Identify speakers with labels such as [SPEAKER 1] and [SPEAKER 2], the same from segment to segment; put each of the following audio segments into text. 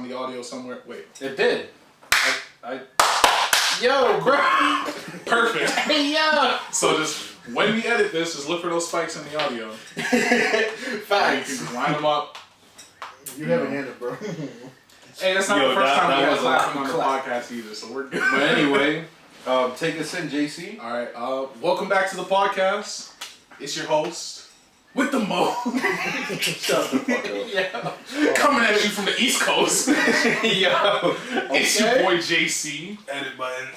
[SPEAKER 1] on the audio somewhere. Wait.
[SPEAKER 2] It did. Yo, bro.
[SPEAKER 1] Perfect.
[SPEAKER 2] Hey, yo.
[SPEAKER 1] So just when we edit this, just look for those spikes in the audio.
[SPEAKER 2] Facts.
[SPEAKER 1] You can line them up.
[SPEAKER 3] You haven't handed, bro.
[SPEAKER 1] Hey, that's not the first time we
[SPEAKER 2] was
[SPEAKER 1] had clapping on the podcast either, so we're good.
[SPEAKER 2] But anyway, take us in, JC.
[SPEAKER 1] All right. Welcome back to the podcast. It's your host. With the mo.
[SPEAKER 3] Shut the fuck up.
[SPEAKER 2] Yeah.
[SPEAKER 1] Coming at you from the East Coast.
[SPEAKER 2] Yo.
[SPEAKER 1] It's your boy JC.
[SPEAKER 3] Edit button.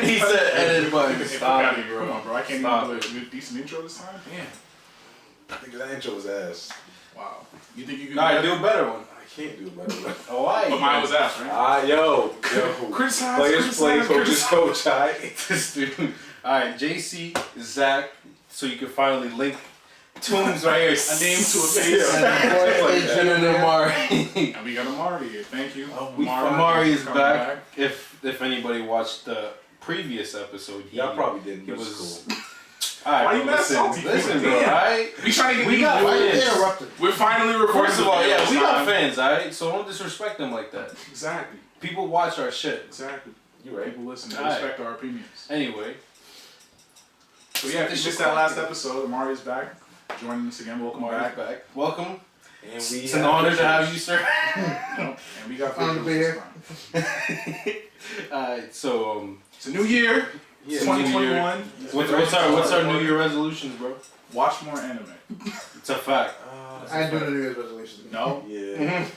[SPEAKER 2] He said edit button.
[SPEAKER 1] Stop it, bro. Come on, bro. I can't even do a decent intro this time. Damn.
[SPEAKER 3] I think that intro was ass.
[SPEAKER 1] Wow. You think you can
[SPEAKER 2] Do a better one.
[SPEAKER 3] I can't do a better one.
[SPEAKER 2] Oh, why?
[SPEAKER 1] But mine was ass, right?
[SPEAKER 3] Yo.
[SPEAKER 1] Criticize,
[SPEAKER 3] Players, coaches, coach.
[SPEAKER 2] This dude. Alright, JC, Zach, so you can finally link Toombs right here.
[SPEAKER 1] A name to a face.
[SPEAKER 2] And then Amari.
[SPEAKER 1] And we got Amari here. Thank you.
[SPEAKER 2] Amari is back. If anybody watched the previous episode,
[SPEAKER 3] Y'all probably didn't.
[SPEAKER 2] He was
[SPEAKER 3] cool.
[SPEAKER 2] Alright,
[SPEAKER 1] why you mad salty?
[SPEAKER 2] Listen, bro, alright?
[SPEAKER 1] We trying to get
[SPEAKER 2] we got
[SPEAKER 3] interrupted.
[SPEAKER 1] We're finally recording.
[SPEAKER 2] First of all, yeah, we got fans, alright? So don't disrespect them like that.
[SPEAKER 1] Exactly.
[SPEAKER 2] People watch our shit.
[SPEAKER 1] Exactly.
[SPEAKER 3] You right.
[SPEAKER 1] People listen. They respect our opinions.
[SPEAKER 2] Anyway.
[SPEAKER 1] So yeah, if you missed that last episode, Amari is back. Joining us again. Welcome back.
[SPEAKER 2] Welcome.
[SPEAKER 3] And
[SPEAKER 2] It's an honor to have you, sir.
[SPEAKER 1] And we got
[SPEAKER 3] Honored to be here.
[SPEAKER 2] Alright, so
[SPEAKER 1] It's a new year.
[SPEAKER 3] Yeah.
[SPEAKER 1] 2021.
[SPEAKER 2] what's our New Year resolutions, bro?
[SPEAKER 1] Watch more anime.
[SPEAKER 2] It's a fact.
[SPEAKER 3] I ain't doing a New Year's resolution.
[SPEAKER 1] No?
[SPEAKER 3] Yeah.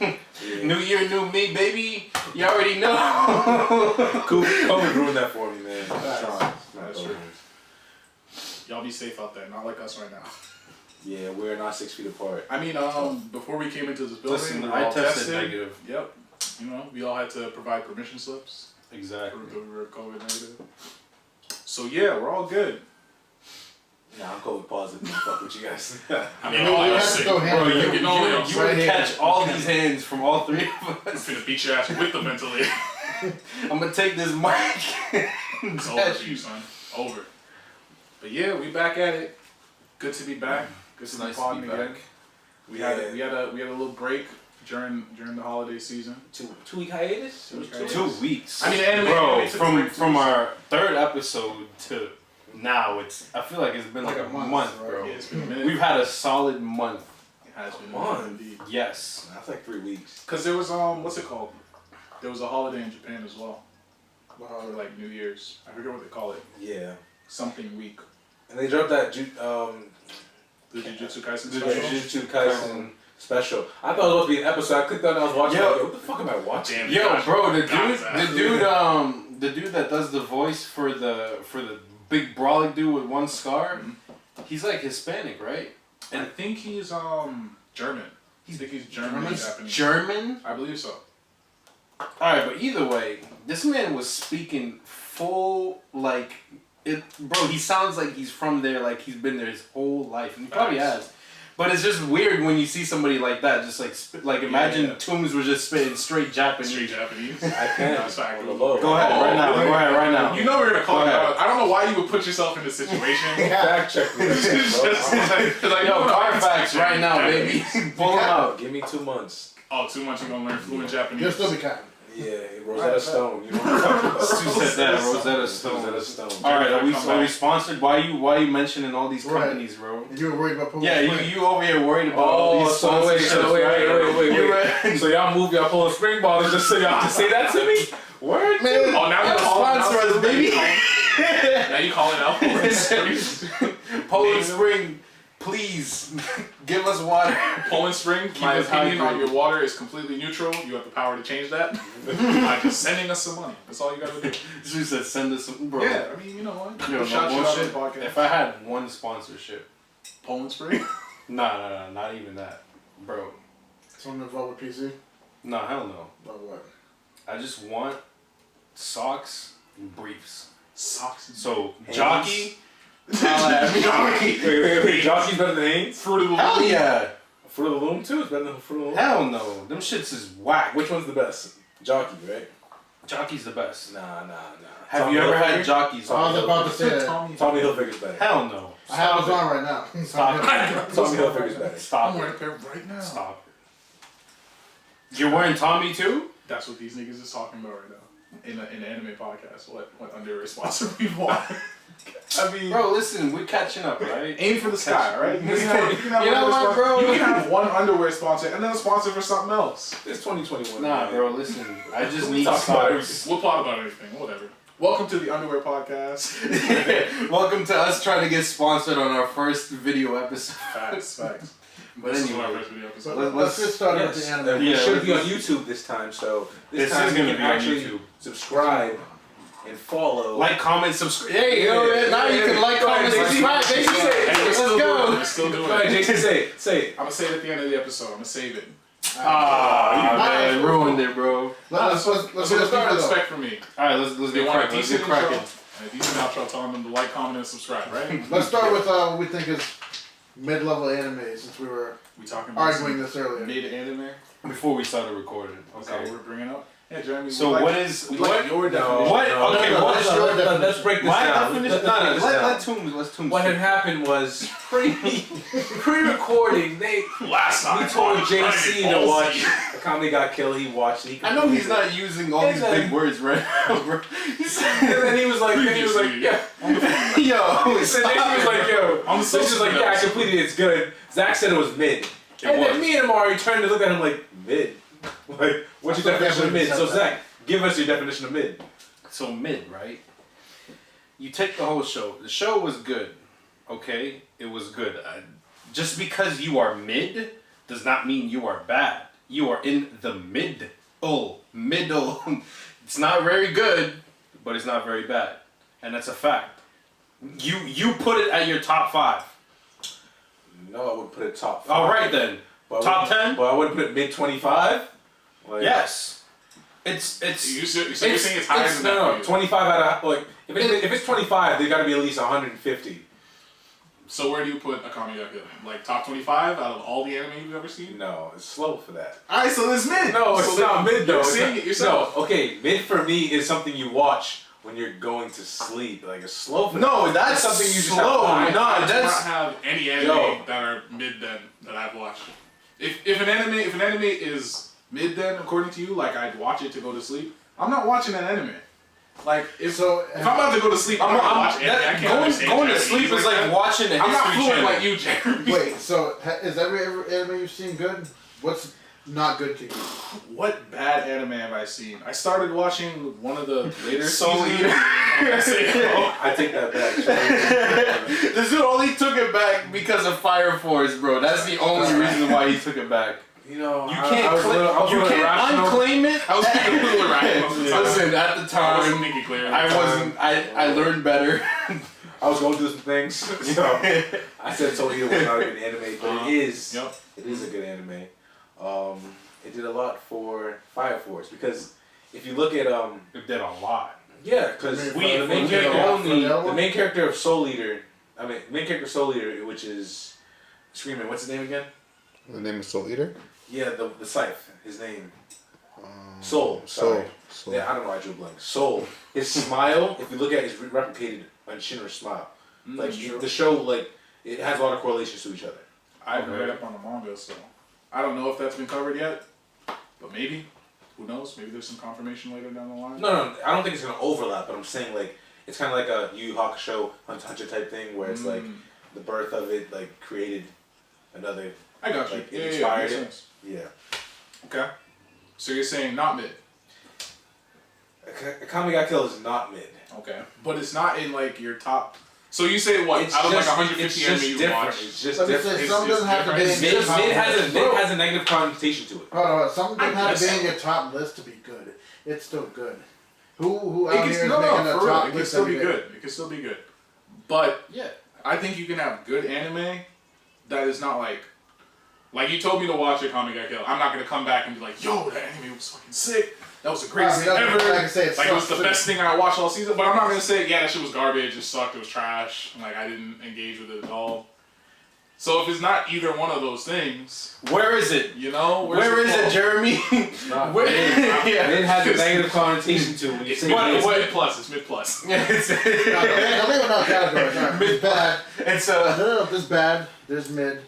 [SPEAKER 2] New year, new me, baby. You already know.
[SPEAKER 3] COVID ruined that for me, man.
[SPEAKER 1] That's true. Y'all be safe out there. Not like us right now.
[SPEAKER 3] Yeah, we're not 6 feet apart.
[SPEAKER 1] I mean, before we came into this building,
[SPEAKER 2] Listen,
[SPEAKER 1] we were
[SPEAKER 2] I
[SPEAKER 1] all
[SPEAKER 2] tested negative.
[SPEAKER 1] Yep. You know, we all had to provide permission slips.
[SPEAKER 2] Exactly.
[SPEAKER 1] We were COVID negative. So yeah, we're all good.
[SPEAKER 3] Nah, I'm COVID positive. Fuck with you guys.
[SPEAKER 1] I mean,
[SPEAKER 3] we
[SPEAKER 1] all
[SPEAKER 3] have
[SPEAKER 1] sick.
[SPEAKER 3] to go hand
[SPEAKER 1] Bro,
[SPEAKER 3] in
[SPEAKER 1] you
[SPEAKER 3] hand.
[SPEAKER 1] can
[SPEAKER 2] You would catch all these hands from all three of
[SPEAKER 1] I'm
[SPEAKER 2] us.
[SPEAKER 1] finna beat your ass with the ventilator.
[SPEAKER 2] I'm gonna take this mic.
[SPEAKER 1] It's over for you, son. Over. But yeah, we back at it. Good to be back. Good
[SPEAKER 2] It's
[SPEAKER 1] to be
[SPEAKER 2] nice to
[SPEAKER 1] podding
[SPEAKER 2] be
[SPEAKER 1] again.
[SPEAKER 2] back.
[SPEAKER 1] We had a little break during the holiday season.
[SPEAKER 3] 2 week hiatus?
[SPEAKER 2] 2 weeks.
[SPEAKER 1] I mean, the anime took a
[SPEAKER 2] from
[SPEAKER 1] break too, so-
[SPEAKER 2] our third episode to now, I feel like it's been like a month,
[SPEAKER 3] right?
[SPEAKER 2] bro.
[SPEAKER 1] Yeah, it's been a minute.
[SPEAKER 2] We've had a solid month.
[SPEAKER 1] It has been
[SPEAKER 3] A month?
[SPEAKER 1] indeed.
[SPEAKER 2] Yes.
[SPEAKER 3] That's like 3 weeks.
[SPEAKER 1] Cause there was what's it called? There was a holiday in Japan as well. For like New Year's. I forget what they call it.
[SPEAKER 3] Yeah.
[SPEAKER 1] Something week.
[SPEAKER 3] And they dropped that
[SPEAKER 1] The Jujutsu Kaisen
[SPEAKER 3] the
[SPEAKER 1] special.
[SPEAKER 3] Jujutsu Kaisen special. I thought it was supposed to be an episode. I clicked on it, I was watching it. What the fuck am I watching?
[SPEAKER 1] Damn.
[SPEAKER 2] Yo, bro, the
[SPEAKER 1] God's
[SPEAKER 2] dude that does the voice for the big brawling dude with one scar, he's like Hispanic, right?
[SPEAKER 1] And I think he's German. I think he's German and Japanese.
[SPEAKER 2] German?
[SPEAKER 1] I believe so.
[SPEAKER 2] Alright, but either way, this man was speaking full, like, bro, he sounds like he's from there, like he's been there his whole life, and he probably has. But it's just weird when you see somebody like that, just like imagine Toombs was just spitting straight Japanese.
[SPEAKER 1] Straight Japanese.
[SPEAKER 3] I can't.
[SPEAKER 1] That's fact.
[SPEAKER 3] On the low.
[SPEAKER 2] Go ahead, right now. Go ahead, right now.
[SPEAKER 1] You know we're gonna call
[SPEAKER 2] Go
[SPEAKER 1] you
[SPEAKER 2] ahead.
[SPEAKER 1] out. I don't know why you would put yourself in this situation.
[SPEAKER 3] Fact check me.
[SPEAKER 1] It's just like,
[SPEAKER 2] Yo, Carfax right now, baby. Pull him out.
[SPEAKER 3] Give me 2 months.
[SPEAKER 1] Oh, 2 months you're gonna learn fluent Japanese.
[SPEAKER 3] You'll still be cotton. Yeah, Rosetta Stone. You know what I'm talking about?
[SPEAKER 2] Who said that? Rosetta Stone.
[SPEAKER 3] Rosetta Stone.
[SPEAKER 2] Alright, are we sponsored? Why you mentioning all these companies, bro?
[SPEAKER 3] And you were worried about
[SPEAKER 2] Yeah, you over here worried about all these sponsorships,
[SPEAKER 3] wait. So y'all move y'all Poland Spring bottles just so y'all can say that to me? Word?
[SPEAKER 2] Man,
[SPEAKER 1] Oh, now you're calling
[SPEAKER 2] sponsor us, baby.
[SPEAKER 1] Now you calling out Poland Spring.
[SPEAKER 2] Poland Spring, please give us water.
[SPEAKER 1] Poland Spring, my
[SPEAKER 2] us
[SPEAKER 1] opinion on
[SPEAKER 2] hydrated.
[SPEAKER 1] your water is completely neutral. You have the power to change that by just sending us some money. That's all you gotta do.
[SPEAKER 2] She said send us some, bro.
[SPEAKER 1] Yeah, I mean, you know what?
[SPEAKER 2] Yo, no
[SPEAKER 1] Shout you out on the
[SPEAKER 2] bullshit.
[SPEAKER 1] podcast.
[SPEAKER 2] If I had one sponsorship,
[SPEAKER 1] Poland Spring?
[SPEAKER 2] nah, not even that, bro.
[SPEAKER 3] Something involved with PC?
[SPEAKER 2] Nah, hell no.
[SPEAKER 3] About what?
[SPEAKER 2] I just want socks and briefs.
[SPEAKER 1] Socks.
[SPEAKER 2] So
[SPEAKER 3] Hanes?
[SPEAKER 2] jockey. Jockey.
[SPEAKER 3] Wait. Jockey's better than Hanes?
[SPEAKER 1] Fruit of the
[SPEAKER 2] Hell
[SPEAKER 1] Loom.
[SPEAKER 2] yeah.
[SPEAKER 3] Fruit of the Loom too? It's better than Fruit of the Loom?
[SPEAKER 2] Hell no. Them shits is whack.
[SPEAKER 3] Which one's the best? Jockey, right?
[SPEAKER 2] Jockey's the best.
[SPEAKER 3] Nah.
[SPEAKER 2] Have
[SPEAKER 3] Tommy
[SPEAKER 2] you ever had
[SPEAKER 3] Hilfiger?
[SPEAKER 2] jockeys?
[SPEAKER 3] I was about to say that.
[SPEAKER 1] Tommy
[SPEAKER 3] Hilfiger's better.
[SPEAKER 2] Hell no.
[SPEAKER 3] I have it on right now.
[SPEAKER 2] Stop it.
[SPEAKER 3] Tommy Hilfiger's better.
[SPEAKER 2] Stop
[SPEAKER 1] I'm wearing a
[SPEAKER 2] it.
[SPEAKER 1] pair right now.
[SPEAKER 2] Stop You're wearing Tommy too?
[SPEAKER 1] That's what these niggas is talking about right now. In an anime podcast, what underwear sponsor we want? I mean,
[SPEAKER 2] Bro, listen, we're catching up, right?
[SPEAKER 1] aim for the sky, right? You
[SPEAKER 2] know what, bro?
[SPEAKER 1] You can have one underwear sponsor and then a sponsor for something else.
[SPEAKER 3] It's 2021.
[SPEAKER 2] Nah, bro, listen. I just need
[SPEAKER 1] Talk about
[SPEAKER 2] socks.
[SPEAKER 1] We'll talk about anything, whatever. Welcome to the Underwear Podcast.
[SPEAKER 2] Welcome to us trying to get sponsored on our first video episode.
[SPEAKER 1] Facts.
[SPEAKER 2] But
[SPEAKER 1] This is
[SPEAKER 2] anyway,
[SPEAKER 1] our first video episode.
[SPEAKER 4] Let's get started with the anime.
[SPEAKER 3] It should be on YouTube this time, so this time
[SPEAKER 2] is
[SPEAKER 3] you
[SPEAKER 2] gonna
[SPEAKER 3] can
[SPEAKER 2] be on
[SPEAKER 3] actually
[SPEAKER 2] YouTube.
[SPEAKER 3] subscribe and follow.
[SPEAKER 2] like, comment, subscribe. Hey, now you can like, comment, subscribe.
[SPEAKER 1] Hey,
[SPEAKER 2] Let's go.
[SPEAKER 1] We're still doing
[SPEAKER 3] Go ahead,
[SPEAKER 1] it.
[SPEAKER 3] Jason, say it.
[SPEAKER 1] I'm gonna say it at the end of the episode. I'm gonna save it.
[SPEAKER 2] Man, ruined it, bro.
[SPEAKER 4] Let's
[SPEAKER 1] So
[SPEAKER 4] get
[SPEAKER 1] let's start
[SPEAKER 4] started.
[SPEAKER 1] expect from me.
[SPEAKER 2] Alright, let's
[SPEAKER 1] They
[SPEAKER 2] get
[SPEAKER 1] want a
[SPEAKER 2] cracking. Let's
[SPEAKER 1] decent
[SPEAKER 2] get cracking.
[SPEAKER 1] intro and a decent outro telling them to like, comment, and subscribe, right?
[SPEAKER 4] Let's start with what we think is mid-level anime, since we were
[SPEAKER 1] We talking about
[SPEAKER 4] arguing this earlier.
[SPEAKER 1] made anime.
[SPEAKER 2] Before we started recording.
[SPEAKER 1] That's how we're bringing up. Yeah, Jeremy.
[SPEAKER 2] So
[SPEAKER 1] we
[SPEAKER 2] what
[SPEAKER 1] like,
[SPEAKER 2] is
[SPEAKER 1] we like your definition?
[SPEAKER 2] what? Okay,
[SPEAKER 4] no,
[SPEAKER 2] what is your definition?
[SPEAKER 3] Let's break this
[SPEAKER 2] My
[SPEAKER 3] down.
[SPEAKER 2] definition. Let's Toombs.
[SPEAKER 3] What had happened was pre-recording.
[SPEAKER 1] Last time
[SPEAKER 3] We told JC
[SPEAKER 1] Dragon
[SPEAKER 3] to
[SPEAKER 1] Ball
[SPEAKER 3] watch
[SPEAKER 1] Z.
[SPEAKER 3] A Comedy Got Killed. He watched it. He
[SPEAKER 2] I know he's not using all these big words right now, bro.
[SPEAKER 3] And then he was like, yeah.
[SPEAKER 2] Yo,
[SPEAKER 3] And then he was like, yo.
[SPEAKER 1] On the
[SPEAKER 3] So she's like, yeah, I completed it. It's good. Zach said it was mid. And then me and Amari turned to look at him like, mid? Like, what's your definition of mid? So Zach, give us your definition of mid.
[SPEAKER 2] So mid, right? You take the whole show. The show was good, okay? It was good. Just because you are mid does not mean you are bad. You are in the middle. It's not very good, but it's not very bad, and that's a fact. You put it at your top 5.
[SPEAKER 3] No, I would put it top 5.
[SPEAKER 2] All right then.
[SPEAKER 3] But
[SPEAKER 2] Top 10?
[SPEAKER 3] But I wouldn't put it mid 25. Like,
[SPEAKER 2] Yes. It's
[SPEAKER 1] You so you're saying it's higher than that?
[SPEAKER 3] no,
[SPEAKER 1] for you.
[SPEAKER 3] 25 out of like if it's 25, they got to be at least 150.
[SPEAKER 1] So where do you put Akame ga Kill? Like top 25 out of all the anime you've ever seen?
[SPEAKER 3] No, it's slow for that.
[SPEAKER 1] Alright, so this mid.
[SPEAKER 3] No, it's
[SPEAKER 1] so
[SPEAKER 3] not mid though.
[SPEAKER 1] You're
[SPEAKER 3] It's
[SPEAKER 1] seeing
[SPEAKER 3] not-
[SPEAKER 1] it yourself.
[SPEAKER 3] No, okay, mid for me is something you watch when you're going to sleep. Like it's slow for
[SPEAKER 2] No,
[SPEAKER 3] that.
[SPEAKER 2] that's
[SPEAKER 3] something you just
[SPEAKER 2] slow.
[SPEAKER 3] have to
[SPEAKER 2] No,
[SPEAKER 1] I do not
[SPEAKER 2] that's
[SPEAKER 1] have any anime
[SPEAKER 3] Yo.
[SPEAKER 1] that are mid then that I've watched. If an anime is mid then according to you, like I'd watch it to go to sleep. I'm not watching an anime. Like if I'm about to go to sleep, I'm not gonna watch anime. I can't understand
[SPEAKER 2] going to
[SPEAKER 1] Japanese
[SPEAKER 2] sleep is like
[SPEAKER 1] that.
[SPEAKER 2] watching a
[SPEAKER 1] I'm not
[SPEAKER 2] History
[SPEAKER 1] fluent
[SPEAKER 2] Channel.
[SPEAKER 1] like you, Jeremy.
[SPEAKER 4] Wait, so is every anime you've seen good? What's not good to you?
[SPEAKER 1] What bad anime have I seen? I started watching one of the later
[SPEAKER 2] Soul
[SPEAKER 1] seasons.
[SPEAKER 2] Eater.
[SPEAKER 3] I take that back.
[SPEAKER 2] This dude only took it back because of Fire Force, bro. That's the only reason why he took it back.
[SPEAKER 3] You know,
[SPEAKER 2] You
[SPEAKER 3] I
[SPEAKER 2] can't,
[SPEAKER 3] was a little- I was a
[SPEAKER 2] you
[SPEAKER 3] little
[SPEAKER 2] can't
[SPEAKER 3] irrational.
[SPEAKER 2] unclaim it.
[SPEAKER 1] I was thinking a little irrational.
[SPEAKER 2] Listen, at the
[SPEAKER 1] I wasn't
[SPEAKER 2] time,
[SPEAKER 1] thinking clear.
[SPEAKER 2] I wasn't. I learned better.
[SPEAKER 3] I was going through some things. You know, I said Soul Eater was not a good anime, but it is.
[SPEAKER 1] Yep.
[SPEAKER 3] It is a good anime. It did a lot for Fire Force because if you look at
[SPEAKER 2] It did a lot.
[SPEAKER 3] yeah, because
[SPEAKER 4] We-
[SPEAKER 3] the main
[SPEAKER 4] we
[SPEAKER 3] character
[SPEAKER 4] did a lot for the other
[SPEAKER 3] the
[SPEAKER 4] one?
[SPEAKER 3] main character of Soul Eater, main character of Soul Eater, which is Screaming. What's his name again?
[SPEAKER 5] The name is Soul Eater?
[SPEAKER 3] Yeah, the scythe. His name. Soul.
[SPEAKER 5] Soul.
[SPEAKER 3] Sorry. Yeah, I don't know why I drew a blank. Soul. His smile, if you look at it, is replicated on Shinra's smile. Like the show, like it has a lot of correlations to each other.
[SPEAKER 1] I haven't read up on the manga, so I don't know if that's been covered yet. But maybe. Who knows? Maybe there's some confirmation later down the line.
[SPEAKER 3] No, I don't think it's gonna overlap. But I'm saying like it's kind of like a Yu Yu Hakusho Hunter x Hunter type thing, where it's like the birth of it like created another.
[SPEAKER 1] I got you.
[SPEAKER 3] Like,
[SPEAKER 1] Yeah,
[SPEAKER 3] inspired
[SPEAKER 1] makes
[SPEAKER 3] it.
[SPEAKER 1] sense.
[SPEAKER 3] Yeah.
[SPEAKER 1] Okay. So you're saying not mid.
[SPEAKER 3] Akame ga Kill is not mid.
[SPEAKER 1] Okay. But it's not in like your top. So you say what?
[SPEAKER 3] It's
[SPEAKER 1] out of like
[SPEAKER 3] just-
[SPEAKER 1] 150
[SPEAKER 3] it's
[SPEAKER 1] anime
[SPEAKER 3] just
[SPEAKER 1] you
[SPEAKER 3] different.
[SPEAKER 1] watch?
[SPEAKER 3] It's just
[SPEAKER 4] Let me
[SPEAKER 3] different.
[SPEAKER 4] say,
[SPEAKER 1] It's
[SPEAKER 4] some
[SPEAKER 1] just
[SPEAKER 4] doesn't have to be in
[SPEAKER 1] different.
[SPEAKER 4] your
[SPEAKER 3] Mid
[SPEAKER 4] top list.
[SPEAKER 3] has a negative connotation to it.
[SPEAKER 4] Hold on, some doesn't
[SPEAKER 1] I
[SPEAKER 4] have to be
[SPEAKER 1] guess
[SPEAKER 4] in
[SPEAKER 1] so.
[SPEAKER 4] your top list to be good. It's still good. Who
[SPEAKER 1] It
[SPEAKER 4] out
[SPEAKER 1] can,
[SPEAKER 4] here is
[SPEAKER 1] no,
[SPEAKER 4] making
[SPEAKER 1] no,
[SPEAKER 4] a
[SPEAKER 1] for real.
[SPEAKER 4] top
[SPEAKER 1] It can
[SPEAKER 4] list
[SPEAKER 1] still
[SPEAKER 4] every
[SPEAKER 1] be
[SPEAKER 4] day?
[SPEAKER 1] good. It can still be good. But
[SPEAKER 2] Yeah.
[SPEAKER 1] I think you can have good anime that is not like you told me to watch Akame ga Kill. I'm not gonna come back and be like, yo, that anime was fucking sick. That was the greatest thing ever.
[SPEAKER 4] Like I say,
[SPEAKER 1] Like it was the best thing I watched all season. But I'm not gonna say, yeah, that shit was garbage. It sucked. It was trash. Like I didn't engage with it at all. So if it's not either one of those things,
[SPEAKER 2] Where is it?
[SPEAKER 1] you know,
[SPEAKER 2] Where is it, Jeremy?
[SPEAKER 3] Not
[SPEAKER 2] Where?
[SPEAKER 3] mid.
[SPEAKER 2] Yeah.
[SPEAKER 3] Mid has a negative connotation to it when you
[SPEAKER 1] It's
[SPEAKER 3] say
[SPEAKER 1] mid,
[SPEAKER 3] mid.
[SPEAKER 1] it's mid plus. It's mid plus.
[SPEAKER 2] It's
[SPEAKER 4] I'll leave it out categories. Alright, there's bad.
[SPEAKER 2] It's
[SPEAKER 4] No, there's bad. There's mid.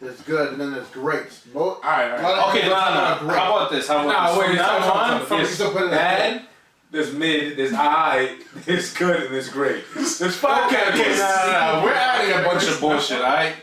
[SPEAKER 4] there's good, and then there's great.
[SPEAKER 1] All right.
[SPEAKER 2] Okay, no. How about this? How about this?
[SPEAKER 3] wait,
[SPEAKER 2] Now on,
[SPEAKER 3] there's bad, there's mid, there's high, there's good, and there's great. There's five categories.
[SPEAKER 2] No. We're adding a bunch of bullshit, alright?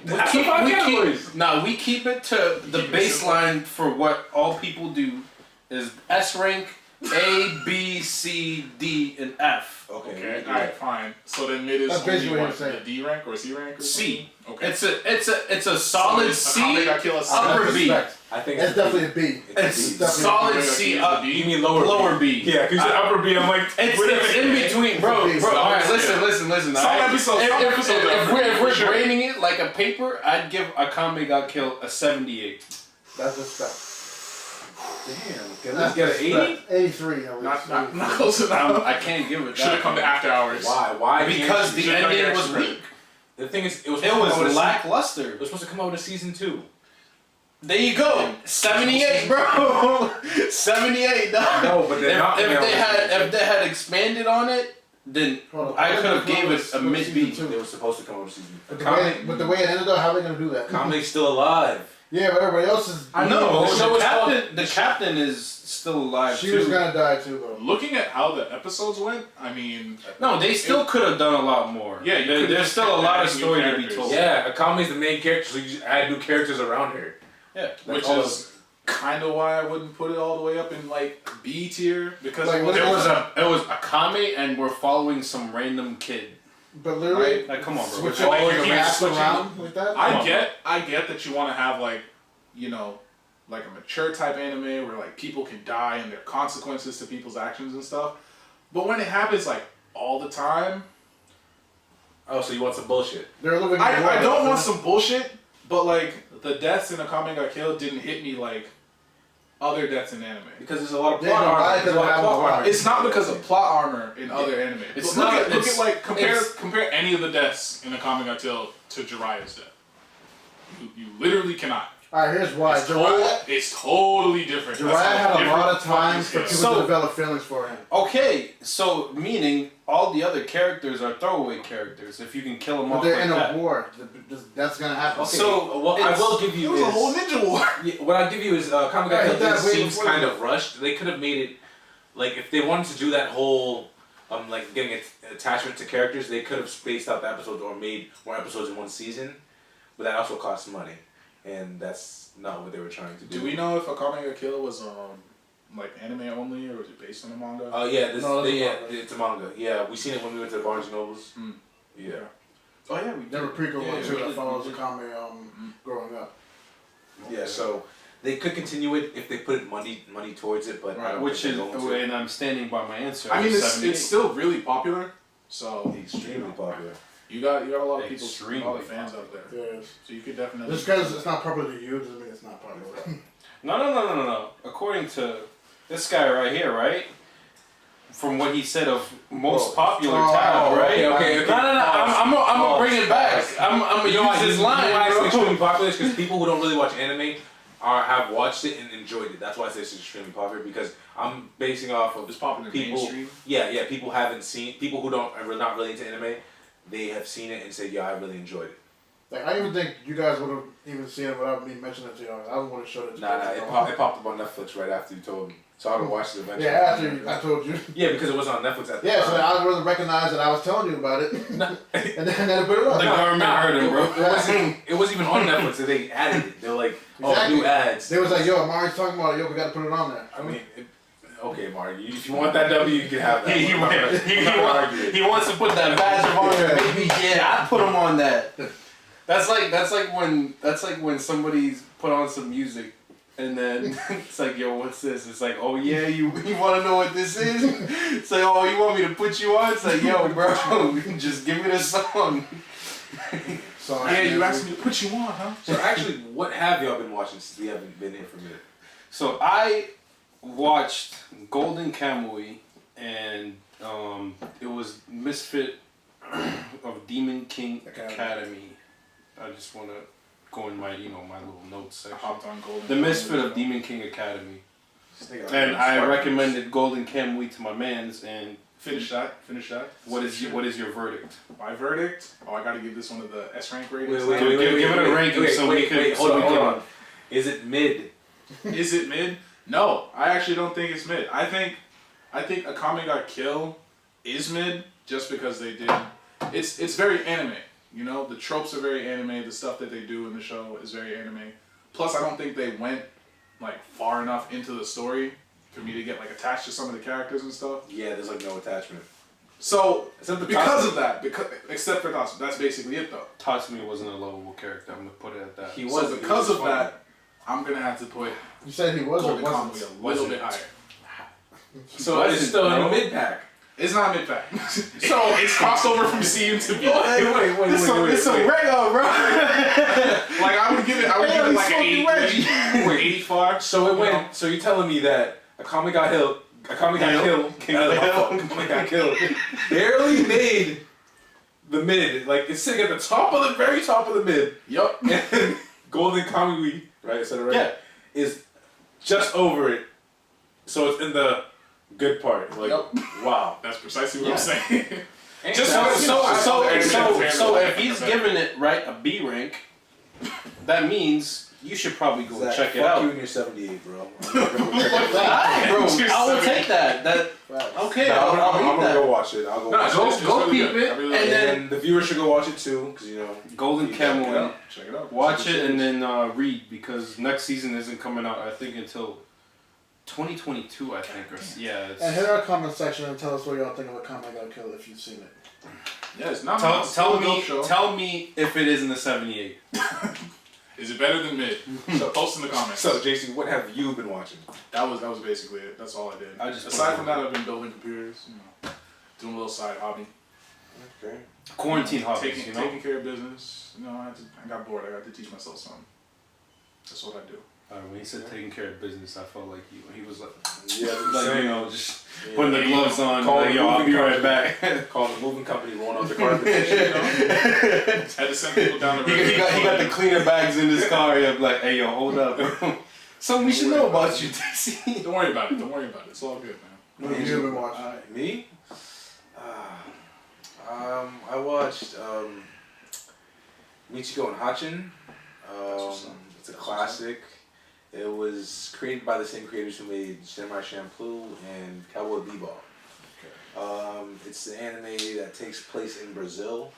[SPEAKER 2] We keep it to the baseline for what all people do is S rank, A, B, C, D, and F.
[SPEAKER 3] Okay.
[SPEAKER 1] Alright, fine. So then mid is
[SPEAKER 4] That's basically
[SPEAKER 1] only
[SPEAKER 4] what you're
[SPEAKER 1] what, the D rank or C rank or
[SPEAKER 2] C.
[SPEAKER 1] something? Okay.
[SPEAKER 2] It's a solid C, upper B.
[SPEAKER 4] I think it's definitely a B.
[SPEAKER 2] It's
[SPEAKER 4] definitely
[SPEAKER 2] solid
[SPEAKER 1] a B.
[SPEAKER 2] C,
[SPEAKER 3] You mean lower
[SPEAKER 2] B.
[SPEAKER 3] Yeah, because you said upper B, I'm like,
[SPEAKER 2] It's in between, bro. Alright, listen. If we're grading it like a paper, I'd give Akame Got Killed a 78.
[SPEAKER 4] That's respect.
[SPEAKER 3] Damn, let's get an 80?
[SPEAKER 4] 83.
[SPEAKER 1] Not close enough.
[SPEAKER 2] I can't give it.
[SPEAKER 1] Should have come to after hours.
[SPEAKER 3] Why?
[SPEAKER 2] Because the ending was weak.
[SPEAKER 3] The thing is, it was
[SPEAKER 2] lackluster.
[SPEAKER 3] It was supposed to come out with a season 2.
[SPEAKER 2] There you go, 78, bro. 78.
[SPEAKER 3] No, but
[SPEAKER 2] if they had expanded on it, then I could have gave it a mid B.
[SPEAKER 3] They were supposed to come out with season 2.
[SPEAKER 4] But the way it ended up, how are they gonna do that?
[SPEAKER 3] Kame's still alive.
[SPEAKER 4] Yeah, but everybody else is.
[SPEAKER 2] I know. The captain is still alive
[SPEAKER 4] She
[SPEAKER 2] too.
[SPEAKER 4] was gonna die too, though.
[SPEAKER 1] Looking at how the episodes went, I mean...
[SPEAKER 2] No, they still could have done a lot more.
[SPEAKER 1] Yeah,
[SPEAKER 2] there's still a lot of story to be told.
[SPEAKER 3] Yeah, Akame's the main character, so you just add new characters around her.
[SPEAKER 2] Yeah,
[SPEAKER 1] which is kind of why I wouldn't put it all the way up in like B tier because
[SPEAKER 4] Like,
[SPEAKER 1] it
[SPEAKER 2] was Akame and we're following some random kid.
[SPEAKER 4] But literally,
[SPEAKER 2] right? Like, come on, bro.
[SPEAKER 4] Switch it around like that.
[SPEAKER 1] I get that you want to have like, you know, like a mature type anime where like people can die and there are consequences to people's actions and stuff. But when it happens like all the time,
[SPEAKER 3] oh, so you want some bullshit?
[SPEAKER 4] They're living.
[SPEAKER 1] I don't want some bullshit, but like the deaths in Akame Got Killed didn't hit me like other deaths in anime.
[SPEAKER 3] Because there's a lot of plot armor.
[SPEAKER 1] It's not because of plot armor in other anime. Look at like compare any of the deaths in Akame Got Killed to Jiraiya's death. You literally cannot.
[SPEAKER 4] Alright, here's why.
[SPEAKER 1] It's totally different.
[SPEAKER 4] Jiraiya had a lot of time for people to develop feelings for him.
[SPEAKER 2] Okay, so meaning all the other characters are throwaway characters. If you can kill them off
[SPEAKER 4] they're
[SPEAKER 2] like
[SPEAKER 4] in
[SPEAKER 2] that.
[SPEAKER 4] a war. That's gonna happen.
[SPEAKER 3] Okay,
[SPEAKER 2] so
[SPEAKER 3] what I will give you
[SPEAKER 1] is a whole ninja war.
[SPEAKER 3] Yeah, what I give you is Akame Got Killed seems kind of rushed. They could have made it like if they wanted to do that whole like getting an attachment to characters, they could have spaced out the episodes or made more episodes in one season, but that also costs money. And that's not what they were trying to do.
[SPEAKER 1] Do we know if Akame Got Killed was like anime only or was it based on a manga?
[SPEAKER 3] Oh it's a manga. Yeah, we seen it when we went to the Barnes and Nobles. Yeah.
[SPEAKER 2] Oh yeah, we
[SPEAKER 4] There were prequel ones too that follows Akame growing up.
[SPEAKER 3] Yeah, so they could continue it if they put money towards it, but
[SPEAKER 2] and I'm standing by my answer.
[SPEAKER 1] I mean, it's still really popular. So
[SPEAKER 3] extremely popular.
[SPEAKER 1] You got a lot of people, a lot of fans out there.
[SPEAKER 4] Yes.
[SPEAKER 1] So you could definitely.
[SPEAKER 4] Just because it's not popular to you doesn't mean it's not popular.
[SPEAKER 2] No. According to this guy right here, right? From what he said of most popular tab, right?
[SPEAKER 3] Okay.
[SPEAKER 2] No. I'm gonna bring it back. I'm gonna use his line.
[SPEAKER 3] Why it's extremely popular is because people who don't really watch anime have watched it and enjoyed it. That's why I say it's extremely popular because I'm basing off of
[SPEAKER 1] it's popular
[SPEAKER 3] people.
[SPEAKER 1] Mainstream.
[SPEAKER 3] Yeah. People haven't seen people who are not really into anime. They have seen it and said, "Yeah, I really enjoyed it."
[SPEAKER 4] Like I even think you guys would have even seen it without me mentioning it to y'all. I would have showed it to you.
[SPEAKER 3] Nah, it popped up on Netflix right after you told me. So I would watch it eventually.
[SPEAKER 4] Yeah, after I told you.
[SPEAKER 3] Yeah, because it was on Netflix at the
[SPEAKER 4] Yeah,
[SPEAKER 3] time.
[SPEAKER 4] so I really recognized that I was telling you about it. and then they put it up.
[SPEAKER 2] The government heard him, bro.
[SPEAKER 3] It wasn't even on Netflix, so they added it. They were like,
[SPEAKER 4] Exactly.
[SPEAKER 3] new ads.
[SPEAKER 4] They was like, yo, Mari's talking about it. Yo, we got to put it on there.
[SPEAKER 3] I mean, okay, Mari, if you want that W, you can have that.
[SPEAKER 2] He wants to put that badge of honor, baby. Yeah, I put him on that. That's like when somebody's put on some music and then it's like, yo, what's this? It's like, oh yeah, you want to know what this is? It's like, oh, you want me to put you on? It's like, yo, bro, just give me the song.
[SPEAKER 1] Yeah, you asked me to put you on, huh?
[SPEAKER 3] So actually, what have y'all been watching since we haven't been here for a minute?
[SPEAKER 2] So I watched Golden Kamuy and it was Misfit of Demon King Academy. I just want to go in my my little notes section.
[SPEAKER 1] Hopped on Golden.
[SPEAKER 2] The Misfit of Demon King Academy. And I recommended Golden Kamuy to my mans, and
[SPEAKER 1] Finish that.
[SPEAKER 2] What is your verdict?
[SPEAKER 1] My verdict? Oh, I gotta give this one of the S rank ratings.
[SPEAKER 3] Wait,
[SPEAKER 2] Give it a ranking so we can.
[SPEAKER 3] Hold on. Is it mid?
[SPEAKER 1] Is it mid? No, I actually don't think it's mid. I think Akame ga Kill is mid just because they did. It's very anime. You know, the tropes are very anime. The stuff that they do in the show is very anime. Plus, I don't think they went like far enough into the story for me to get like attached to some of the characters and stuff.
[SPEAKER 3] Yeah, there's like no attachment.
[SPEAKER 1] So because of that, except for Tatsumi, that's basically it though.
[SPEAKER 2] Tatsumi wasn't a lovable character. I'm gonna put it at that.
[SPEAKER 3] He
[SPEAKER 1] So
[SPEAKER 3] was
[SPEAKER 1] because of that, I'm gonna have to put
[SPEAKER 4] You said he was or
[SPEAKER 1] Golden Kamuy
[SPEAKER 4] wasn't?
[SPEAKER 1] a little bit higher.
[SPEAKER 3] So it's still in the mid pack.
[SPEAKER 1] It's not mid pack. So it's crossed over from C into B.
[SPEAKER 3] Wait.
[SPEAKER 2] It's a regular, bro.
[SPEAKER 1] Like I would give it like an 85.
[SPEAKER 3] So it went. So you're telling me that Akame got killed, barely made the mid. Like it's sitting at the top of the very top of the mid.
[SPEAKER 1] Yup.
[SPEAKER 3] And Golden Kamuy, right? Is that right?
[SPEAKER 2] Yeah.
[SPEAKER 3] Is just over it. So it's in the good part. Like wow.
[SPEAKER 1] That's precisely what I'm saying.
[SPEAKER 2] Just so if he's giving it a B rank, that means you should probably go and check it out.
[SPEAKER 3] Fuck you and your 78, bro.
[SPEAKER 2] I will take that. Okay,
[SPEAKER 3] I'm gonna go watch it. I'll go watch it.
[SPEAKER 2] Go peep it, and then
[SPEAKER 3] the viewers should go watch it too, because you know.
[SPEAKER 2] Golden Kamuy.
[SPEAKER 1] Check it out.
[SPEAKER 2] Watch it and then read, because next season isn't coming out, I think, until 2022, I think. Yeah.
[SPEAKER 4] And hit our comment section and tell us what y'all think of Akame ga Kill if you've seen it.
[SPEAKER 1] Yeah, it's not.
[SPEAKER 2] Tell me if it is in the 78.
[SPEAKER 1] Is it better than mid? So post in the comments.
[SPEAKER 3] So JC, what have you been watching?
[SPEAKER 1] That was basically it. That's all I did.
[SPEAKER 2] just
[SPEAKER 1] aside from that, I've been building computers. You know, doing a little side hobby.
[SPEAKER 3] Okay.
[SPEAKER 2] Quarantine hobbies,
[SPEAKER 1] taking care of business. You know, I got bored. I got to teach myself something. That's what I do.
[SPEAKER 2] When he said taking care of business, I felt like he was like,
[SPEAKER 3] Yeah,
[SPEAKER 2] just putting the gloves on. Like, yo, I'll be right back.
[SPEAKER 3] Calling the moving company, rolling off the carpet.
[SPEAKER 1] Had to send people down the road.
[SPEAKER 2] He got the cleaner bags in his car. I'm like, hey, yo, hold up, bro. Something we should know about you, DC.
[SPEAKER 1] Don't worry about it. It's all good, man.
[SPEAKER 4] What have you been watching?
[SPEAKER 3] Me? I watched Michiko and Hachin. It's a classic. It was created by the same creators who made Samurai Champloo and Cowboy Bebop. Okay. It's an anime that takes place in Brazil.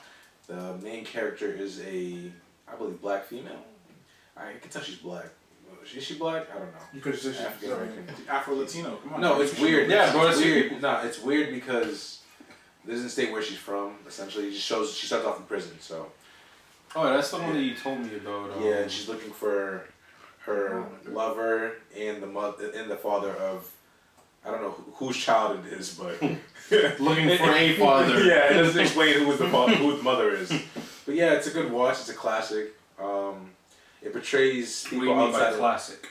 [SPEAKER 3] The main character is I believe, black female. I can tell she's black. Is she black? I don't know.
[SPEAKER 4] You could say
[SPEAKER 3] African American.
[SPEAKER 1] Afro Latino. Come on.
[SPEAKER 3] No, it's weird.
[SPEAKER 2] Yeah, bro, it's
[SPEAKER 3] weird. No, it's weird because it doesn't state where she's from. Essentially, it just shows she starts off in prison. So.
[SPEAKER 2] Oh, that's the one that you told me about.
[SPEAKER 3] Yeah, and she's looking for her lover and the father of, I don't know whose child it is, but
[SPEAKER 2] looking for a father.
[SPEAKER 3] Yeah, it doesn't explain who the mother is. But yeah, it's a good watch. It's a classic. It portrays people
[SPEAKER 2] what do you mean
[SPEAKER 3] outside
[SPEAKER 2] by classic?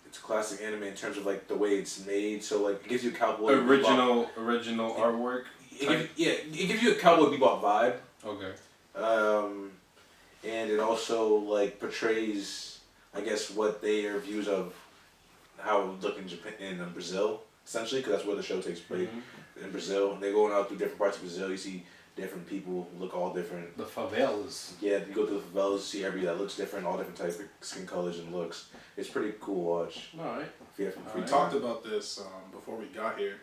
[SPEAKER 3] It's a classic anime in terms of like the way it's made. So like it gives you a cowboy
[SPEAKER 2] original artwork.
[SPEAKER 3] It gives you a Cowboy Bebop vibe.
[SPEAKER 2] Okay.
[SPEAKER 3] And it also like portrays, I guess, what their views of how it would look in Japan, in Brazil, essentially, because that's where the show takes place, in Brazil. And they're going out through different parts of Brazil. You see different people look all different.
[SPEAKER 2] The favelas.
[SPEAKER 3] Yeah, you go through the favelas, see that looks different, all different types of skin colors and looks. It's pretty cool watch.
[SPEAKER 2] All right.
[SPEAKER 1] We talked about this before we got here,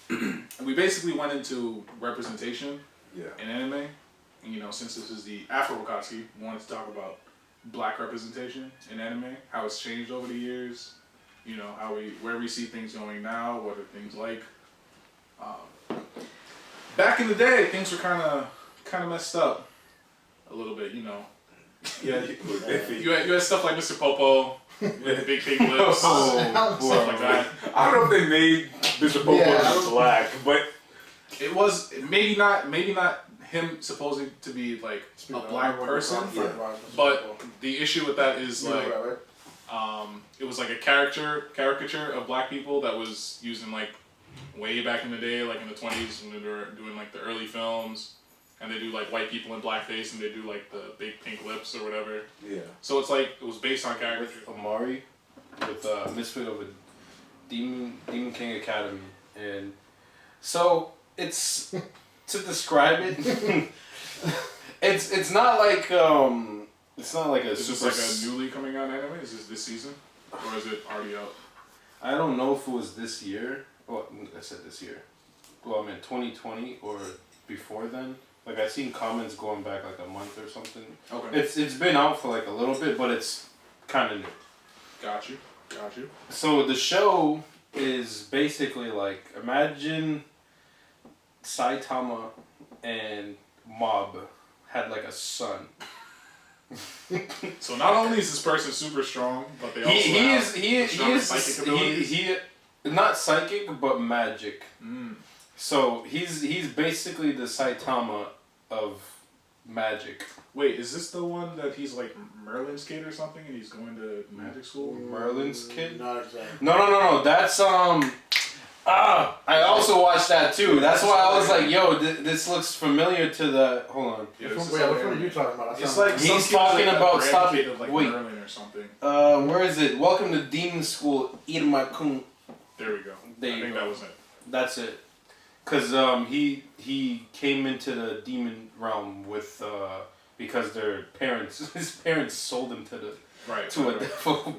[SPEAKER 1] and we basically went into representation in anime. And, you know, since this is the Afro Akatsuki, we wanted to talk about black representation in anime, how it's changed over the years, you know, where we see things going now, what are things like. Back in the day, things were kind of messed up a little bit, you know. Yeah, you had stuff like Mr. Popo with the big pink lips, stuff like that.
[SPEAKER 3] I don't know if they made Mr. Popo black, but
[SPEAKER 1] it was maybe not him supposing to be like a black person, but the issue with that is like it was like a caricature of black people that was used in like way back in the day, like in the 20s when they were doing like the early films, and they do like white people in blackface and they do like the big pink lips or whatever.
[SPEAKER 3] Yeah.
[SPEAKER 1] So it's like it was based on caricature.
[SPEAKER 2] Amari, with Misfit of a Demon King Academy, and so it's to describe it. it's not like it's not like a
[SPEAKER 1] Is this
[SPEAKER 2] super.
[SPEAKER 1] like a newly coming out anime? Is this season, or is it already out?
[SPEAKER 2] I don't know if it was this year. Well, I said this year. Well, I mean 2020 or before then. Like I've seen comments going back like a month or something.
[SPEAKER 1] Okay.
[SPEAKER 2] It's been out for like a little bit, but it's kind of new.
[SPEAKER 1] Got you.
[SPEAKER 2] So the show is basically like imagine Saitama and Mob had like a son.
[SPEAKER 1] So not only is this person super strong, but they also
[SPEAKER 2] he is
[SPEAKER 1] psychic abilities.
[SPEAKER 2] he not psychic but magic.
[SPEAKER 1] Mm.
[SPEAKER 2] So he's basically the Saitama of magic.
[SPEAKER 1] Wait, is this the one that he's like Merlin's kid or something, and he's going to magic school?
[SPEAKER 2] Merlin's kid?
[SPEAKER 4] Not exactly.
[SPEAKER 2] No. That's I also watched that too. That's why I was like, yo, this looks familiar to the. Hold on.
[SPEAKER 1] Yeah,
[SPEAKER 4] Which one are you talking about?
[SPEAKER 1] It's like
[SPEAKER 2] He's
[SPEAKER 1] some kid's
[SPEAKER 2] talking
[SPEAKER 1] like
[SPEAKER 2] about
[SPEAKER 1] a
[SPEAKER 2] stop-
[SPEAKER 1] grandkid of like
[SPEAKER 2] wait.
[SPEAKER 1] Merlin or something.
[SPEAKER 2] Where is it? Welcome to Demon School, Irma-kun.
[SPEAKER 1] There we go.
[SPEAKER 2] There
[SPEAKER 1] I
[SPEAKER 2] you
[SPEAKER 1] think
[SPEAKER 2] go.
[SPEAKER 1] that was it.
[SPEAKER 2] That's it. Cause he came into the demon realm with because his parents sold him to
[SPEAKER 1] Right.
[SPEAKER 2] a
[SPEAKER 1] right.
[SPEAKER 2] devil.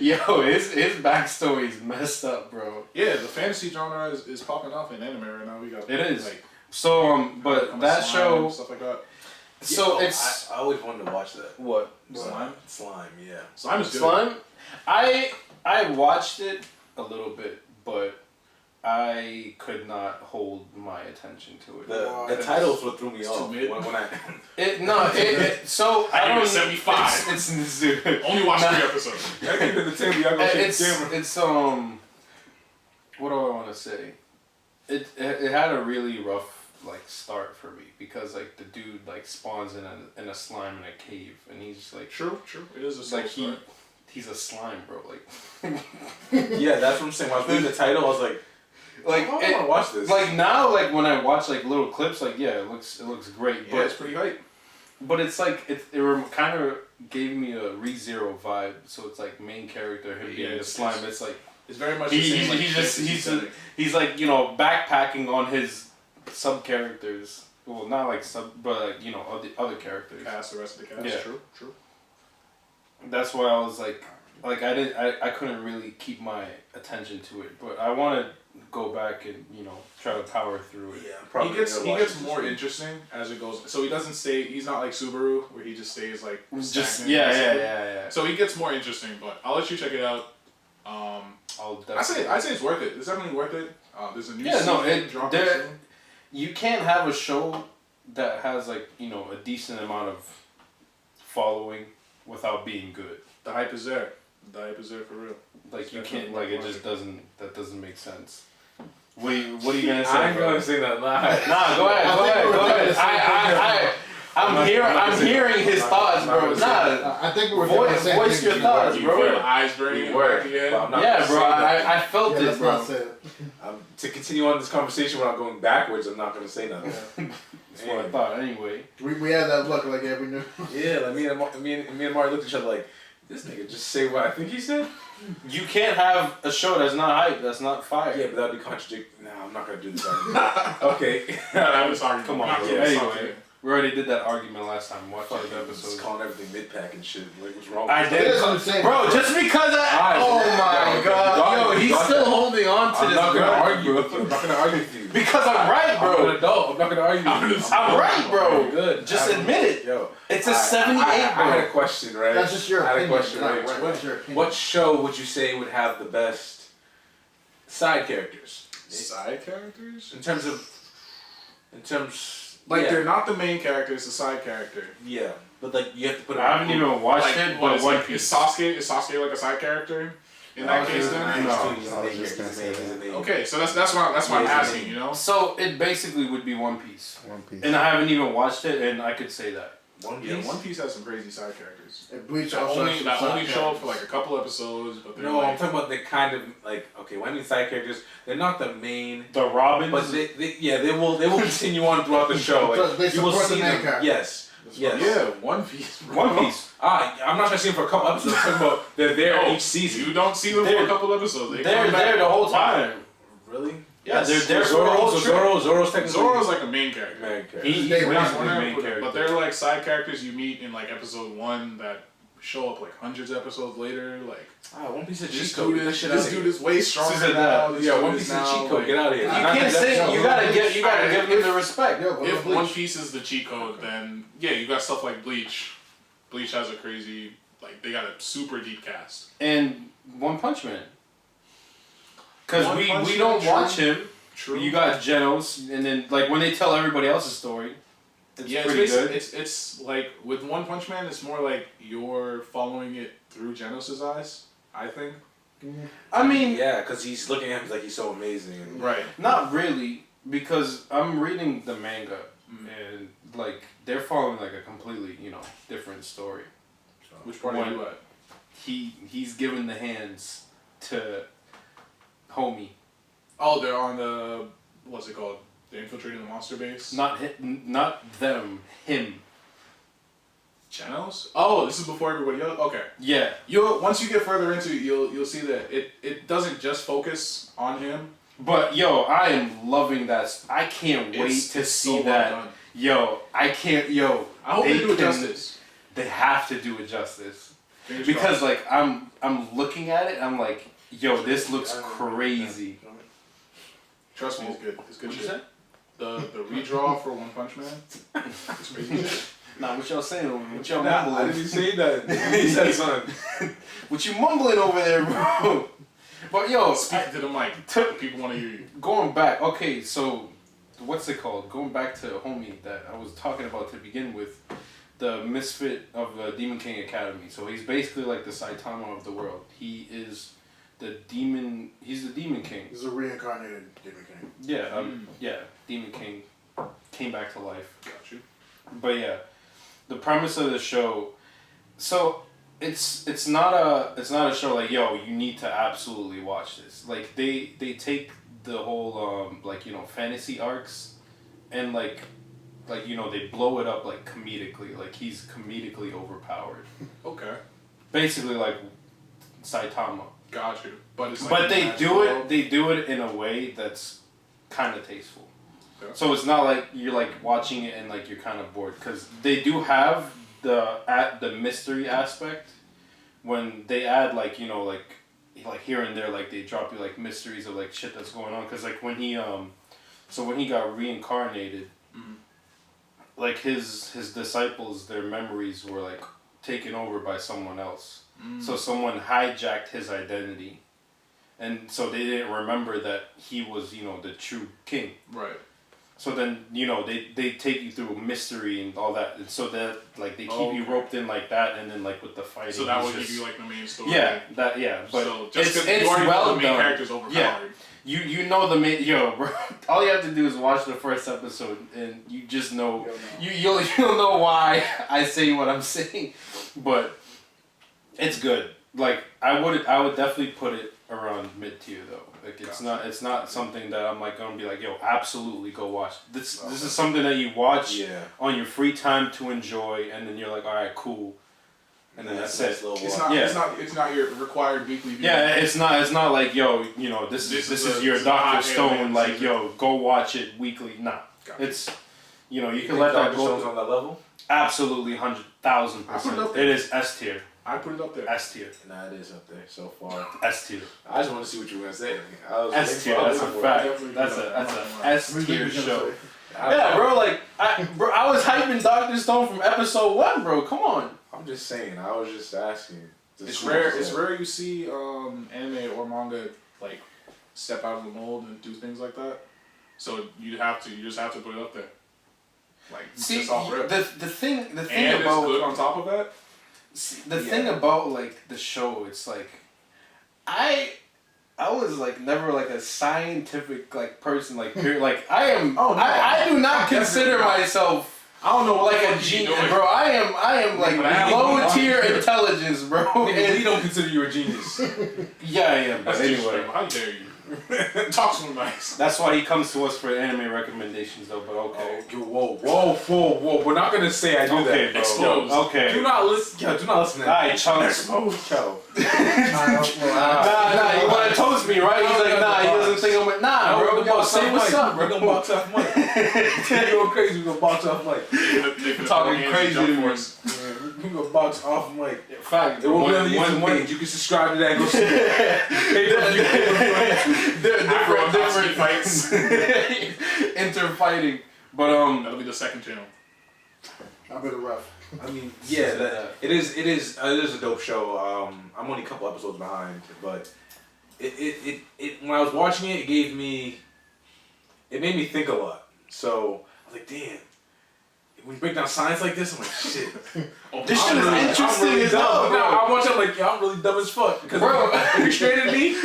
[SPEAKER 2] Yo, his backstory is messed up, bro.
[SPEAKER 1] Yeah, the fantasy genre is popping off in anime right now. We got
[SPEAKER 2] It is.
[SPEAKER 1] like
[SPEAKER 2] So but that
[SPEAKER 1] slime,
[SPEAKER 2] show.
[SPEAKER 1] stuff like that.
[SPEAKER 2] So
[SPEAKER 3] Yeah,
[SPEAKER 2] it's
[SPEAKER 3] I always wanted to watch that.
[SPEAKER 2] what
[SPEAKER 3] Slime, yeah.
[SPEAKER 1] Slime is good.
[SPEAKER 2] slime. I watched it a little bit, but I could not hold my attention to it.
[SPEAKER 3] The titles what threw me
[SPEAKER 1] It's
[SPEAKER 3] off
[SPEAKER 1] too mid.
[SPEAKER 3] when I.
[SPEAKER 2] So
[SPEAKER 1] I
[SPEAKER 2] I
[SPEAKER 1] give
[SPEAKER 2] don't.
[SPEAKER 1] it 75.
[SPEAKER 2] It's
[SPEAKER 1] Only watch
[SPEAKER 2] Nah.
[SPEAKER 1] 3 episodes.
[SPEAKER 3] I give it the table. Y'all go shake the camera.
[SPEAKER 2] it's what do I want to say? It had a really rough like start for me because like the dude like spawns in a slime in a cave and he's just like
[SPEAKER 1] True. It is a slow
[SPEAKER 2] like
[SPEAKER 1] start.
[SPEAKER 2] he's a slime, bro. Like
[SPEAKER 3] Yeah, that's what I'm saying. When I was reading the title, I was like,
[SPEAKER 2] like
[SPEAKER 3] I want to watch this.
[SPEAKER 2] like now like when I watch like little clips like yeah it looks great
[SPEAKER 1] Yeah, it's pretty hype.
[SPEAKER 2] but it's like it kind of gave me a ReZero vibe, so it's like main character him being the slime. It's like
[SPEAKER 1] It's very much
[SPEAKER 2] He-
[SPEAKER 1] the same. Like,
[SPEAKER 2] he's just-
[SPEAKER 1] fantasy
[SPEAKER 2] he's
[SPEAKER 1] setting.
[SPEAKER 2] he's like backpacking on his sub characters. Well, not like sub, but like other characters.
[SPEAKER 1] Cast the rest of the cast.
[SPEAKER 2] Yeah.
[SPEAKER 1] True.
[SPEAKER 2] That's why I was like I couldn't really keep my attention to it, but I want to go back and try to power through it.
[SPEAKER 3] yeah, probably
[SPEAKER 1] He gets
[SPEAKER 3] gonna watch this
[SPEAKER 1] more
[SPEAKER 3] week.
[SPEAKER 1] interesting as it goes. So he doesn't stay. He's not like Subaru where he just stays like
[SPEAKER 2] Just
[SPEAKER 1] stagnant,
[SPEAKER 2] yeah.
[SPEAKER 1] basically. So he gets more interesting, but I'll let you check it out.
[SPEAKER 2] I'll
[SPEAKER 1] I say
[SPEAKER 2] definitely.
[SPEAKER 1] it's worth it. It's definitely worth it. There's a new
[SPEAKER 2] Yeah, no,
[SPEAKER 1] season dropping
[SPEAKER 2] there-
[SPEAKER 1] soon.
[SPEAKER 2] You can't have a show that has like a decent amount of following without being good.
[SPEAKER 1] The hype is there. The hype is there for real.
[SPEAKER 2] Like you
[SPEAKER 1] Definitely
[SPEAKER 2] can't like it
[SPEAKER 1] worth
[SPEAKER 2] just
[SPEAKER 1] it.
[SPEAKER 2] doesn't that doesn't make sense. What are you gonna say?
[SPEAKER 3] I ain't
[SPEAKER 2] bro?
[SPEAKER 3] gonna say that lie.
[SPEAKER 2] Nah, go ahead. I'm hearing his thoughts, bro. Nah,
[SPEAKER 4] I think we were
[SPEAKER 2] voice
[SPEAKER 4] saying
[SPEAKER 2] voice your thoughts,
[SPEAKER 1] You
[SPEAKER 2] bro.
[SPEAKER 1] feel eyes burning
[SPEAKER 3] Word.
[SPEAKER 1] back again.
[SPEAKER 3] But I'm not
[SPEAKER 2] Yeah,
[SPEAKER 3] gonna
[SPEAKER 2] bro.
[SPEAKER 3] say that.
[SPEAKER 2] I felt
[SPEAKER 4] Yeah,
[SPEAKER 2] it,
[SPEAKER 4] let's
[SPEAKER 2] bro.
[SPEAKER 4] not say it.
[SPEAKER 3] To continue on this conversation without going backwards, I'm not gonna say nothing.
[SPEAKER 2] That's what I thought. Anyway,
[SPEAKER 4] We had that look like we knew.
[SPEAKER 3] Yeah, like me and Marty looked at each other like, this nigga just say what I think he said.
[SPEAKER 2] you can't have a show that's not hype, that's not fire.
[SPEAKER 3] Yeah, but that'd be contradict. Nah, I'm not gonna do this. Okay.
[SPEAKER 1] I was arguing.
[SPEAKER 2] Come on,
[SPEAKER 1] Not
[SPEAKER 2] bro.
[SPEAKER 1] really
[SPEAKER 2] Anyway.
[SPEAKER 1] something.
[SPEAKER 2] We already did that argument last time. Watch
[SPEAKER 3] Fuck
[SPEAKER 2] the
[SPEAKER 3] Just
[SPEAKER 2] episode.
[SPEAKER 3] calling everything mid-pack and shit. Like, what's wrong?
[SPEAKER 2] I
[SPEAKER 3] with
[SPEAKER 2] did.
[SPEAKER 3] that?
[SPEAKER 4] That's what I'm saying.
[SPEAKER 2] Bro, just because
[SPEAKER 3] Alright,
[SPEAKER 2] oh
[SPEAKER 3] yeah,
[SPEAKER 2] my
[SPEAKER 3] yeah,
[SPEAKER 2] god.
[SPEAKER 3] yeah.
[SPEAKER 2] Yo, he's
[SPEAKER 3] Dog,
[SPEAKER 2] still
[SPEAKER 3] dog.
[SPEAKER 2] holding on to
[SPEAKER 3] I'm
[SPEAKER 2] this
[SPEAKER 3] not gonna
[SPEAKER 2] grudge,
[SPEAKER 3] argue
[SPEAKER 2] bro.
[SPEAKER 3] with you. I'm not gonna argue with you.
[SPEAKER 2] Because I'm right,
[SPEAKER 3] I'm an
[SPEAKER 2] bro.
[SPEAKER 3] adult. I'm not gonna argue with you.
[SPEAKER 2] I'm right, bro.
[SPEAKER 3] Good.
[SPEAKER 2] Just
[SPEAKER 3] I'm-
[SPEAKER 2] admit it.
[SPEAKER 3] Yo,
[SPEAKER 2] It's a
[SPEAKER 3] I
[SPEAKER 2] 78,
[SPEAKER 3] had
[SPEAKER 2] bro.
[SPEAKER 3] a question, right?
[SPEAKER 4] That's just your
[SPEAKER 3] I had
[SPEAKER 4] opinion.
[SPEAKER 3] a question,
[SPEAKER 4] not
[SPEAKER 3] right?
[SPEAKER 4] right. What's your opinion?
[SPEAKER 3] What show would you say would have the best side characters
[SPEAKER 1] Side characters?
[SPEAKER 3] in terms?
[SPEAKER 1] Like
[SPEAKER 3] yeah,
[SPEAKER 1] they're not the main character, it's the side character.
[SPEAKER 3] yeah, but like you have to put. It
[SPEAKER 2] I haven't even watched
[SPEAKER 1] Like,
[SPEAKER 2] it,
[SPEAKER 1] what
[SPEAKER 2] but
[SPEAKER 1] is
[SPEAKER 2] One
[SPEAKER 1] like,
[SPEAKER 2] Piece.
[SPEAKER 1] is Sasuke like a side character in that case then?
[SPEAKER 2] No.
[SPEAKER 3] He's
[SPEAKER 5] I was
[SPEAKER 3] the
[SPEAKER 5] just gonna say that.
[SPEAKER 3] main.
[SPEAKER 1] Okay, so that's why I'm
[SPEAKER 3] Yeah,
[SPEAKER 1] asking,
[SPEAKER 3] yeah.
[SPEAKER 1] you know?
[SPEAKER 2] So it basically would be One Piece.
[SPEAKER 5] One Piece.
[SPEAKER 2] And I haven't even watched it, and I could say that.
[SPEAKER 3] One Piece.
[SPEAKER 1] Yeah, One Piece has some crazy side characters.
[SPEAKER 4] And Bleach
[SPEAKER 1] That
[SPEAKER 4] also
[SPEAKER 1] only
[SPEAKER 4] has
[SPEAKER 1] that
[SPEAKER 4] some
[SPEAKER 1] only
[SPEAKER 4] side
[SPEAKER 1] show up for
[SPEAKER 4] characters.
[SPEAKER 1] like a couple episodes, but they're
[SPEAKER 3] No, I'm
[SPEAKER 1] like,
[SPEAKER 3] talking about the kind of like when I mean side characters, they're not the main.
[SPEAKER 2] The Robins.
[SPEAKER 3] But they will continue on throughout the show.
[SPEAKER 4] So
[SPEAKER 3] Like,
[SPEAKER 4] they
[SPEAKER 3] you will
[SPEAKER 4] support the
[SPEAKER 3] see
[SPEAKER 4] main
[SPEAKER 3] them.
[SPEAKER 4] character.
[SPEAKER 3] Yes. Yes.
[SPEAKER 1] yeah, One Piece. Bro.
[SPEAKER 2] One Piece.
[SPEAKER 3] I'm not trying to see them for a couple episodes. I'm talking about they're there
[SPEAKER 1] No,
[SPEAKER 3] each season.
[SPEAKER 1] You don't see them for
[SPEAKER 2] They're-
[SPEAKER 1] a couple episodes. They
[SPEAKER 2] They're
[SPEAKER 1] come back
[SPEAKER 2] there the
[SPEAKER 1] all
[SPEAKER 2] whole time.
[SPEAKER 3] Really?
[SPEAKER 2] Yeah,
[SPEAKER 1] Yes.
[SPEAKER 2] they're for the whole trip.
[SPEAKER 3] Zoro's technically
[SPEAKER 1] Zoro's like a main character.
[SPEAKER 3] main character.
[SPEAKER 2] He's
[SPEAKER 4] They-
[SPEAKER 2] basically
[SPEAKER 1] We're
[SPEAKER 2] the
[SPEAKER 1] not
[SPEAKER 2] main
[SPEAKER 1] putting-
[SPEAKER 2] character.
[SPEAKER 1] But they're like side characters you meet in like episode 1 that show up like hundreds of episodes later. Like
[SPEAKER 3] One Piece of
[SPEAKER 1] this
[SPEAKER 3] cheat code.
[SPEAKER 1] dude
[SPEAKER 3] Get that
[SPEAKER 1] is
[SPEAKER 3] shit
[SPEAKER 1] this
[SPEAKER 3] out
[SPEAKER 1] dude
[SPEAKER 3] of
[SPEAKER 1] is way stronger
[SPEAKER 2] This is
[SPEAKER 1] now.
[SPEAKER 2] the-
[SPEAKER 1] This
[SPEAKER 3] here.
[SPEAKER 1] dude
[SPEAKER 3] One
[SPEAKER 1] is
[SPEAKER 3] Piece of
[SPEAKER 1] now,
[SPEAKER 3] cheat code.
[SPEAKER 1] like-
[SPEAKER 3] Get out of here.
[SPEAKER 2] You
[SPEAKER 3] Not
[SPEAKER 2] can't
[SPEAKER 3] that-
[SPEAKER 2] say you gotta give them the respect.
[SPEAKER 4] Yeah,
[SPEAKER 1] If
[SPEAKER 4] Bleach.
[SPEAKER 1] One Piece is the cheat code, then yeah, you got stuff like Bleach. Bleach has a crazy, like they got a super deep cast.
[SPEAKER 2] And One Punch Man. Because
[SPEAKER 1] One Punch
[SPEAKER 2] we
[SPEAKER 1] Man,
[SPEAKER 2] don't
[SPEAKER 1] true.
[SPEAKER 2] watch him.
[SPEAKER 1] True.
[SPEAKER 2] You got Genos, and then like when they tell everybody else's story, it's
[SPEAKER 1] yeah,
[SPEAKER 2] pretty good.
[SPEAKER 1] It's like with One Punch Man, it's more like you're following it through Genos' eyes. I think.
[SPEAKER 2] I mean,
[SPEAKER 3] Yeah, because he's looking at him like he's so amazing. And
[SPEAKER 1] Right.
[SPEAKER 2] not really, because I'm reading the manga, and like they're following like a completely different story.
[SPEAKER 1] Which part
[SPEAKER 2] One-
[SPEAKER 1] are you at?
[SPEAKER 2] He's given the hands to homie.
[SPEAKER 1] Oh, they're on the what's it called? They're infiltrating the monster base.
[SPEAKER 2] Not them, him.
[SPEAKER 1] Genos? Oh, this is before everybody else. Okay.
[SPEAKER 2] Yeah.
[SPEAKER 1] Once you get further into it, you'll see that it doesn't just focus on him.
[SPEAKER 2] But yo, I am loving that. I can't wait to
[SPEAKER 1] It's
[SPEAKER 2] see
[SPEAKER 1] so well
[SPEAKER 2] that.
[SPEAKER 1] done.
[SPEAKER 2] Yo, I can't. Yo,
[SPEAKER 1] I hope they do it
[SPEAKER 2] can-
[SPEAKER 1] justice.
[SPEAKER 2] They have to do it justice
[SPEAKER 1] Fingers
[SPEAKER 2] because
[SPEAKER 1] crossed.
[SPEAKER 2] like I'm looking at it. I'm like, yo, this looks crazy.
[SPEAKER 1] Trust me, it's good. It's good
[SPEAKER 2] What'd
[SPEAKER 1] shit.
[SPEAKER 2] you say?
[SPEAKER 1] The redraw for One Punch Man. It's crazy shit.
[SPEAKER 2] Nah, what y'all saying? What y'all
[SPEAKER 3] I
[SPEAKER 2] mumbling?
[SPEAKER 3] didn't say that. He said something.
[SPEAKER 2] What you mumbling over there, bro? But yo,
[SPEAKER 1] Speaking to the mic. People want to hear you.
[SPEAKER 2] going back. Okay, so what's it called? Going back to homie that I was talking about to begin with, the misfit of the Demon King Academy. So he's basically like the Saitama of the world. He is the demon. He's the Demon King.
[SPEAKER 4] He's a reincarnated Demon King.
[SPEAKER 2] Yeah, yeah. Demon King came back to life.
[SPEAKER 1] Got you.
[SPEAKER 2] But yeah, the premise of the show. So it's not a show like, yo, you need to absolutely watch this. Like they take the whole fantasy arcs and like they blow it up like comedically. Like he's comedically overpowered.
[SPEAKER 1] Okay.
[SPEAKER 2] Basically like Saitama.
[SPEAKER 1] Got you. But it's like
[SPEAKER 2] But
[SPEAKER 1] a
[SPEAKER 2] they
[SPEAKER 1] magic
[SPEAKER 2] do
[SPEAKER 1] world.
[SPEAKER 2] it. They do it in a way that's kind of tasteful.
[SPEAKER 1] Yeah.
[SPEAKER 2] So it's not like you're like watching it and like you're kind of bored because they do have the mystery aspect when they add like here and there like they drop you like mysteries of like shit that's going on because like when he got reincarnated, like his disciples, their memories were like taken over by someone else. So someone hijacked his identity. And so they didn't remember that he was, the true king.
[SPEAKER 1] Right.
[SPEAKER 2] So then, they take you through mystery and all that. And so that, like, they keep you
[SPEAKER 1] Okay.
[SPEAKER 2] roped in like that. And then, like, with the fighting.
[SPEAKER 1] So that
[SPEAKER 2] it's
[SPEAKER 1] would
[SPEAKER 2] just-
[SPEAKER 1] give you like the main story.
[SPEAKER 2] Yeah, But
[SPEAKER 1] So just
[SPEAKER 2] it's
[SPEAKER 1] 'cause you already know
[SPEAKER 2] well
[SPEAKER 1] the main
[SPEAKER 2] done.
[SPEAKER 1] character's overpowered.
[SPEAKER 2] Yeah. You know the main... Yo, bro. All you have to do is watch the first episode. And you just know... You'll know why I say what I'm saying. But it's good. Like, I would definitely put it around mid-tier though. Like it's not something that I'm like gonna be like, yo, absolutely go watch. This is something that you watch on your free time to enjoy, and then you're like, all right, cool, and then that's it.
[SPEAKER 1] It's not your required weekly view.
[SPEAKER 2] Yeah, it's not like, yo, this is your Dr. Stone, like,
[SPEAKER 1] season.
[SPEAKER 2] yo, go watch it weekly. Nah,
[SPEAKER 1] Gotcha.
[SPEAKER 2] it's you can
[SPEAKER 3] think
[SPEAKER 2] let that
[SPEAKER 3] Dr. Stone's
[SPEAKER 2] go.
[SPEAKER 3] on that level?
[SPEAKER 2] Absolutely, 100,000%.
[SPEAKER 1] I put it up there.
[SPEAKER 2] It is S tier.
[SPEAKER 1] I put it up there.
[SPEAKER 2] S tier.
[SPEAKER 3] Nah, it is up there so far.
[SPEAKER 2] S tier.
[SPEAKER 3] I just want to see what you were gonna say. I was
[SPEAKER 2] S tier.
[SPEAKER 3] waiting
[SPEAKER 2] That's
[SPEAKER 3] for
[SPEAKER 2] a
[SPEAKER 3] other
[SPEAKER 2] fact.
[SPEAKER 1] definitely
[SPEAKER 2] That's
[SPEAKER 1] do
[SPEAKER 2] a
[SPEAKER 1] that.
[SPEAKER 2] S
[SPEAKER 4] What do you
[SPEAKER 2] tier
[SPEAKER 4] think you're gonna
[SPEAKER 2] show.
[SPEAKER 4] say?
[SPEAKER 2] Yeah, bro. Like, I was hyping Dr. Stone from episode 1, bro. Come on.
[SPEAKER 3] I'm just saying. I was just asking.
[SPEAKER 1] It's rare. It's rare you see anime or manga like step out of the mold and do things like that. So you just have to put it up there. Like
[SPEAKER 2] See,
[SPEAKER 1] just off rip.
[SPEAKER 2] the thing
[SPEAKER 1] And it's good
[SPEAKER 2] about
[SPEAKER 1] on top of that.
[SPEAKER 2] the thing about like the show, it's like I was like never like a scientific like person like period. Like I am.
[SPEAKER 1] Oh, no.
[SPEAKER 2] I do not
[SPEAKER 1] Definitely
[SPEAKER 2] consider
[SPEAKER 1] not.
[SPEAKER 2] myself.
[SPEAKER 1] I don't know what
[SPEAKER 2] Like
[SPEAKER 1] the
[SPEAKER 2] a
[SPEAKER 1] fuck you
[SPEAKER 2] genius,
[SPEAKER 1] doing.
[SPEAKER 2] bro. I am like
[SPEAKER 1] But I have
[SPEAKER 2] low
[SPEAKER 1] one
[SPEAKER 2] tier
[SPEAKER 1] on.
[SPEAKER 2] intelligence, bro.
[SPEAKER 3] We
[SPEAKER 2] And,
[SPEAKER 3] don't consider you a genius.
[SPEAKER 2] yeah, I am. But
[SPEAKER 1] That's
[SPEAKER 2] anyway,
[SPEAKER 1] disrespectful. How dare you? Talk to him nice.
[SPEAKER 2] That's why he comes to us for anime recommendations, though. But okay.
[SPEAKER 3] Whoa. We're not gonna say I do
[SPEAKER 2] Okay,
[SPEAKER 3] that.
[SPEAKER 2] bro.
[SPEAKER 1] Exposed.
[SPEAKER 2] Okay.
[SPEAKER 3] Do not listen. Yo, do not listen to that.
[SPEAKER 2] Alright, chunks.
[SPEAKER 3] Exposed, yo.
[SPEAKER 2] Nah, you wanna toast me, right? He's like, nah, he doesn't think I'm with. Nah, bro. Yo, say what's up,
[SPEAKER 3] We're
[SPEAKER 2] bro.
[SPEAKER 3] gonna box off Mike. You're going crazy. We're gonna box off Mike.
[SPEAKER 2] Talking crazy to me.
[SPEAKER 3] We're gonna box off Mike.
[SPEAKER 2] Fact.
[SPEAKER 3] It will be on the YouTube page. You can subscribe to that and go see it.
[SPEAKER 2] They're
[SPEAKER 1] Afro Akatsuki
[SPEAKER 2] different
[SPEAKER 1] fights.
[SPEAKER 2] interfighting. But
[SPEAKER 1] That'll be the second channel.
[SPEAKER 4] I'll be the ref.
[SPEAKER 3] I mean, yeah, it is a dope show. I'm only a couple episodes behind, but it when I was watching it, it made me think a lot. So I was like, damn. When you break down science like this, I'm like, shit.
[SPEAKER 2] this shit is interesting as hell, bro.
[SPEAKER 3] I watch it, I'm like, yo, I'm really dumb as fuck. Because if you straighten me,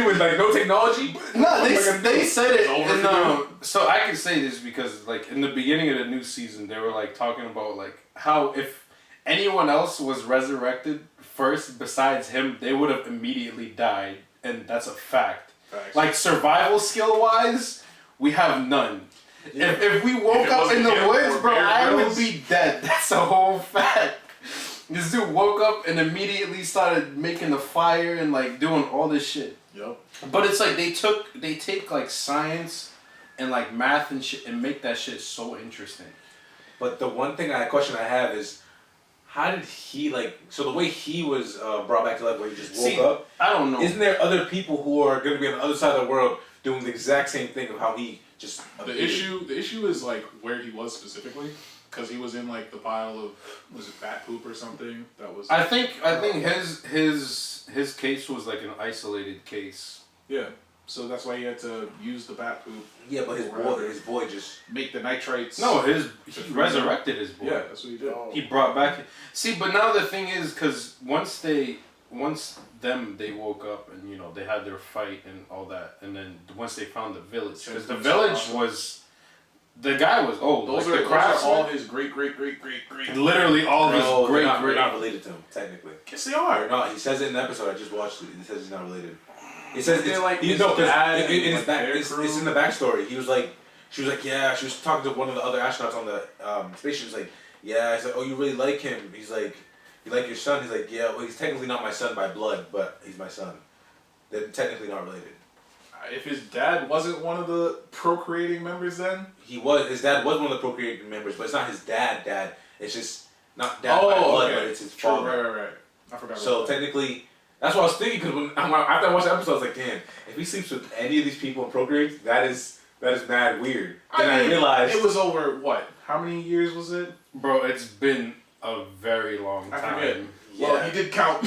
[SPEAKER 3] with like no technology.
[SPEAKER 2] No, they said it. And, so I can say this because like in the beginning of the new season, they were like talking about like how if anyone else was resurrected first besides him, they would have immediately died, and that's a fact.
[SPEAKER 1] Facts.
[SPEAKER 2] Like survival skill wise, we have none. Yeah. If we woke up in the woods, bro, I would be dead. That's a whole fact. This dude woke up and immediately started making a fire and like doing all this shit.
[SPEAKER 1] Yep.
[SPEAKER 2] But it's like they take like science and like math and shit and make that shit so interesting.
[SPEAKER 3] But the one question I have is, how did he so the way he was brought back to life, where he just woke up?
[SPEAKER 2] I don't know.
[SPEAKER 3] Isn't there other people who are going to be on the other side of the world doing the exact same thing of how he just
[SPEAKER 1] the issue is like where he was specifically, because he was in like the pile of, was it bat poop or something? That was.
[SPEAKER 2] I think his case was like an isolated case.
[SPEAKER 1] Yeah. So that's why he had to use the bat poop.
[SPEAKER 3] Yeah, but his boy just
[SPEAKER 1] make the nitrites.
[SPEAKER 2] No, he resurrected his boy.
[SPEAKER 1] Yeah, that's what he did.
[SPEAKER 2] He brought back. See, but now the thing is, because once they woke up and they had their fight and all that, and then once they found the village, because the village was, the guy was old.
[SPEAKER 1] Those
[SPEAKER 2] like
[SPEAKER 1] are all his great.
[SPEAKER 2] Literally all his great.
[SPEAKER 3] They're not related to him technically.
[SPEAKER 1] Yes, they are.
[SPEAKER 3] No, he says it in the episode I just watched. It says he's not related. It says
[SPEAKER 1] they're like
[SPEAKER 3] it's in the backstory. She was like, yeah. She was talking to one of the other astronauts on the space. She was like, yeah. He's like, oh, you really like him? He's like, you like your son? He's like, yeah. Well, he's technically not my son by blood, but he's my son. They're technically not related.
[SPEAKER 1] If his dad wasn't one of the procreating members, then
[SPEAKER 3] he was. His dad was one of the procreating members, but it's not his dad. It's just not dad by blood, but it's his father.
[SPEAKER 1] Right. I forgot.
[SPEAKER 3] So technically. That's what I was thinking, because after I watched the episode, I was like, damn, if he sleeps with any of these people and procreates, that is mad weird. Then I realized...
[SPEAKER 1] It was over, what? How many years was it?
[SPEAKER 2] Bro, it's been a very long time.
[SPEAKER 1] I forget.
[SPEAKER 3] Yeah.
[SPEAKER 1] Well, he did count.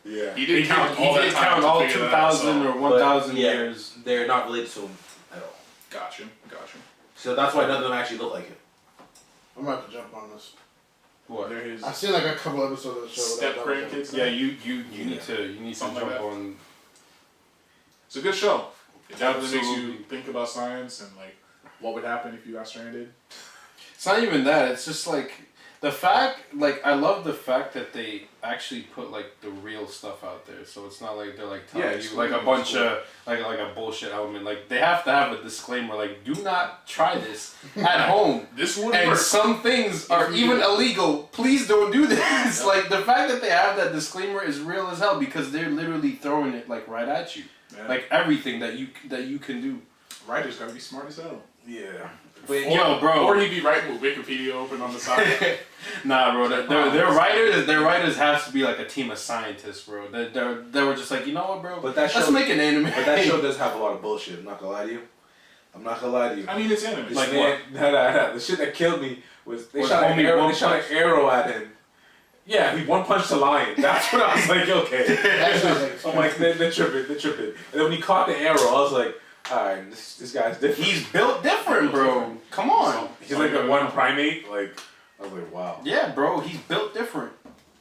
[SPEAKER 3] Yeah.
[SPEAKER 1] He did count
[SPEAKER 2] all 2,000 or 1,000 years.
[SPEAKER 3] They're not related to him at all.
[SPEAKER 1] Gotcha.
[SPEAKER 3] So that's why none of them actually look like him.
[SPEAKER 4] I'm about to jump on this.
[SPEAKER 2] What?
[SPEAKER 4] I've seen like a couple episodes of the show.
[SPEAKER 1] Step grandkids.
[SPEAKER 2] Yeah, you need to
[SPEAKER 1] Something
[SPEAKER 2] jump
[SPEAKER 1] like that.
[SPEAKER 2] on.
[SPEAKER 1] It's a good show. It definitely makes
[SPEAKER 2] Absolutely.
[SPEAKER 1] you think about science and like what would happen if you got stranded.
[SPEAKER 2] It's not even that. It's just like the fact. Like I love the fact that they actually put like the real stuff out there. So it's not like they're like telling you like a bunch of like a bullshit element. Like they have to have a disclaimer. Like do not try this at home.
[SPEAKER 1] This would
[SPEAKER 2] And
[SPEAKER 1] work.
[SPEAKER 2] some things are even illegal. Please don't do this. Yeah. Like the fact that they have that disclaimer is real as hell because they're literally throwing it like right at you. Yeah. Like everything that you can do.
[SPEAKER 1] Writers gotta be smart as hell.
[SPEAKER 3] Yeah.
[SPEAKER 2] Yo, bro.
[SPEAKER 1] Or he'd be writing with Wikipedia open on the side.
[SPEAKER 2] Nah, bro. Their writers have to be like a team of scientists, bro. They were just like, you know what, bro?
[SPEAKER 3] But that show,
[SPEAKER 2] let's make an anime.
[SPEAKER 3] But that show does have a lot of bullshit. I'm not gonna lie to you.
[SPEAKER 1] I mean, it's anime.
[SPEAKER 3] Like what? No. The shit that killed me was they shot an arrow at him. Yeah, he one punched a lion. That's what I was like, okay. I'm like, they're tripping. And then when he caught the arrow, I was like, alright, this guy's different.
[SPEAKER 2] He's built different, bro. Come on.
[SPEAKER 3] He's like a one primate. Like, I was like, wow.
[SPEAKER 2] Yeah, bro. He's built different.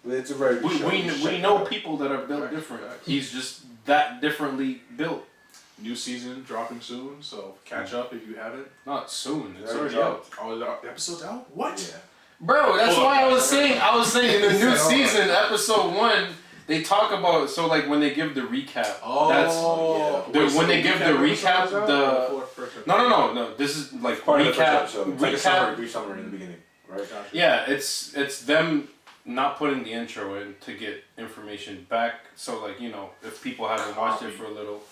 [SPEAKER 3] It's a very good show.
[SPEAKER 2] We know people that are built different. He's just that differently built.
[SPEAKER 1] New season dropping soon, so catch up if you haven't.
[SPEAKER 2] Not soon. It's already out.
[SPEAKER 1] Oh, the episode's out? What?
[SPEAKER 3] Yeah.
[SPEAKER 2] Bro, that's why I was saying in the new season, episode 1, they talk about like when they give the recap.
[SPEAKER 1] Oh,
[SPEAKER 2] When they give the recap, no. This is like
[SPEAKER 3] Part of the first
[SPEAKER 2] recap.
[SPEAKER 3] episode. It's like a brief summary in the beginning, right? Gotcha.
[SPEAKER 2] Yeah, it's them not putting the intro in to get information back. So like if people haven't watched it for a little,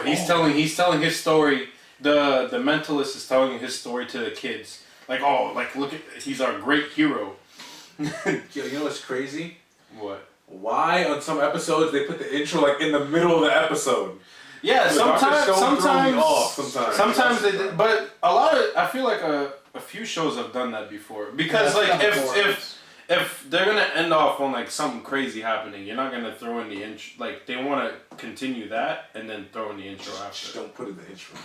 [SPEAKER 2] he's telling his story. The mentalist is telling his story to the kids. Like look at he's our great hero.
[SPEAKER 3] Yo, you know what's crazy?
[SPEAKER 2] What?
[SPEAKER 3] Why on some episodes they put the intro like in the middle of the episode?
[SPEAKER 2] Yeah, sometimes they did, but a lot of I feel like a few shows have done that before because if they're gonna end off on like something crazy happening, you're not gonna throw in the intro. Like they want to continue that and then throw in the intro after.
[SPEAKER 3] Just don't put in the intro.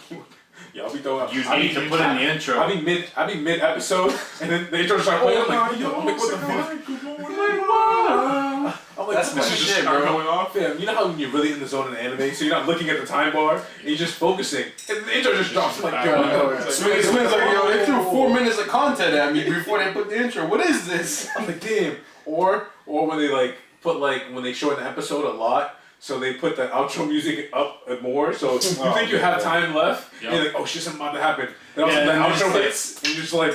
[SPEAKER 3] Yeah, I'll be throwing.
[SPEAKER 2] You need to put in the intro.
[SPEAKER 3] I'll be mid episode, and then the intro start playing. I'm like, what the fuck? I'm like,
[SPEAKER 2] that's my shit, bro.
[SPEAKER 1] Going off.
[SPEAKER 3] Fam, you know how when you're really in the zone in anime, so you're not looking at the time bar, and you're just focusing, and the intro just drops. I'm like, yo,
[SPEAKER 2] Swing's like, yo, they threw 4 minutes of content at me before they put the intro. What is this?
[SPEAKER 3] I'm like, damn. Or when they like put like when they show an episode a lot, so they put the outro music up more, so you think you have time left, and you're like, oh shit, something about to happen. And also the outro hits, and you're just like,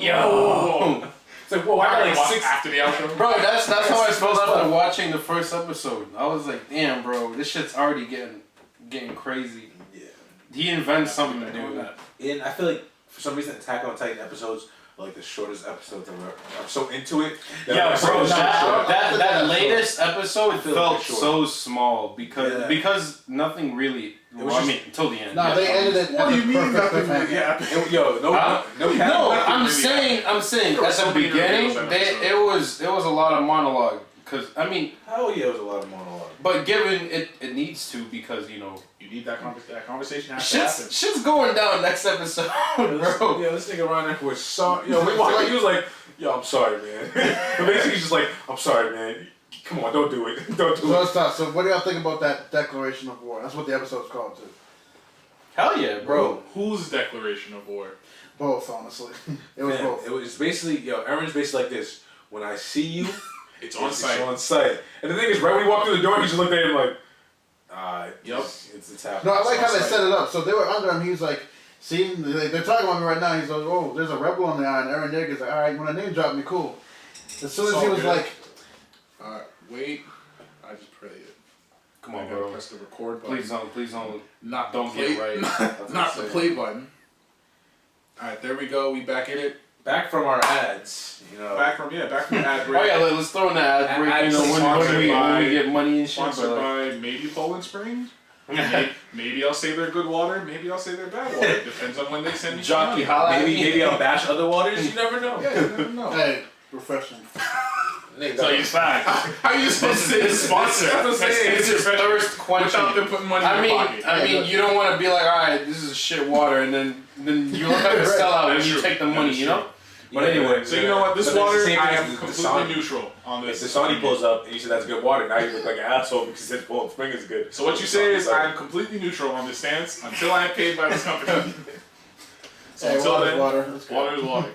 [SPEAKER 2] yo.
[SPEAKER 3] It's like, whoa, I got like 6
[SPEAKER 1] after the outro.
[SPEAKER 2] Bro, that's how I felt after watching the first episode. I was like, damn, bro, this shit's already getting crazy.
[SPEAKER 3] Yeah.
[SPEAKER 2] He invents something to do with that.
[SPEAKER 3] And I feel like for some reason Attack on Titan episodes are like the shortest episodes ever. I'm so into it.
[SPEAKER 2] Yeah, bro, that latest episode felt
[SPEAKER 3] short.
[SPEAKER 2] so small because nothing really. Until the end.
[SPEAKER 4] No, they ended it.
[SPEAKER 1] What do you mean nothing?
[SPEAKER 3] Yeah.
[SPEAKER 2] I'm saying at the beginning it was a lot of monologue because
[SPEAKER 3] hell yeah, it was a lot of monologue.
[SPEAKER 2] But given it needs to because
[SPEAKER 1] you need that conversation.
[SPEAKER 2] Shit's going down next episode, bro.
[SPEAKER 3] Yeah, this nigga Ryan was sorry. Yo, he was like, yo, I'm sorry, man. But basically, he's just like, I'm sorry, man. Come on, don't do it. Don't do it.
[SPEAKER 4] Let's stop. So what do y'all think about that declaration of war? That's what the episode's called too.
[SPEAKER 2] Hell yeah, bro.
[SPEAKER 1] Whose declaration of war?
[SPEAKER 4] Both, honestly. It was both.
[SPEAKER 3] It was basically, Aaron's basically like this. When I see you,
[SPEAKER 1] it's on site.
[SPEAKER 3] It's on site. And the thing is, right when he walked through the door, he just looked at him like, it's happening.
[SPEAKER 4] No, I like how they set it up. So they were under him. He was like, see, they're talking about me right now. He's like, oh, there's a rebel on the island. Aaron Yeager's like, all right, when a name dropped me, cool. As soon as he was like,
[SPEAKER 1] wait, I just pray it.
[SPEAKER 2] Come on, bro.
[SPEAKER 1] Press the record button.
[SPEAKER 2] Please don't.
[SPEAKER 1] Don't get right. Not the play button. All right, there we go. We back in it.
[SPEAKER 3] Back from our ads,
[SPEAKER 1] Back from the ad break.
[SPEAKER 2] Oh yeah, let's throw in the ad break. When we get money and shit.
[SPEAKER 1] Sponsored by maybe Poland Springs. Maybe I'll say they're good water. Maybe I'll say they're bad water. Depends on when they send me.
[SPEAKER 2] Jockey,
[SPEAKER 3] maybe I'll bash other waters. You never know.
[SPEAKER 1] Yeah, you never know.
[SPEAKER 4] hey, refreshing.
[SPEAKER 1] So you fact. How are you supposed to say it's sponsor?
[SPEAKER 2] It's your first quenching.
[SPEAKER 1] Without them putting money in your pocket.
[SPEAKER 2] I mean, you don't want to be like, all right, this is shit water, and then you look like a sellout when you take the money, you know.
[SPEAKER 3] But anyway,
[SPEAKER 1] so you know what? This water, I am completely neutral on this.
[SPEAKER 3] If the Saudi pulls up and you say that's good water, now you look like an asshole because his Poland Spring is good.
[SPEAKER 1] So what you say is I'm completely neutral on this stance until I am paid by this company. So until then, water is water.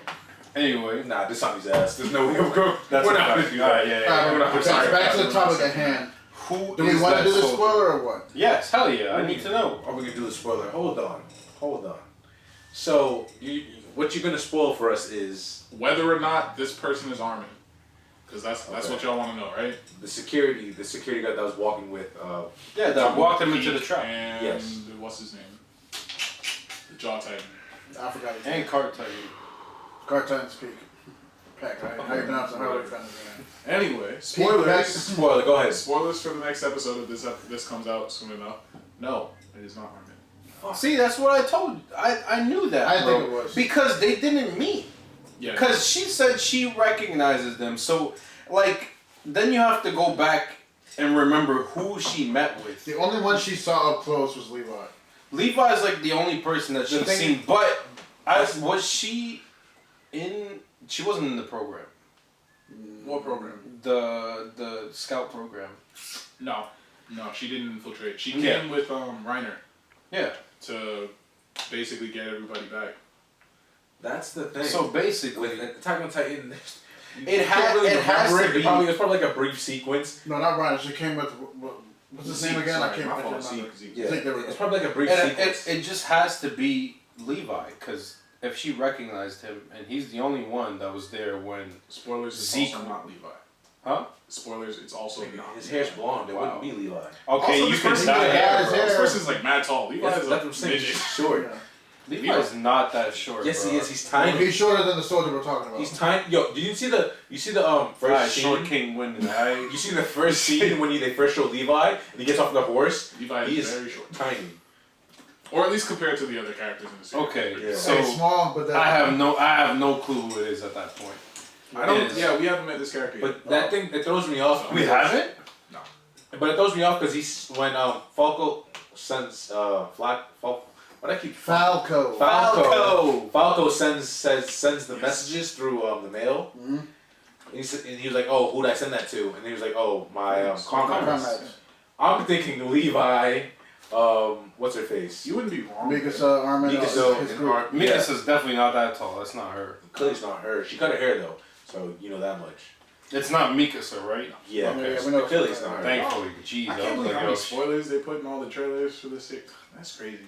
[SPEAKER 2] Anyway,
[SPEAKER 3] nah, this Saudis ass. There's no way we're going.
[SPEAKER 2] We're not going to do that.
[SPEAKER 4] Back to the topic at hand. Do we want to do the spoiler or what?
[SPEAKER 2] Yes, hell yeah. I need to know.
[SPEAKER 3] Are we gonna do the spoiler? Hold on. So what you're gonna spoil for us is
[SPEAKER 1] whether or not this person is arming, because that's what y'all want to know, right?
[SPEAKER 3] The security guy that was walking with.
[SPEAKER 2] That walked him into the trap.
[SPEAKER 1] And
[SPEAKER 3] yes.
[SPEAKER 1] What's his name? The Jaw Titan.
[SPEAKER 4] I forgot his name.
[SPEAKER 2] And Cart Titan.
[SPEAKER 4] Cart Titan's Peak. Pack, right? How you pronounce it? How are you trying to do that?
[SPEAKER 1] Anyway, spoilers.
[SPEAKER 3] Spoiler. Go ahead.
[SPEAKER 1] Spoilers for the next episode if this comes out soon enough. No, it is not arming.
[SPEAKER 2] See, that's what I told you. I knew that.
[SPEAKER 4] I think it was.
[SPEAKER 2] Because they didn't meet.
[SPEAKER 1] Yeah.
[SPEAKER 2] Because she said she recognizes them. So, then you have to go back and remember who she met with.
[SPEAKER 4] The only one she saw up close was Levi.
[SPEAKER 2] Levi's the only person that she's seen. But was she in? She wasn't in the program.
[SPEAKER 1] What program?
[SPEAKER 2] The scout program.
[SPEAKER 1] No, she didn't infiltrate. She came with Reiner.
[SPEAKER 2] Yeah.
[SPEAKER 1] To basically get everybody back.
[SPEAKER 3] That's the thing.
[SPEAKER 2] So basically,
[SPEAKER 3] with Attack on Titan,
[SPEAKER 2] It has to be.
[SPEAKER 3] It's probably like a brief sequence.
[SPEAKER 4] No, not Brian. She came with what's his name again? I can't remember.
[SPEAKER 3] Yeah, it's probably like a brief sequence.
[SPEAKER 2] It just has to be Levi, because if she recognized him, and he's the only one that was there when
[SPEAKER 1] Spoilers, it's
[SPEAKER 2] Zeke
[SPEAKER 1] also not Levi.
[SPEAKER 2] Huh?
[SPEAKER 1] Spoilers, it's also not.
[SPEAKER 3] His hair's blonde. It wouldn't be Levi.
[SPEAKER 2] Okay,
[SPEAKER 1] Also,
[SPEAKER 2] you
[SPEAKER 1] this
[SPEAKER 2] can
[SPEAKER 1] person-
[SPEAKER 2] dye hair, bro.
[SPEAKER 1] This person's like mad tall. Levi
[SPEAKER 3] That's
[SPEAKER 1] is
[SPEAKER 3] what
[SPEAKER 1] a
[SPEAKER 3] I'm saying.
[SPEAKER 1] midget.
[SPEAKER 3] He's short.
[SPEAKER 4] Yeah.
[SPEAKER 2] Levi's not that short.
[SPEAKER 3] Yes,
[SPEAKER 2] bro.
[SPEAKER 3] he is. He's tiny.
[SPEAKER 4] He's shorter than the soldier we're talking about.
[SPEAKER 3] He's tiny. Yo, did you see the first scene?
[SPEAKER 2] Short King winning.
[SPEAKER 3] You see the first scene when they first show Levi and he gets off the horse.
[SPEAKER 1] Levi
[SPEAKER 3] He
[SPEAKER 1] is
[SPEAKER 3] is
[SPEAKER 1] very short.
[SPEAKER 3] tiny.
[SPEAKER 1] Or at least compared to the other characters in the series.
[SPEAKER 2] Okay,
[SPEAKER 3] Yeah.
[SPEAKER 2] so
[SPEAKER 4] He's small, but
[SPEAKER 2] I have no clue who it is at that point.
[SPEAKER 1] I don't.
[SPEAKER 2] It is.
[SPEAKER 1] Yeah, we haven't met this character yet.
[SPEAKER 3] But that thing it throws me off.
[SPEAKER 2] We haven't.
[SPEAKER 3] But it throws me off because he's when Falco sends what I keep
[SPEAKER 4] Falco.
[SPEAKER 3] Falco sends the messages through the mail.
[SPEAKER 4] Mm-hmm.
[SPEAKER 3] And he was like, "Oh, who'd I send that to?" And he was like, "Oh, my comrades."
[SPEAKER 4] Comrades.
[SPEAKER 3] I'm thinking Levi. What's her face?
[SPEAKER 1] You wouldn't be wrong.
[SPEAKER 4] Mikasa, Armin,
[SPEAKER 3] Mikasa
[SPEAKER 4] his
[SPEAKER 3] and
[SPEAKER 4] group.
[SPEAKER 2] Mikasa's definitely not that tall. That's not her.
[SPEAKER 3] Clearly, it's not her. She cut her hair though, so you know that much.
[SPEAKER 2] It's not Mikasa, right?
[SPEAKER 3] Yeah,
[SPEAKER 4] Yeah, we know
[SPEAKER 3] clearly
[SPEAKER 4] it's
[SPEAKER 3] it's not her.
[SPEAKER 2] Thankfully, jeez.
[SPEAKER 1] I
[SPEAKER 2] I
[SPEAKER 1] can't
[SPEAKER 2] was
[SPEAKER 1] believe
[SPEAKER 2] like,
[SPEAKER 1] how
[SPEAKER 2] yo,
[SPEAKER 1] many spoilers they put in all the trailers for this series. That's crazy.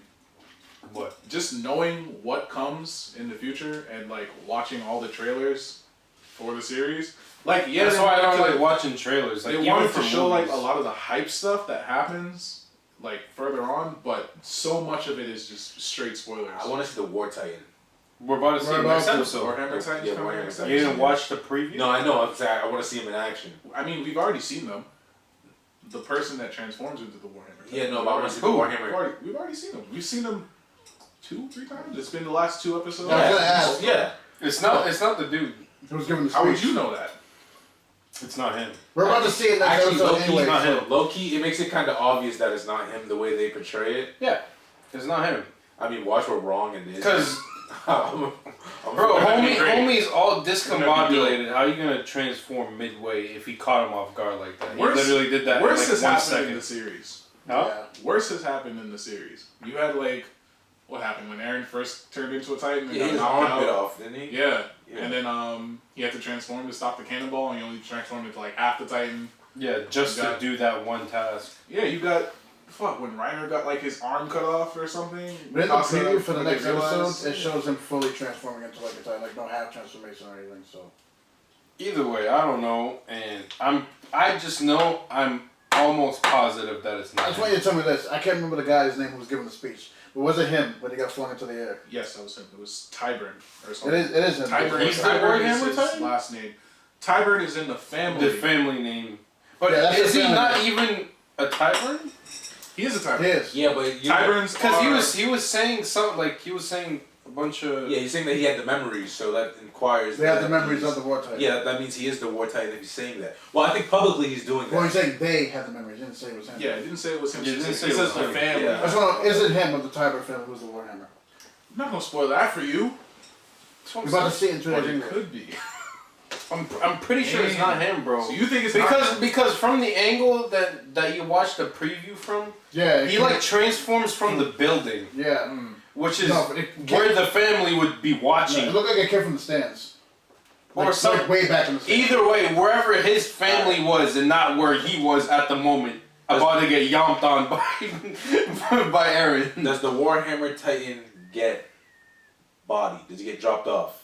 [SPEAKER 2] what?
[SPEAKER 1] Just knowing what comes in the future and like watching all the trailers for the series. Like, yeah,
[SPEAKER 2] That's
[SPEAKER 1] they
[SPEAKER 2] why I
[SPEAKER 1] wanted
[SPEAKER 2] don't
[SPEAKER 1] to,
[SPEAKER 2] like watching trailers. Like,
[SPEAKER 1] they
[SPEAKER 2] even
[SPEAKER 1] wanted
[SPEAKER 2] for
[SPEAKER 1] to show like
[SPEAKER 2] movies.
[SPEAKER 1] a lot of the hype stuff that happens like further on, but so much of it is just straight spoilers.
[SPEAKER 3] I want to see the War Titan.
[SPEAKER 2] We're about to see the next episode.
[SPEAKER 1] Warhammer Titans
[SPEAKER 3] Yeah,
[SPEAKER 1] coming
[SPEAKER 3] Warhammer
[SPEAKER 1] next
[SPEAKER 3] Titans.
[SPEAKER 2] You
[SPEAKER 1] episode.
[SPEAKER 2] didn't watch the preview?
[SPEAKER 3] No, I know. I'm saying I want to see him in action.
[SPEAKER 1] I mean, we've already seen them. The person that transforms into the Warhammer.
[SPEAKER 3] Yeah, no, but I want to see the
[SPEAKER 2] Who?
[SPEAKER 3] Warhammer.
[SPEAKER 1] We've already seen them. We've seen them 2-3 times. It's been the last 2 episodes.
[SPEAKER 4] Yeah, I was gonna ask.
[SPEAKER 3] Yeah.
[SPEAKER 2] It's not the dude.
[SPEAKER 4] He was giving the speech.
[SPEAKER 1] How would you know that?
[SPEAKER 2] It's not him.
[SPEAKER 4] We're about to see it next
[SPEAKER 3] Actually,
[SPEAKER 4] episode
[SPEAKER 3] low-key,
[SPEAKER 4] anyway.
[SPEAKER 2] not
[SPEAKER 4] so-
[SPEAKER 2] him.
[SPEAKER 3] Low key, it makes it kind of obvious that it's not him the way they portray it.
[SPEAKER 2] Yeah, it's not him.
[SPEAKER 3] I mean, watch we're wrong in this.
[SPEAKER 2] Because,
[SPEAKER 3] I'm
[SPEAKER 2] bro,
[SPEAKER 1] gonna be great.
[SPEAKER 2] homie's all
[SPEAKER 1] It's gonna be
[SPEAKER 2] discombobulated. How are you gonna transform midway if he caught him off guard like that? He
[SPEAKER 1] Worse-
[SPEAKER 2] literally did that in
[SPEAKER 1] Worse
[SPEAKER 2] like
[SPEAKER 1] has
[SPEAKER 2] 1
[SPEAKER 1] happened in
[SPEAKER 2] second.
[SPEAKER 1] the series.
[SPEAKER 2] Huh?
[SPEAKER 4] Yeah.
[SPEAKER 1] Worse has happened in the series. You had like, what happened when Eren first turned into a Titan and
[SPEAKER 3] yeah,
[SPEAKER 1] got
[SPEAKER 3] his
[SPEAKER 1] knocked
[SPEAKER 3] arm
[SPEAKER 1] out?
[SPEAKER 3] bit off, didn't he?
[SPEAKER 1] Yeah.
[SPEAKER 3] Yeah.
[SPEAKER 1] And then he had to transform to stop the cannonball, and he only transformed into like half the Titan.
[SPEAKER 2] Yeah, just
[SPEAKER 1] You
[SPEAKER 2] to
[SPEAKER 1] got-
[SPEAKER 2] do that one task.
[SPEAKER 1] Yeah, you got when Reiner got like his arm cut off or something.
[SPEAKER 4] But in the
[SPEAKER 1] Mikasa,
[SPEAKER 4] preview for the
[SPEAKER 1] when they
[SPEAKER 4] next
[SPEAKER 1] realized-
[SPEAKER 4] episode, it shows him fully transforming into like a Titan, like no half transformation or anything. So
[SPEAKER 2] Either way, I don't know, and I just know I'm almost positive that it's
[SPEAKER 4] I
[SPEAKER 2] not
[SPEAKER 4] just
[SPEAKER 2] him.
[SPEAKER 4] want you to tell me this. I can't remember the guy's name who was giving the speech, but was it him when he got flung into the air?
[SPEAKER 1] Yes, that was him. It was Tyburn or
[SPEAKER 4] It
[SPEAKER 1] something.
[SPEAKER 4] is him.
[SPEAKER 1] Tyburn.
[SPEAKER 2] He's the
[SPEAKER 1] Tyburn
[SPEAKER 2] Warhammer
[SPEAKER 1] is his
[SPEAKER 2] Titan?
[SPEAKER 1] last name. Tyburn is in the family.
[SPEAKER 2] The family name. But
[SPEAKER 4] Yeah, that's
[SPEAKER 2] is
[SPEAKER 4] the
[SPEAKER 2] he
[SPEAKER 4] family
[SPEAKER 2] not
[SPEAKER 4] name.
[SPEAKER 2] even a Tyburn?
[SPEAKER 1] He is a Tyburn.
[SPEAKER 4] He is.
[SPEAKER 3] Yeah, but
[SPEAKER 1] Tyburn's
[SPEAKER 2] Because he was saying something like he was saying a bunch of
[SPEAKER 3] Yeah, he's saying that he had the memories, so that inquires.
[SPEAKER 4] They have
[SPEAKER 3] that
[SPEAKER 4] the memories
[SPEAKER 3] he's-
[SPEAKER 4] of the War Titan.
[SPEAKER 3] Yeah, that means he is the War Titan if he's saying that. Well, I think publicly he's doing that.
[SPEAKER 4] Well, he's saying they have the memories. He didn't say it was him.
[SPEAKER 1] Yeah, it didn't say it was him.
[SPEAKER 2] Yeah, it
[SPEAKER 1] It
[SPEAKER 2] didn't
[SPEAKER 1] says
[SPEAKER 2] say it was
[SPEAKER 1] the
[SPEAKER 2] him.
[SPEAKER 1] family.
[SPEAKER 3] Yeah.
[SPEAKER 4] I just want to know, is it him of the Tyburn family who's the Warhammer?
[SPEAKER 1] I'm not gonna spoil that for you.
[SPEAKER 4] We're about to see it in 2
[SPEAKER 1] But
[SPEAKER 4] days
[SPEAKER 1] it
[SPEAKER 4] anyway.
[SPEAKER 1] could be.
[SPEAKER 2] I'm pretty sure it's not him, bro.
[SPEAKER 1] So you think it's not
[SPEAKER 2] Because from the angle that you watched the preview from,
[SPEAKER 4] Yeah.
[SPEAKER 2] he like transforms from the building,
[SPEAKER 4] Yeah.
[SPEAKER 2] which is
[SPEAKER 4] No, but it
[SPEAKER 2] where the family would be
[SPEAKER 4] No,
[SPEAKER 2] watching.
[SPEAKER 4] it looked like a kid from the stands.
[SPEAKER 2] Or
[SPEAKER 4] Like,
[SPEAKER 2] some-
[SPEAKER 4] like way back in the stands.
[SPEAKER 2] Either way, wherever his family was and not where he was at the moment, about to get yomped on by by Eren.
[SPEAKER 3] Does the Warhammer Titan get bodied? Does he get dropped off?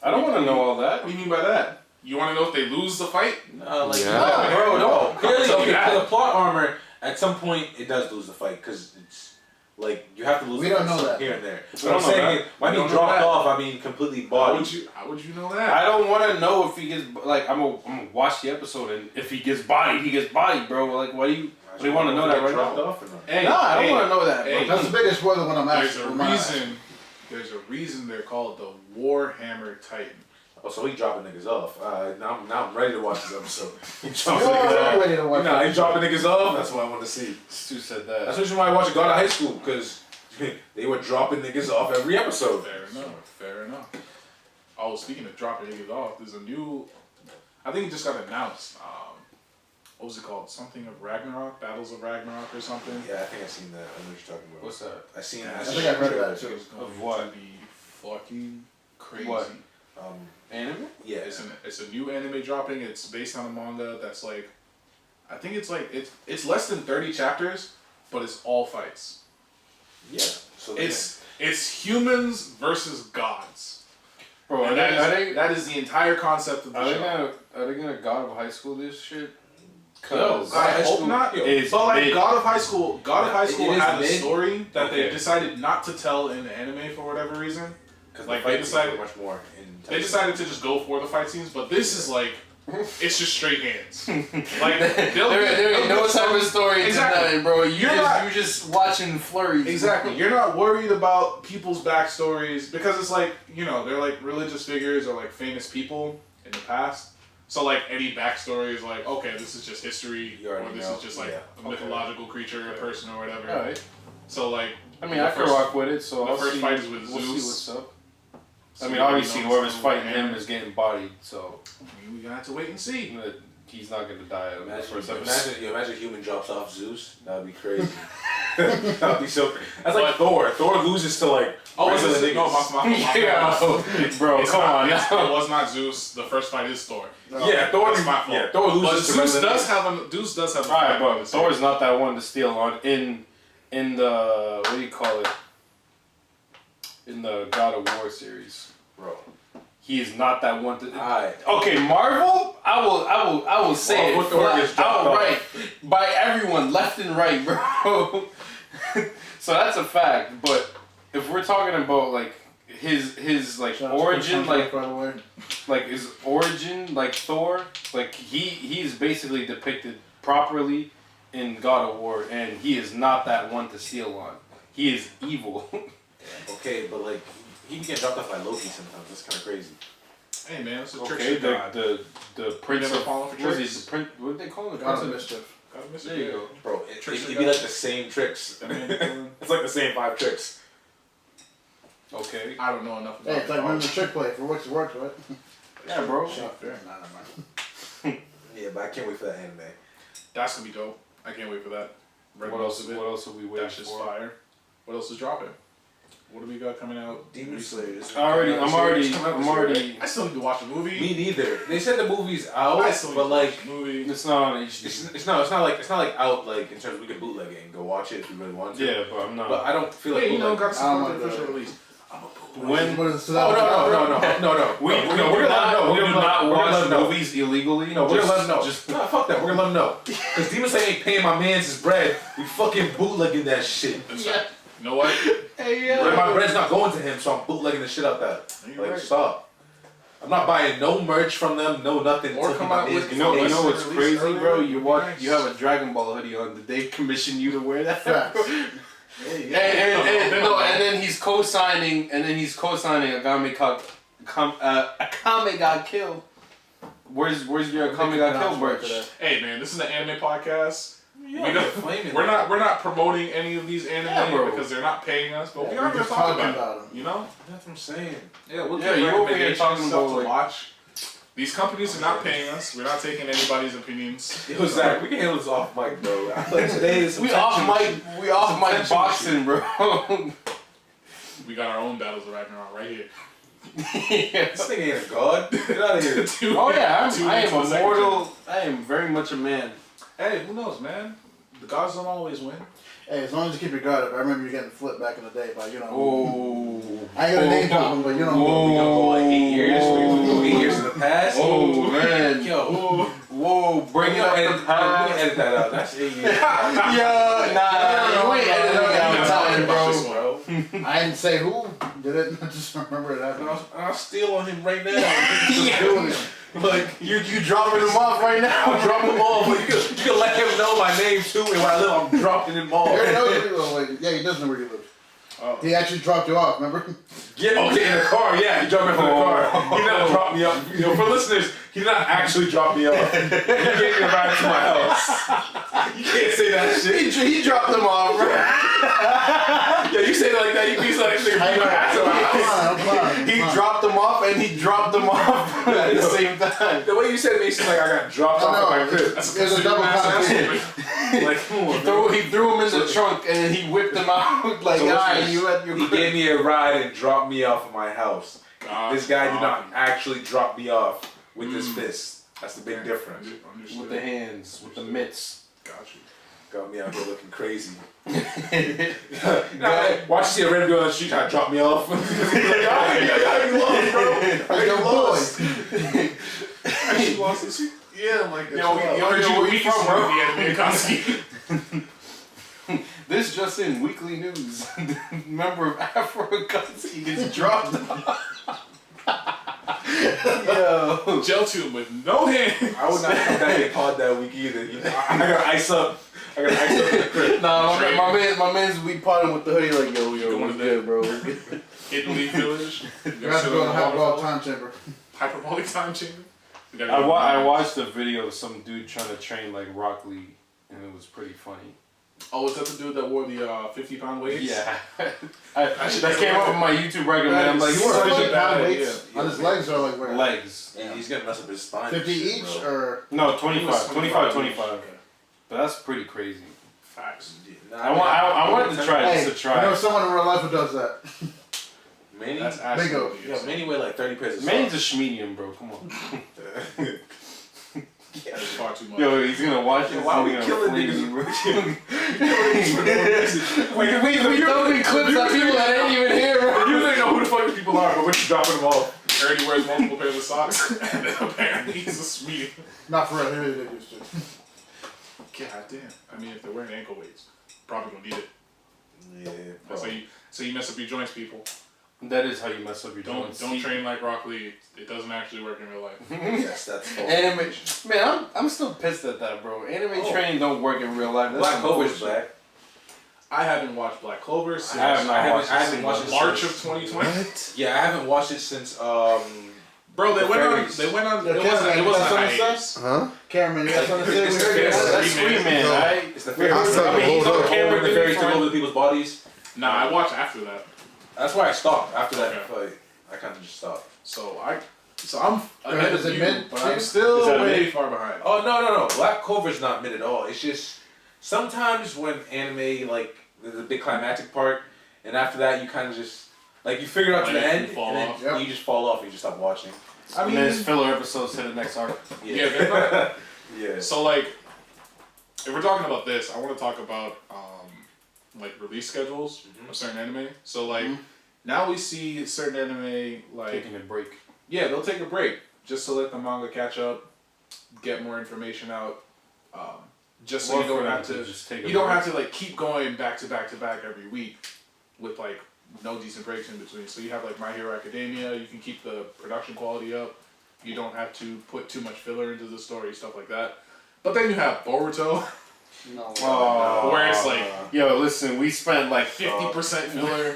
[SPEAKER 2] I don't want to know all that.
[SPEAKER 1] What do you mean by that? You want to know if they lose the fight?
[SPEAKER 3] Like,
[SPEAKER 5] Yeah.
[SPEAKER 3] no, bro, no. Clearly,
[SPEAKER 1] Tell me
[SPEAKER 3] okay,
[SPEAKER 1] that.
[SPEAKER 3] for the plot armor, at some point it does lose the fight because it's like you have to lose
[SPEAKER 4] We
[SPEAKER 3] the
[SPEAKER 4] don't
[SPEAKER 3] fight
[SPEAKER 4] know that.
[SPEAKER 3] here and there.
[SPEAKER 2] We
[SPEAKER 3] But
[SPEAKER 2] don't
[SPEAKER 3] I'm
[SPEAKER 2] know
[SPEAKER 3] saying
[SPEAKER 2] that.
[SPEAKER 3] when
[SPEAKER 1] We
[SPEAKER 3] he
[SPEAKER 1] don't know
[SPEAKER 3] dropped
[SPEAKER 1] that.
[SPEAKER 3] off, I mean completely
[SPEAKER 1] How
[SPEAKER 3] bodied.
[SPEAKER 1] would you know that?
[SPEAKER 2] I don't want to know if he gets like I'm gonna watch the episode and if he gets bodied, he gets bodied, bro. Like what do you want to know that right
[SPEAKER 3] dropped
[SPEAKER 2] now?
[SPEAKER 3] off or not?
[SPEAKER 1] Hey,
[SPEAKER 2] No, I don't
[SPEAKER 1] hey,
[SPEAKER 2] want to know that.
[SPEAKER 1] hey.
[SPEAKER 2] Bro.
[SPEAKER 4] That's the biggest spoiler when I'm
[SPEAKER 1] There's
[SPEAKER 4] asking.
[SPEAKER 1] a
[SPEAKER 4] when I'm
[SPEAKER 1] reason. There's a reason they're called the Warhammer Titan.
[SPEAKER 3] Oh, so he dropping niggas off. Now I'm ready to watch this episode. He
[SPEAKER 4] asking.
[SPEAKER 3] dropping
[SPEAKER 4] You're
[SPEAKER 3] niggas
[SPEAKER 4] already
[SPEAKER 3] off.
[SPEAKER 4] ready to watch
[SPEAKER 3] Nah,
[SPEAKER 4] it.
[SPEAKER 3] he dropping niggas off. That's what I want to see.
[SPEAKER 2] Stu said
[SPEAKER 3] That's
[SPEAKER 2] that.
[SPEAKER 3] the reason why I watched God of High School because they were dropping niggas off every episode.
[SPEAKER 1] Fair enough. Fair enough. Oh, speaking of dropping niggas off, there's a new. I think it just got announced. What was it called? Something of Ragnarok, Battles of Ragnarok, or something.
[SPEAKER 3] Yeah, I think I seen that. I know what you're talking about.
[SPEAKER 2] What's that?
[SPEAKER 3] I seen.
[SPEAKER 1] Yeah,
[SPEAKER 3] I
[SPEAKER 4] I
[SPEAKER 3] seen
[SPEAKER 4] think I've heard
[SPEAKER 3] the
[SPEAKER 4] that
[SPEAKER 3] trailer.
[SPEAKER 4] too.
[SPEAKER 1] It's going
[SPEAKER 2] Of what?
[SPEAKER 1] to be fucking crazy.
[SPEAKER 2] What? Anime?
[SPEAKER 3] Yeah,
[SPEAKER 1] It's a new anime dropping. It's based on a manga that's like, I think it's less than 30 chapters, but it's all fights.
[SPEAKER 3] yeah. So
[SPEAKER 1] It's humans versus gods.
[SPEAKER 2] Bro,
[SPEAKER 1] And that is the entire concept of the show.
[SPEAKER 2] Are they gonna God of High School this shit?
[SPEAKER 1] No, I hope not. But like God of High School had a story that they decided not to tell in the anime for whatever reason.
[SPEAKER 3] because
[SPEAKER 1] like,
[SPEAKER 3] they
[SPEAKER 1] they decided-
[SPEAKER 3] much more.
[SPEAKER 1] They decided to just go for the fight scenes, but this is like, it's just straight hands. Like
[SPEAKER 2] there ain't no type of story
[SPEAKER 1] Exactly.
[SPEAKER 2] to that, bro.
[SPEAKER 1] You're
[SPEAKER 2] just watching flurries.
[SPEAKER 1] Exactly. You're not worried about people's backstories because it's like, you know, they're like religious figures or like famous people in the past. So like any backstory is like, okay, this is just history, or this is just like a mythological creature, a person, or whatever.
[SPEAKER 2] Alright.
[SPEAKER 1] So like,
[SPEAKER 2] I mean, I can rock with it. So
[SPEAKER 1] the first fight is with
[SPEAKER 2] we'll
[SPEAKER 1] Zeus.
[SPEAKER 2] see what's up.
[SPEAKER 1] So
[SPEAKER 2] I mean,
[SPEAKER 1] we
[SPEAKER 2] obviously,
[SPEAKER 1] know
[SPEAKER 2] whoever's
[SPEAKER 1] some
[SPEAKER 2] fighting
[SPEAKER 1] hammer.
[SPEAKER 2] him is getting bodied. So
[SPEAKER 1] We gotta have to wait and see.
[SPEAKER 2] he's not gonna die in the first episode.
[SPEAKER 3] Imagine a human drops off Zeus. That would be crazy. That would be so crazy. That's like Thor. Thor loses to like.
[SPEAKER 1] Oh,
[SPEAKER 3] regular
[SPEAKER 1] is it? No,
[SPEAKER 3] niggas.
[SPEAKER 1] my
[SPEAKER 2] Bro,
[SPEAKER 1] It's
[SPEAKER 2] come
[SPEAKER 1] not-
[SPEAKER 2] on.
[SPEAKER 1] It was not Zeus. The first fight is Thor.
[SPEAKER 3] Yeah, Thor.
[SPEAKER 1] That's my fault.
[SPEAKER 3] Yeah, Thor
[SPEAKER 1] But
[SPEAKER 3] loses to
[SPEAKER 1] Zeus
[SPEAKER 3] regular
[SPEAKER 1] does have a
[SPEAKER 2] Alright,
[SPEAKER 1] fight
[SPEAKER 2] but
[SPEAKER 1] with
[SPEAKER 2] Thor's not that one to steal on in the what do you call it? In the God of War series,
[SPEAKER 3] bro.
[SPEAKER 2] he is not that one to.
[SPEAKER 3] Alright.
[SPEAKER 2] Okay, Marvel, I will say
[SPEAKER 3] Well,
[SPEAKER 2] it.
[SPEAKER 3] Thor gets dropped off.
[SPEAKER 2] Right, by everyone, left and right, bro. So that's a fact. But if we're talking about like his like
[SPEAKER 4] Shout out to
[SPEAKER 2] origin,
[SPEAKER 4] Chris
[SPEAKER 2] like
[SPEAKER 4] Hemsworth, by the way.
[SPEAKER 2] like his origin, like Thor, like he's basically depicted properly in God of War, and he is not that one to steal on. He is evil.
[SPEAKER 3] Okay, but like he can get dropped off by Loki sometimes. That's kind of crazy.
[SPEAKER 1] Hey man, it's a
[SPEAKER 2] Okay,
[SPEAKER 1] trick god.
[SPEAKER 2] the prince
[SPEAKER 1] never
[SPEAKER 2] of
[SPEAKER 1] fallen for
[SPEAKER 2] what is
[SPEAKER 1] tricks?
[SPEAKER 2] he, the prince? What do they call him? The
[SPEAKER 4] God
[SPEAKER 2] prince
[SPEAKER 4] of
[SPEAKER 2] of
[SPEAKER 4] mischief.
[SPEAKER 1] God of
[SPEAKER 2] There you go.
[SPEAKER 3] Bro,
[SPEAKER 1] Tricks
[SPEAKER 3] it'd
[SPEAKER 1] are
[SPEAKER 3] be like
[SPEAKER 1] God.
[SPEAKER 3] the same tricks.
[SPEAKER 1] I mean,
[SPEAKER 3] It's like the same 5 tricks.
[SPEAKER 2] Okay.
[SPEAKER 1] I don't know enough about
[SPEAKER 4] Hey, it's like when the
[SPEAKER 1] it.
[SPEAKER 4] trick play for what it's worth, right?
[SPEAKER 2] Yeah, bro.
[SPEAKER 4] Shit, fair. Nah, never mind.
[SPEAKER 3] Yeah, but I can't wait for that anime.
[SPEAKER 1] That's gonna be dope. I can't wait for that. Read
[SPEAKER 2] What
[SPEAKER 1] most
[SPEAKER 2] else?
[SPEAKER 1] of it.
[SPEAKER 2] What else are we waiting
[SPEAKER 1] That's just
[SPEAKER 2] for?
[SPEAKER 1] fire. What else is dropping? What do we got coming out?
[SPEAKER 3] Demon Slayer. this is
[SPEAKER 2] I'm
[SPEAKER 3] coming out
[SPEAKER 2] already.
[SPEAKER 3] this year.
[SPEAKER 1] I still need to watch a movie.
[SPEAKER 3] Me neither. They said the movie's
[SPEAKER 1] I
[SPEAKER 3] out,
[SPEAKER 1] still need
[SPEAKER 3] but
[SPEAKER 1] to
[SPEAKER 3] like
[SPEAKER 1] watch a movie.
[SPEAKER 2] It's not on HD.
[SPEAKER 3] it's not like out like in terms of we can bootleg it and go watch it if we really want to.
[SPEAKER 2] Yeah, but I'm not.
[SPEAKER 3] But I don't feel like
[SPEAKER 1] Hey, you know,
[SPEAKER 3] bootleg-
[SPEAKER 1] got
[SPEAKER 4] I don't
[SPEAKER 1] some
[SPEAKER 4] like
[SPEAKER 1] official
[SPEAKER 4] that.
[SPEAKER 1] release.
[SPEAKER 2] when
[SPEAKER 4] What is, so
[SPEAKER 3] Oh
[SPEAKER 4] that-
[SPEAKER 3] no.
[SPEAKER 2] we
[SPEAKER 3] No,
[SPEAKER 2] do
[SPEAKER 3] we're gonna let them know.
[SPEAKER 2] we do
[SPEAKER 3] We're
[SPEAKER 2] not
[SPEAKER 3] gonna let
[SPEAKER 2] watch
[SPEAKER 3] them know.
[SPEAKER 2] movies illegally.
[SPEAKER 3] No, we're gonna let them know.
[SPEAKER 2] Just
[SPEAKER 3] No, fuck that. We're gonna let them know. Because Demon Slayer ain't paying my man's his bread. We fucking bootlegging that shit.
[SPEAKER 1] That's right. You know what?
[SPEAKER 2] hey
[SPEAKER 3] But my bread's not going to him, so I'm bootlegging the shit out that.
[SPEAKER 1] You're
[SPEAKER 3] Like,
[SPEAKER 1] right.
[SPEAKER 3] stop. I'm not buying no merch from them, no nothing.
[SPEAKER 1] Or
[SPEAKER 3] until
[SPEAKER 1] come
[SPEAKER 3] my
[SPEAKER 1] out
[SPEAKER 3] man's
[SPEAKER 1] with-
[SPEAKER 3] gets
[SPEAKER 2] You know
[SPEAKER 3] paid.
[SPEAKER 2] what's
[SPEAKER 1] Release
[SPEAKER 2] crazy,
[SPEAKER 1] earlier
[SPEAKER 2] bro?
[SPEAKER 1] would
[SPEAKER 2] You
[SPEAKER 1] be
[SPEAKER 2] watch.
[SPEAKER 1] nice.
[SPEAKER 2] You have a Dragon Ball hoodie on. Did they commission you to wear that?
[SPEAKER 4] Facts.
[SPEAKER 2] And then he's co-signing. Akame got killed. Where's your Akame got killed merch?
[SPEAKER 1] Hey man, this is an anime podcast.
[SPEAKER 3] Yeah,
[SPEAKER 1] We don't-
[SPEAKER 3] flaming.
[SPEAKER 1] We're not promoting any of these anime
[SPEAKER 2] Yeah, bro.
[SPEAKER 1] because they're not paying us, but we
[SPEAKER 4] Yeah,
[SPEAKER 1] are
[SPEAKER 4] we're
[SPEAKER 1] gonna
[SPEAKER 4] just
[SPEAKER 1] talk
[SPEAKER 4] talking
[SPEAKER 1] about
[SPEAKER 4] about
[SPEAKER 1] it.
[SPEAKER 4] 'em.
[SPEAKER 1] You know?
[SPEAKER 3] That's what I'm saying.
[SPEAKER 1] Yeah, we'll
[SPEAKER 2] Yeah,
[SPEAKER 1] give
[SPEAKER 2] you over here
[SPEAKER 1] recommendations,
[SPEAKER 2] talking
[SPEAKER 1] stuff
[SPEAKER 2] about,
[SPEAKER 1] to
[SPEAKER 2] like-
[SPEAKER 1] watch. These companies are not paying us. We're not taking anybody's opinions.
[SPEAKER 3] Yo, Zach, we can handle this off mic, bro. Like today is some
[SPEAKER 2] We off
[SPEAKER 3] tension
[SPEAKER 2] mic. We off mic
[SPEAKER 3] tension
[SPEAKER 2] boxing, bro.
[SPEAKER 1] We got our own battles of Ragnarok right here.
[SPEAKER 3] This nigga ain't a god. Get out of here.
[SPEAKER 1] Two-
[SPEAKER 2] Oh yeah,
[SPEAKER 1] two
[SPEAKER 2] I
[SPEAKER 1] weeks
[SPEAKER 2] am
[SPEAKER 1] to the second
[SPEAKER 2] immortal. I am very much a man.
[SPEAKER 1] Hey, who knows, man? The gods don't always win.
[SPEAKER 4] Hey, as long as you keep your guard up. I remember you getting flipped back in the day, but you know.
[SPEAKER 2] Oh.
[SPEAKER 4] I ain't gonna name drop him, but you know.
[SPEAKER 3] We gonna go like 8 years. We gonna go 8 years in the past.
[SPEAKER 2] Oh man.
[SPEAKER 3] Yo.
[SPEAKER 2] Whoa, bring it up
[SPEAKER 3] edit,
[SPEAKER 2] the
[SPEAKER 3] we
[SPEAKER 2] past.
[SPEAKER 3] can edit that out. That's 8 years.
[SPEAKER 2] Yeah, nah, you ain't editing it out of time, bro.
[SPEAKER 3] bro.
[SPEAKER 4] I didn't say who did it. I just remember it happening.
[SPEAKER 3] I'll steal on him right now.
[SPEAKER 2] Yeah.
[SPEAKER 4] Doing it.
[SPEAKER 3] Like,
[SPEAKER 2] You dropping him off right now?
[SPEAKER 3] I'm dropping him off. But you can let him know my name too, and where I live, I'm dropping him off.
[SPEAKER 4] He already knows where you live. Wait, yeah, he does know where you live.
[SPEAKER 1] Oh.
[SPEAKER 4] He actually dropped you off, remember?
[SPEAKER 3] Yeah, okay, in the car. Yeah, he dropped me off in the car. He did not drop me off. You know, for listeners, he did not actually drop me off. He gave me a ride to my house. You can't say that shit.
[SPEAKER 2] He dropped him off, bro.
[SPEAKER 3] Yeah, you say it like that, you be like, nigga,
[SPEAKER 4] I
[SPEAKER 3] you
[SPEAKER 4] know.
[SPEAKER 3] back to my house.
[SPEAKER 4] Come on.
[SPEAKER 2] He dropped him off and he dropped him off at the same time.
[SPEAKER 3] The way you said it makes it like I got dropped off
[SPEAKER 4] I
[SPEAKER 3] at
[SPEAKER 4] know.
[SPEAKER 3] my crib.
[SPEAKER 1] That's
[SPEAKER 4] There's a double connotation.
[SPEAKER 3] Like, come on, man.
[SPEAKER 2] He threw him in the trunk and then he whipped him out like,
[SPEAKER 3] So
[SPEAKER 2] alright,
[SPEAKER 3] listeners,
[SPEAKER 2] you at your
[SPEAKER 3] He
[SPEAKER 2] crib.
[SPEAKER 3] gave me a ride and dropped me off at my house. This guy did not actually drop me off with his fist. That's the big difference.
[SPEAKER 2] With the hands, with the mitts.
[SPEAKER 1] Got you.
[SPEAKER 3] Got me out here looking crazy. Watch you see a random girl on the street try to drop me off. I lost, bro. I lost.
[SPEAKER 1] She lost this week? Yeah, I'm like,
[SPEAKER 2] Yo, where you from, bro?
[SPEAKER 1] The Akatsuki.
[SPEAKER 2] This just in weekly news. Member of Afro Akatsuki gets dropped. Yo.
[SPEAKER 1] Gel tube with no hand.
[SPEAKER 3] I would not come back and pod that week either. You know, I gotta ice up. I gotta ice up in the crib.
[SPEAKER 2] Nah, my man's we potting with the hoodie like, yo,
[SPEAKER 1] Going
[SPEAKER 2] what's
[SPEAKER 1] to
[SPEAKER 2] good, bro? What's good?
[SPEAKER 1] Hidden Leaf Village.
[SPEAKER 4] You have to go to the hyperbolic time chamber.
[SPEAKER 1] Hyperbolic time chamber.
[SPEAKER 2] I watched a video of some dude trying to train like Rock Lee, and it was pretty funny.
[SPEAKER 1] Oh, is that the dude that wore the 50-pound weights?
[SPEAKER 2] Yeah. That came up on my YouTube recommend. I'm like,
[SPEAKER 4] you were
[SPEAKER 1] such a
[SPEAKER 4] 50
[SPEAKER 1] bad
[SPEAKER 4] pound
[SPEAKER 1] idea.
[SPEAKER 4] weights on his legs or like where?
[SPEAKER 2] legs.
[SPEAKER 3] Yeah, he's gonna mess up his spine.
[SPEAKER 4] 50
[SPEAKER 3] and shit,
[SPEAKER 4] each
[SPEAKER 3] bro.
[SPEAKER 4] or?
[SPEAKER 2] No, 25. 25.
[SPEAKER 1] Okay.
[SPEAKER 2] But that's pretty crazy.
[SPEAKER 1] Facts.
[SPEAKER 3] Nah,
[SPEAKER 2] I wanted to try
[SPEAKER 4] Hey,
[SPEAKER 2] just to
[SPEAKER 4] I know
[SPEAKER 2] try.
[SPEAKER 4] someone in real life who does that.
[SPEAKER 3] Manny?
[SPEAKER 1] That's
[SPEAKER 4] Big
[SPEAKER 1] actually.
[SPEAKER 4] O.
[SPEAKER 3] Yeah, Manny weighed like 30 pairs of
[SPEAKER 2] Man's a
[SPEAKER 3] socks.
[SPEAKER 2] schmedium, bro. Come on.
[SPEAKER 1] That's far too much.
[SPEAKER 2] Yo, he's gonna watch it.
[SPEAKER 3] Why we
[SPEAKER 2] he's
[SPEAKER 3] killing
[SPEAKER 2] gonna
[SPEAKER 3] niggas?
[SPEAKER 2] flame me, bro. We throwing clips at people that ain't even here, bro.
[SPEAKER 3] You don't know who the fuck these people are, but we're just dropping them off.
[SPEAKER 1] He already wears multiple pairs of socks, and then apparently he's a smee.
[SPEAKER 4] Not for real, here they do shit.
[SPEAKER 1] God damn. I mean, if they're wearing ankle weights, probably gonna need it.
[SPEAKER 3] Yeah,
[SPEAKER 1] That's so you mess up your joints, people.
[SPEAKER 2] That is how you mess up your
[SPEAKER 1] Don't
[SPEAKER 2] joints.
[SPEAKER 1] train like Rock Lee. It doesn't actually work in real life.
[SPEAKER 3] Yes, that's false.
[SPEAKER 2] Anime, man, I'm still pissed at that, bro. Anime training don't work in real life. That's
[SPEAKER 3] Black
[SPEAKER 2] some
[SPEAKER 3] Clover's
[SPEAKER 2] bullshit.
[SPEAKER 3] black.
[SPEAKER 1] I haven't watched Black Clover since
[SPEAKER 2] I haven't watched it
[SPEAKER 1] March
[SPEAKER 2] since-
[SPEAKER 1] of 2020.
[SPEAKER 3] Yeah, I haven't watched it since
[SPEAKER 1] Bro, they
[SPEAKER 3] The
[SPEAKER 1] went on.
[SPEAKER 3] fairies.
[SPEAKER 1] They went on.
[SPEAKER 4] Yeah,
[SPEAKER 1] It wasn't. It wasn't a
[SPEAKER 4] Cameron,
[SPEAKER 1] hiatus.
[SPEAKER 5] Huh?
[SPEAKER 4] Cameron, you got something to say?
[SPEAKER 3] It's
[SPEAKER 4] We
[SPEAKER 3] the
[SPEAKER 4] heard
[SPEAKER 3] fairies.
[SPEAKER 4] you.
[SPEAKER 2] That's Scream Man,
[SPEAKER 5] No.
[SPEAKER 2] right?
[SPEAKER 3] it's the
[SPEAKER 4] Wait,
[SPEAKER 3] fairies.
[SPEAKER 5] I said,
[SPEAKER 3] I mean, he's
[SPEAKER 5] hold
[SPEAKER 3] on
[SPEAKER 5] up.
[SPEAKER 3] camera when the fairies took
[SPEAKER 2] Fine.
[SPEAKER 3] over the people's bodies.
[SPEAKER 1] Nah, I watched after that.
[SPEAKER 3] That's why I stopped. After that
[SPEAKER 1] Okay.
[SPEAKER 3] fight, I kind of just stopped.
[SPEAKER 1] So I'm ahead
[SPEAKER 4] Is
[SPEAKER 1] of
[SPEAKER 4] it
[SPEAKER 1] you,
[SPEAKER 4] mid?
[SPEAKER 1] but I'm
[SPEAKER 2] Is
[SPEAKER 1] still
[SPEAKER 2] that
[SPEAKER 1] way
[SPEAKER 2] mid?
[SPEAKER 1] far behind.
[SPEAKER 3] Oh no! Black Clover's not mid at all. It's just sometimes when anime like there's a big climactic part, and after that you kind of just like you figure it out to
[SPEAKER 1] Like,
[SPEAKER 3] the
[SPEAKER 1] you
[SPEAKER 3] end,
[SPEAKER 1] fall
[SPEAKER 3] and then
[SPEAKER 1] off.
[SPEAKER 4] Yep.
[SPEAKER 3] you just fall off and you just stop watching.
[SPEAKER 1] I
[SPEAKER 2] And
[SPEAKER 1] mean,
[SPEAKER 2] there's filler episodes to the next arc.
[SPEAKER 1] yeah, they're not.
[SPEAKER 3] Yeah.
[SPEAKER 1] So like, if we're talking about this, I want to talk about like release schedules of certain anime. So like now we see certain anime like
[SPEAKER 2] Taking a break.
[SPEAKER 1] yeah, they'll take a break just to let the manga catch up, get more information out. Just so
[SPEAKER 2] Or
[SPEAKER 1] you don't
[SPEAKER 2] for them
[SPEAKER 1] have to
[SPEAKER 2] just take a
[SPEAKER 1] you don't
[SPEAKER 2] break.
[SPEAKER 1] have to like keep going back to back to back every week with like no decent breaks in between. So you have like My Hero Academia, you can keep the production quality up. You don't have to put too much filler into the story, stuff like that. But then you have Boruto,
[SPEAKER 4] No.
[SPEAKER 1] where it's like
[SPEAKER 2] Yo, listen, we spent like
[SPEAKER 1] 50% filler.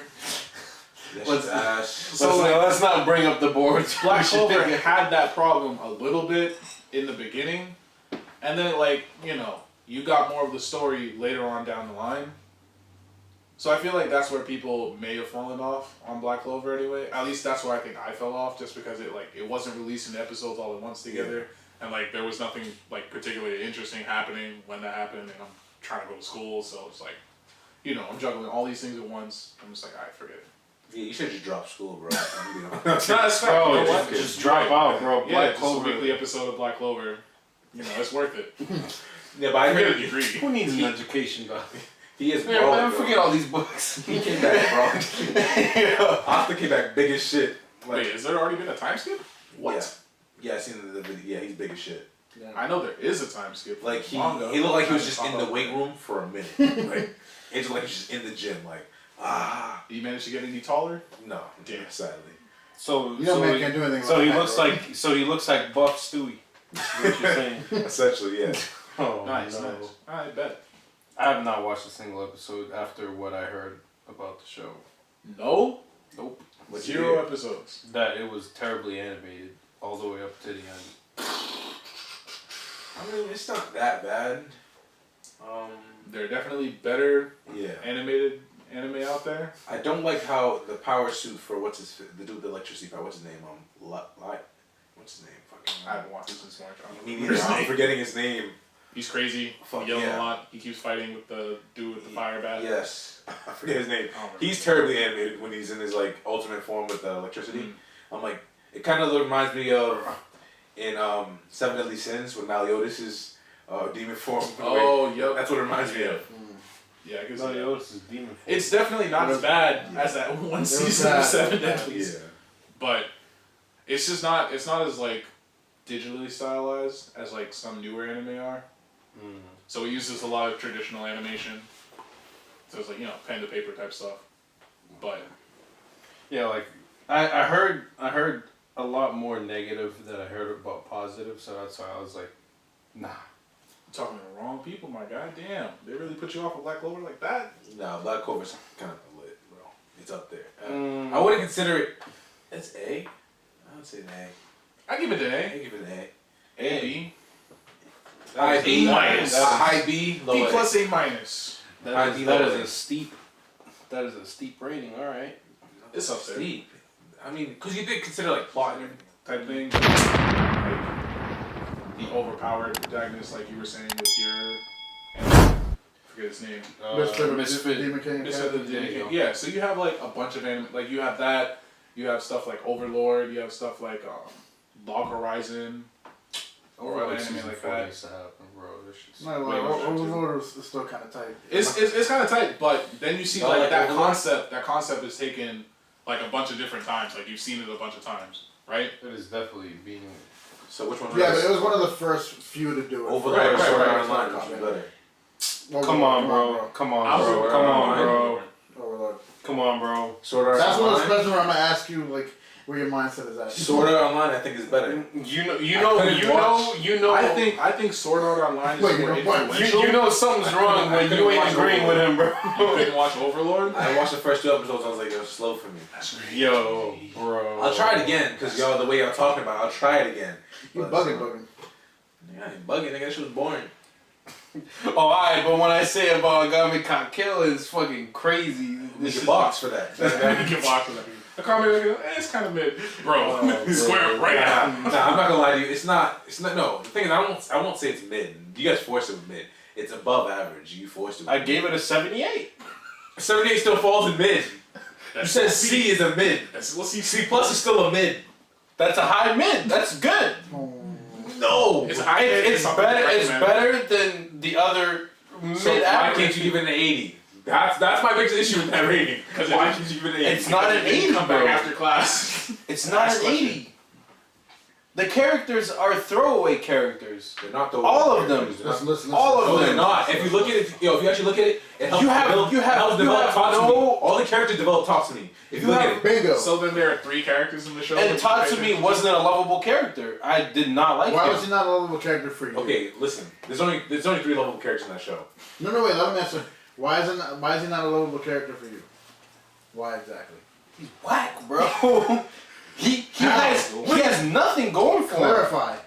[SPEAKER 3] Let's ass.
[SPEAKER 1] So
[SPEAKER 2] let's not bring up the boards.
[SPEAKER 1] Black Clover had that problem a little bit in the beginning, and then like you got more of the story later on down the line. So I feel like that's where people may have fallen off on Black Clover anyway. At least that's where I think I fell off, just because it wasn't releasing the episodes all at once together, and like there was nothing like particularly interesting happening when that happened, and I'm trying to go to school, so it's like, I'm juggling all these things at once. I'm just like, alright, forget it.
[SPEAKER 3] Yeah, you should just drop school, bro.
[SPEAKER 1] It's not as fair.
[SPEAKER 2] Bro,
[SPEAKER 1] You know what?
[SPEAKER 2] just drop out, bro.
[SPEAKER 1] Yeah,
[SPEAKER 2] Black
[SPEAKER 1] just a
[SPEAKER 2] Clover.
[SPEAKER 1] weekly episode of Black Clover. It's worth it.
[SPEAKER 3] Yeah, but I
[SPEAKER 1] I get a
[SPEAKER 3] heard
[SPEAKER 1] degree.
[SPEAKER 2] Who needs an education, dog?
[SPEAKER 3] he is
[SPEAKER 2] Man,
[SPEAKER 3] broad,
[SPEAKER 2] man,
[SPEAKER 3] bro.
[SPEAKER 2] forget all these books.
[SPEAKER 3] He came back, bro. Asta came back big as shit. Like,
[SPEAKER 1] Wait, has there already been a time skip? What?
[SPEAKER 3] Yeah, I seen the video. Yeah, he's big as shit.
[SPEAKER 1] I know there is a time skip.
[SPEAKER 3] Like he
[SPEAKER 1] Manga.
[SPEAKER 3] looked like he was
[SPEAKER 1] I
[SPEAKER 3] just
[SPEAKER 1] haven't
[SPEAKER 3] in the
[SPEAKER 1] caught
[SPEAKER 3] weight
[SPEAKER 1] up.
[SPEAKER 3] room for a minute. Like it was like he was just in the gym. Like
[SPEAKER 1] You managed to get any taller?
[SPEAKER 3] no,
[SPEAKER 1] Damn.
[SPEAKER 3] sadly.
[SPEAKER 2] So,
[SPEAKER 4] You know, man can't do anything
[SPEAKER 2] so
[SPEAKER 4] like
[SPEAKER 2] he
[SPEAKER 4] that,
[SPEAKER 2] looks
[SPEAKER 4] bro.
[SPEAKER 2] like Buff Stewie. That's what you're saying?
[SPEAKER 3] Essentially, yeah.
[SPEAKER 2] Oh,
[SPEAKER 1] Nice,
[SPEAKER 2] no.
[SPEAKER 1] nice. I bet.
[SPEAKER 2] I have not watched a single episode after what I heard about the show.
[SPEAKER 1] No?
[SPEAKER 2] Nope.
[SPEAKER 3] What
[SPEAKER 1] Zero episodes.
[SPEAKER 2] That it was terribly animated all the way up to the end.
[SPEAKER 3] I mean, it's not that bad.
[SPEAKER 1] There are definitely better
[SPEAKER 3] Yeah.
[SPEAKER 1] animated anime out there.
[SPEAKER 3] I don't like how the power suit for the dude with the electricity power. What's his name? What's his name? Fucking.
[SPEAKER 1] I haven't watched it since March. I don't
[SPEAKER 3] Me
[SPEAKER 1] remember
[SPEAKER 3] neither.
[SPEAKER 1] his
[SPEAKER 3] I'm
[SPEAKER 1] name.
[SPEAKER 3] forgetting his name.
[SPEAKER 1] He's crazy.
[SPEAKER 3] Fuck
[SPEAKER 1] yelling
[SPEAKER 3] yeah.
[SPEAKER 1] a lot. He keeps fighting with the dude with the fire bat.
[SPEAKER 3] Yes, I forget his name.
[SPEAKER 1] I don't remember.
[SPEAKER 3] He's terribly animated when he's in his like ultimate form with the electricity. I'm like, it kind of reminds me of in Seven Deadly Sins when Meliodas is demon form.
[SPEAKER 1] Oh, yep.
[SPEAKER 3] That's what it reminds me of.
[SPEAKER 1] Yeah, I guess
[SPEAKER 2] Meliodas is demon form.
[SPEAKER 1] it's definitely not as bad as that one season of Seven Deadlies.
[SPEAKER 3] Yeah.
[SPEAKER 1] But it's just not. It's not as like digitally stylized as like some newer anime are. So it uses a lot of traditional animation. So it's like pen to paper type stuff. But
[SPEAKER 2] yeah, like I heard a lot more negative than I heard about positive. So that's why I was like, nah.
[SPEAKER 1] I'm talking to the wrong people, my god damn. They really put you off of Black Clover like that?
[SPEAKER 3] No, Black Clover's kind of lit, bro. It's up there. I wouldn't consider it. It's A. I would say an A.
[SPEAKER 1] I give it an A.
[SPEAKER 3] I give it an A.
[SPEAKER 1] A, B.
[SPEAKER 3] High B
[SPEAKER 1] minus.
[SPEAKER 3] High B. Low
[SPEAKER 1] B
[SPEAKER 3] A.
[SPEAKER 1] plus A minus.
[SPEAKER 2] That is a steep rating. All right.
[SPEAKER 1] It's up there.
[SPEAKER 3] Steep. I mean, because you did consider like plot and everything.
[SPEAKER 1] Type thing. Like the overpowered protagonist, like you were saying with your. I forget his name.
[SPEAKER 2] Misfit.
[SPEAKER 4] Demon King.
[SPEAKER 1] Misfit the Demon King. Yeah, so you have like a bunch of anime. Like you have that. You have stuff like Overlord. You have stuff like Log Horizon. Or other anime like that.
[SPEAKER 2] Used to happen, bro. This shit's
[SPEAKER 4] No,
[SPEAKER 1] Way
[SPEAKER 4] like,
[SPEAKER 1] more
[SPEAKER 4] Overlord is still kind of tight.
[SPEAKER 1] It's kind of tight, but then you see
[SPEAKER 3] Oh,
[SPEAKER 1] like
[SPEAKER 3] like
[SPEAKER 1] that
[SPEAKER 3] Overlord?
[SPEAKER 1] concept. That concept is taken like a bunch of different times. Like you've seen it a bunch of times, right?
[SPEAKER 2] It is definitely being.
[SPEAKER 3] So which one?
[SPEAKER 4] Yeah, but it was one of the first few to do it.
[SPEAKER 3] Overlord
[SPEAKER 1] Right,
[SPEAKER 3] or
[SPEAKER 1] right,
[SPEAKER 3] Sword
[SPEAKER 1] right.
[SPEAKER 3] Art Online, which is better?
[SPEAKER 2] Come on, bro. Come on, bro. Come on, bro.
[SPEAKER 4] Overlord.
[SPEAKER 2] Come on, bro.
[SPEAKER 3] Sword Art
[SPEAKER 4] That's one of the
[SPEAKER 3] Online.
[SPEAKER 4] questions where I'm gonna ask you, like, where your mindset is at.
[SPEAKER 3] Sword Art Online, I think is better.
[SPEAKER 2] You know.
[SPEAKER 1] I think Sword Art Online is
[SPEAKER 4] Wait,
[SPEAKER 1] more
[SPEAKER 4] you know what?
[SPEAKER 1] influential.
[SPEAKER 2] You know something's wrong when you ain't agreeing with him, bro.
[SPEAKER 1] You didn't watch Overlord?
[SPEAKER 3] I watched the first 2 episodes. I was like, it was slow for me.
[SPEAKER 2] Yo, bro.
[SPEAKER 3] I'll try it again because y'all the way y'all talking about. I'll try it again.
[SPEAKER 4] You
[SPEAKER 3] But,
[SPEAKER 4] bugging.
[SPEAKER 3] Yeah, you bugging. Nigga, that shit was boring.
[SPEAKER 2] Oh, alright, but when I say about Agami can't kill, it's fucking crazy.
[SPEAKER 3] We can box for that.
[SPEAKER 1] You can watch it. The comment, it's kind of mid, bro. Square right now.
[SPEAKER 3] Nah, I'm not gonna lie to you. It's not. No. The thing is, I won't say it's mid. You guys forced it with mid. It's above average. You forced it. With
[SPEAKER 2] I
[SPEAKER 3] mid.
[SPEAKER 2] gave it a 78.
[SPEAKER 3] 78 still falls in mid. You said C is a mid.
[SPEAKER 1] We'll see.
[SPEAKER 3] C plus is still a mid.
[SPEAKER 2] That's a high mid. That's good.
[SPEAKER 3] No.
[SPEAKER 1] It's a high mid.
[SPEAKER 2] It's better. It's better than the other mid
[SPEAKER 3] So why
[SPEAKER 2] average.
[SPEAKER 3] can't you give it an 80? That's my biggest issue with that rating. Why can't you give it an 80?
[SPEAKER 2] It's not an 80,
[SPEAKER 1] Come
[SPEAKER 2] bro.
[SPEAKER 1] back after class.
[SPEAKER 2] It's not an 80. The characters are throwaway characters.
[SPEAKER 3] They're not the
[SPEAKER 2] All of them.
[SPEAKER 4] Listen.
[SPEAKER 2] All of
[SPEAKER 3] No,
[SPEAKER 2] them.
[SPEAKER 3] they're not. If you look at it, if you actually look at it, it helps
[SPEAKER 2] You have-
[SPEAKER 3] develop,
[SPEAKER 2] you have-
[SPEAKER 3] helps
[SPEAKER 2] you
[SPEAKER 3] develop
[SPEAKER 2] have
[SPEAKER 3] Tatsumi.
[SPEAKER 2] no-
[SPEAKER 3] All the characters develop Tatsumi. If you
[SPEAKER 2] You
[SPEAKER 3] look
[SPEAKER 2] have-
[SPEAKER 3] at it.
[SPEAKER 4] Bingo.
[SPEAKER 1] So then there are 3 characters in the show.
[SPEAKER 2] And Tatsumi wasn't a lovable character. I did not like
[SPEAKER 4] Why
[SPEAKER 2] him.
[SPEAKER 4] was he not a lovable character for you?
[SPEAKER 3] Okay, listen. There's only 3 lovable characters in that show.
[SPEAKER 4] No, wait. Let me answer. Why is he not a lovable character for you? Why exactly?
[SPEAKER 2] He's whack, bro. he has nothing going for him.
[SPEAKER 4] Clarify.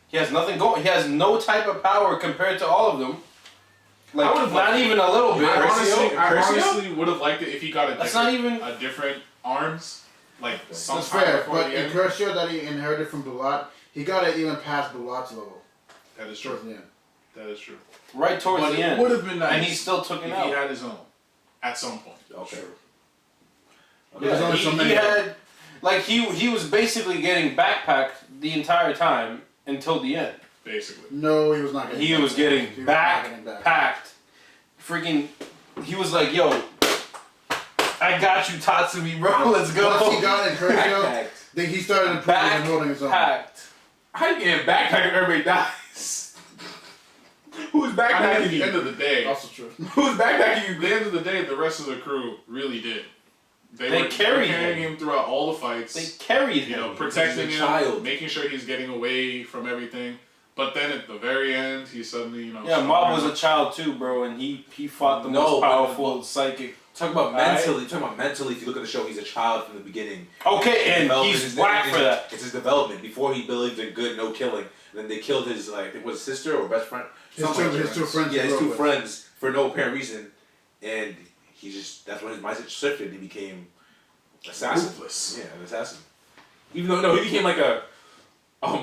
[SPEAKER 2] He has nothing going. He has no type of power compared to all of them. Like
[SPEAKER 1] I would've
[SPEAKER 2] not
[SPEAKER 1] liked-
[SPEAKER 2] even a little bit.
[SPEAKER 1] I
[SPEAKER 3] Curcio?
[SPEAKER 1] honestly would have liked it if he got
[SPEAKER 2] That's not even.
[SPEAKER 1] a different arms, like
[SPEAKER 4] That's
[SPEAKER 1] sometime
[SPEAKER 4] fair,
[SPEAKER 1] before
[SPEAKER 4] but
[SPEAKER 1] the
[SPEAKER 4] in
[SPEAKER 1] end.
[SPEAKER 4] Curcio that he inherited from Bulat, he got it even past Bulat's level.
[SPEAKER 1] That is
[SPEAKER 4] Towards
[SPEAKER 1] true.
[SPEAKER 4] the end.
[SPEAKER 1] That is true.
[SPEAKER 2] Right towards
[SPEAKER 1] But
[SPEAKER 2] the
[SPEAKER 1] it
[SPEAKER 2] end.
[SPEAKER 1] would have been nice,
[SPEAKER 2] And he still took it
[SPEAKER 1] if
[SPEAKER 2] out.
[SPEAKER 1] he had his own at some point.
[SPEAKER 3] Okay.
[SPEAKER 4] There's
[SPEAKER 2] Yeah,
[SPEAKER 4] only so
[SPEAKER 2] he
[SPEAKER 4] many.
[SPEAKER 2] had, like he was basically getting backpacked the entire time until the end.
[SPEAKER 1] Basically.
[SPEAKER 4] No, he was not getting.
[SPEAKER 2] He
[SPEAKER 4] back.
[SPEAKER 2] was getting
[SPEAKER 4] He was not getting back.
[SPEAKER 2] backpacked. Freaking, he was like, "Yo, I got you, Tatsumi, bro. Let's go."
[SPEAKER 4] Once he got in Curcio,
[SPEAKER 3] Backpacked.
[SPEAKER 4] then he started improving and holding his own.
[SPEAKER 2] Backpacked.
[SPEAKER 3] How you get backpack if everybody dies? Who's
[SPEAKER 1] I mean,
[SPEAKER 3] backpacking
[SPEAKER 1] at the end
[SPEAKER 3] you?
[SPEAKER 1] of the day,
[SPEAKER 4] Also true.
[SPEAKER 3] Who's backpacking you?
[SPEAKER 1] at the end of the day, the rest of the crew really did.
[SPEAKER 2] They
[SPEAKER 1] were
[SPEAKER 2] carried
[SPEAKER 1] carrying
[SPEAKER 2] him.
[SPEAKER 1] him throughout all the fights.
[SPEAKER 2] They carried
[SPEAKER 1] You know,
[SPEAKER 2] him.
[SPEAKER 1] protecting
[SPEAKER 3] He's
[SPEAKER 1] him,
[SPEAKER 3] a child.
[SPEAKER 1] making sure he's getting away from everything. But then at the very end, he suddenly,
[SPEAKER 2] Yeah, Mob was a child too, bro, and he fought the
[SPEAKER 3] No,
[SPEAKER 2] most
[SPEAKER 3] but-
[SPEAKER 2] powerful psychic.
[SPEAKER 3] Talk about
[SPEAKER 2] Alright.
[SPEAKER 3] mentally. Talking about mentally. If you look at the show, he's a child from the beginning.
[SPEAKER 2] Okay, and
[SPEAKER 3] Development
[SPEAKER 2] he's
[SPEAKER 3] is-
[SPEAKER 2] whack for that.
[SPEAKER 3] It's his development. Before he believed in good, no killing. And then they killed his was his sister or best friend.
[SPEAKER 4] His
[SPEAKER 3] Something like
[SPEAKER 4] two
[SPEAKER 3] that.
[SPEAKER 4] friends.
[SPEAKER 3] Yeah,
[SPEAKER 4] he
[SPEAKER 3] his
[SPEAKER 4] grew
[SPEAKER 3] 2
[SPEAKER 4] up with.
[SPEAKER 3] friends for no apparent reason, and that's when his mindset shifted. He became assassin.
[SPEAKER 1] ruthless.
[SPEAKER 3] Yeah, an assassin. Even though he became like a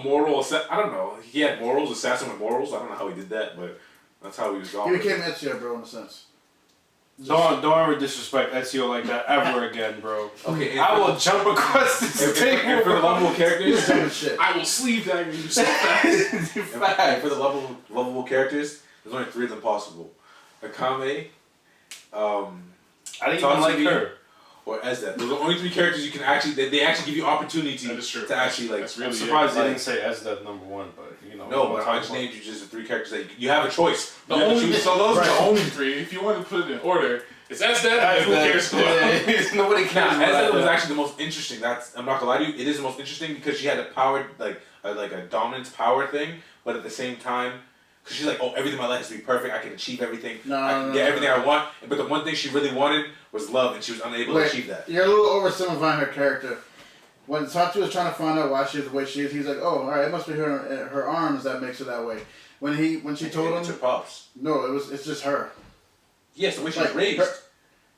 [SPEAKER 3] moral assassin. I don't know. He had morals, assassin with morals. I don't know how he did that, but that's how he was
[SPEAKER 4] He
[SPEAKER 3] going.
[SPEAKER 4] became Ezio, bro, in a sense.
[SPEAKER 2] Don't ever disrespect SEO like that ever again, bro.
[SPEAKER 3] Okay,
[SPEAKER 2] I will jump across this table.
[SPEAKER 3] And for the lovable characters,
[SPEAKER 1] I will sleeve dagger you so fast.
[SPEAKER 3] and for the lovable characters, there's only 3 of them possible. Akame,
[SPEAKER 2] I didn't even like her.
[SPEAKER 3] Or Ezdet. Those are the only 3 characters you can actually. They actually give you opportunity to actually like.
[SPEAKER 1] That's really
[SPEAKER 2] I'm surprised they
[SPEAKER 3] like,
[SPEAKER 2] didn't say Ezdet number 1, but you know.
[SPEAKER 3] No, but I just named you just the 3 characters that you have a choice.
[SPEAKER 1] So those are the only 3. If you want to put it in order, it's Ezdet. Who cares?
[SPEAKER 2] Nobody cares.
[SPEAKER 3] Ezdet was actually the most interesting. I'm not gonna lie to you. It is the most interesting because she had a power like a dominance power thing, but at the same time. Because she's like, oh, everything in my life has to be perfect. I can achieve everything. I can get everything I want. But the one thing she really wanted was love, and she was unable to achieve that.
[SPEAKER 4] You're a little oversimplifying her character. When Satu was trying to find out why she's the way she is, he's like, oh, all right, it must be her arms that makes her that way. When she told him,
[SPEAKER 3] it's her pops.
[SPEAKER 4] No, it's just her.
[SPEAKER 3] Yes, the way she was raised.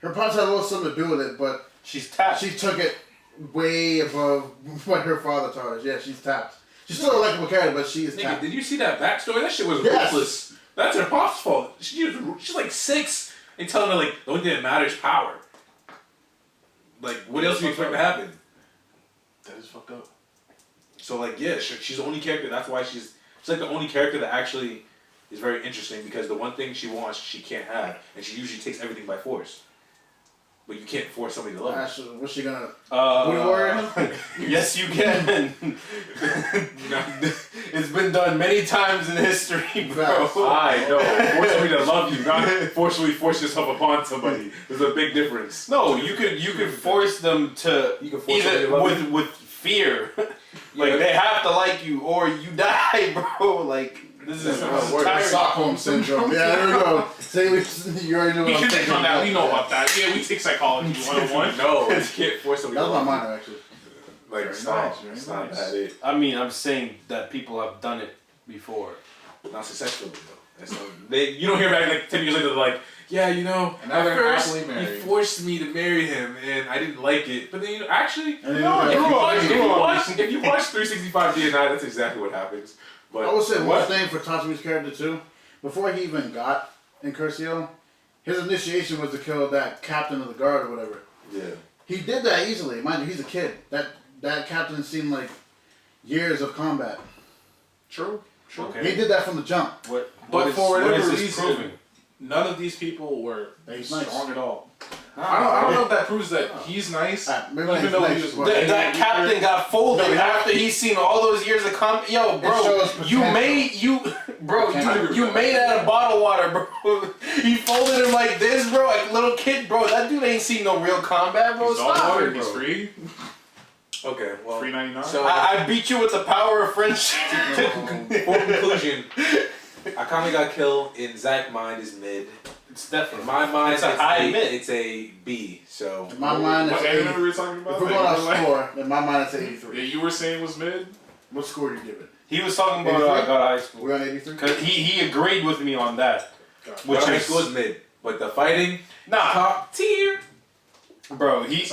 [SPEAKER 4] Her pops had a little something to do with it, but
[SPEAKER 2] she's tapped.
[SPEAKER 4] She took it way above what her father taught her. Yeah, she's tapped. She's still a likable character, but she is tapped.
[SPEAKER 3] Did you see that backstory? That shit was ruthless. That's her pop's fault. She's like 6 and telling her like the only thing that matters is power. Like what else do you expect to happen?
[SPEAKER 1] That is fucked up.
[SPEAKER 3] So like yeah, she's the only character. That's why she's like the only character that actually is very interesting because the one thing she wants she can't have, and she usually takes everything by force. But you can't force somebody to love her.
[SPEAKER 4] What's she gonna?
[SPEAKER 2] Yes, you can. It's been done many times in history, bro.
[SPEAKER 3] I know. Force somebody to love you, not forcefully force yourself upon somebody. There's a big difference.
[SPEAKER 2] No, you could force them to either with fear, like they have to like you or you die, bro. Like. This is
[SPEAKER 4] Stockholm syndrome. Yeah, there we go. Say you already know what I'm
[SPEAKER 1] thinking. We know about that. Yeah, we take psychology 101.
[SPEAKER 3] No, you can't force somebody.
[SPEAKER 4] That was my minor actually.
[SPEAKER 3] Like it's not that.
[SPEAKER 2] I mean, I'm saying that people have done it before.
[SPEAKER 3] Not successfully though. You don't hear back like 10 years later they're like, yeah, you know, at first he forced me to marry him and I didn't like it. But then actually, if you watch 365 D&I, that's exactly what happens. But
[SPEAKER 4] I would say one thing for Tatsumi's character too, before he even got in Curcio, his initiation was to kill that captain of the guard or whatever.
[SPEAKER 3] Yeah.
[SPEAKER 4] He did that easily. Mind you, he's a kid. That captain seemed like years of combat.
[SPEAKER 1] True.
[SPEAKER 2] Okay.
[SPEAKER 4] He did that from the jump.
[SPEAKER 1] But for whatever reason, none of these people were strong at all. I don't know if that proves that he's nice. Even though he was
[SPEAKER 2] that captain got folded after he's seen all those years of combat. Yo, bro, you made out of bottle water, bro. He folded him like this, bro, like a little kid, bro. That dude ain't seen no real combat, bro. Stop it, bro.
[SPEAKER 1] He's free.
[SPEAKER 3] Okay, well,
[SPEAKER 1] $3.99.
[SPEAKER 3] So
[SPEAKER 2] I beat you with the power of friendship.
[SPEAKER 3] For conclusion, Akame got killed. In Zach's mind is mid.
[SPEAKER 2] It's definitely.
[SPEAKER 3] In my mind,
[SPEAKER 2] it's
[SPEAKER 3] a B. So
[SPEAKER 4] in my mind,
[SPEAKER 1] what anime were you talking about?
[SPEAKER 4] If we're going off score, in my mind, it's 83.
[SPEAKER 1] Yeah, you were saying was mid.
[SPEAKER 4] What score do you give it?
[SPEAKER 2] He was talking about high school.
[SPEAKER 4] We're on 83.
[SPEAKER 2] Cause he agreed with me on that.
[SPEAKER 3] Which high school is mid, but the fighting, top tier.
[SPEAKER 2] Bro, he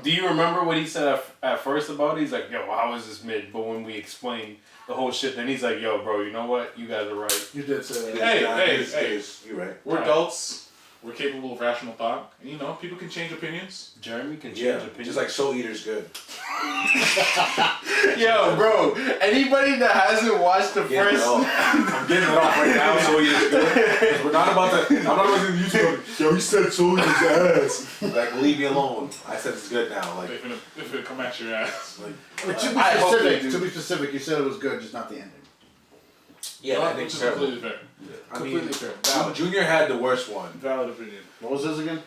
[SPEAKER 2] do you remember what he said at first about it? He's like, yo, how is this mid? But when we explained the whole shit, then he's like, yo, bro, you know what? You guys are right.
[SPEAKER 4] You did say that.
[SPEAKER 1] Hey,
[SPEAKER 3] you're right.
[SPEAKER 1] We're adults. We're capable of rational thought. And, you know, people can change opinions.
[SPEAKER 2] Jeremy can change opinions.
[SPEAKER 3] Just like Soul Eater's good.
[SPEAKER 2] Yo, bro, anybody that hasn't watched the first...
[SPEAKER 3] I'm getting it off right now, Soul Eater's good. We're not about to... I'm not about to do YouTube. Yo, he said Soul Eater's ass. Like, leave me alone. I said it's good now. Like,
[SPEAKER 1] if it come at your ass.
[SPEAKER 4] Like, to be specific, you said it was good, just not the ending.
[SPEAKER 3] Yeah, that ending's terrible.
[SPEAKER 1] Completely fair.
[SPEAKER 3] I mean, Junior had the worst one.
[SPEAKER 1] Valid opinion.
[SPEAKER 4] What was this again?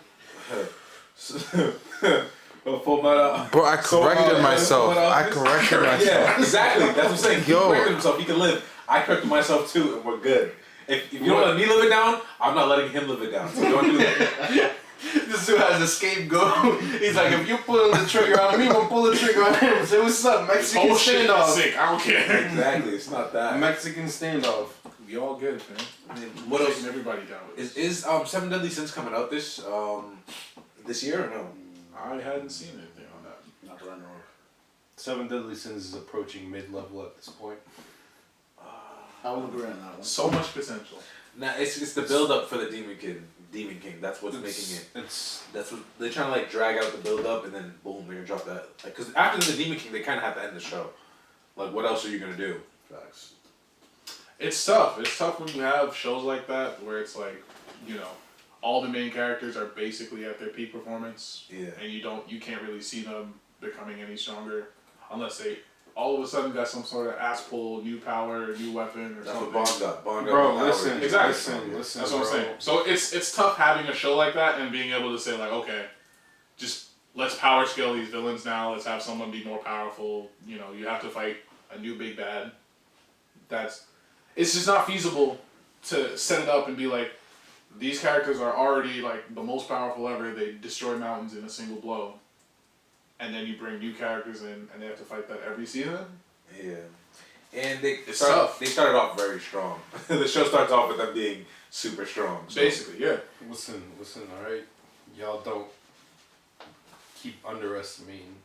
[SPEAKER 5] Bro, I corrected myself.
[SPEAKER 3] Yeah, exactly. That's what I'm saying. He corrected himself. He can live. I corrected myself too, and we're good. If you don't let me live it down, I'm not letting him live it down. So don't do that.
[SPEAKER 2] This dude has a scapegoat. He's like, if you pull the trigger on me, I'm gonna pull the trigger on him. Say, what's up, Mexican standoff?
[SPEAKER 1] Sick. I don't care.
[SPEAKER 3] Exactly. It's not that.
[SPEAKER 2] Mexican standoff.
[SPEAKER 1] We all good, man.
[SPEAKER 3] I mean, what else?
[SPEAKER 1] Everybody down with
[SPEAKER 3] Is Seven Deadly Sins coming out this year or no?
[SPEAKER 1] I hadn't seen anything on that.
[SPEAKER 4] Not that I know of.
[SPEAKER 2] Seven Deadly Sins is approaching mid-level at this point.
[SPEAKER 4] I would agree on that one.
[SPEAKER 1] So much potential.
[SPEAKER 3] Nah, it's the build up for the Demon King. That's what's making it. That's what they're trying to like drag out the build up, and then boom, they're gonna drop that. Like, cause after the Demon King, they kind of have to end the show. Like, what else are you gonna do?
[SPEAKER 4] Facts.
[SPEAKER 1] It's tough. It's tough when you have shows like that where it's like, you know, all the main characters are basically at their peak performance.
[SPEAKER 3] Yeah.
[SPEAKER 1] And you can't really see them becoming any stronger unless they all of a sudden got some sort of ass pull, new power, new weapon, or
[SPEAKER 3] That's
[SPEAKER 1] something.
[SPEAKER 3] what Bond got. Bond got.
[SPEAKER 2] Bro,
[SPEAKER 3] the power.
[SPEAKER 2] listen.
[SPEAKER 1] Exactly.
[SPEAKER 2] Listen.
[SPEAKER 1] That's what I'm saying. So it's tough having a show like that and being able to say like, okay, just let's power scale these villains now. Let's have someone be more powerful. You know, you have to fight a new big bad. It's just not feasible to set it up and be like, these characters are already like the most powerful ever. They destroy mountains in a single blow. And then you bring new characters in and they have to fight that every season.
[SPEAKER 3] Yeah. And they
[SPEAKER 1] tough.
[SPEAKER 3] They started off very strong. The show starts off with them being super strong. So.
[SPEAKER 1] Basically, yeah.
[SPEAKER 2] Listen, alright? Y'all don't keep underestimating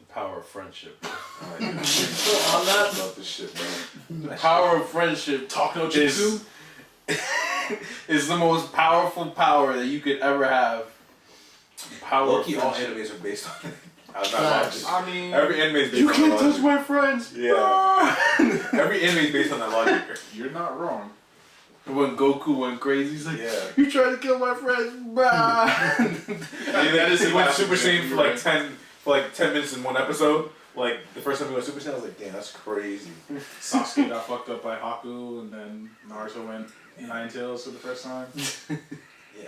[SPEAKER 2] the power of friendship.
[SPEAKER 3] On that, about this shit, man.
[SPEAKER 2] The power of friendship
[SPEAKER 1] Talk no jutsu.
[SPEAKER 2] is the most powerful power that you could ever have. The power
[SPEAKER 3] Low-key,
[SPEAKER 2] of
[SPEAKER 3] all
[SPEAKER 2] friendship.
[SPEAKER 3] animes are based on it. I was not watching.
[SPEAKER 1] I mean,
[SPEAKER 3] Every anime is based
[SPEAKER 2] You
[SPEAKER 3] on
[SPEAKER 2] can't
[SPEAKER 3] that
[SPEAKER 2] touch
[SPEAKER 3] logic.
[SPEAKER 2] my friends!
[SPEAKER 3] Yeah. Every anime is based on that logic.
[SPEAKER 1] you're not wrong.
[SPEAKER 2] When Goku went crazy, he's like,
[SPEAKER 3] Yeah.
[SPEAKER 2] you tried to kill my friends, bruh.
[SPEAKER 3] And that is he went
[SPEAKER 1] classic
[SPEAKER 3] Super Saiyan
[SPEAKER 1] example,
[SPEAKER 3] for like 10 minutes in one episode. Like the first time he went Super Saiyan, I was like, damn, that's crazy.
[SPEAKER 1] Sasuke got fucked up by Haku, and then Naruto went Nine Tails for the first time.
[SPEAKER 3] Yeah,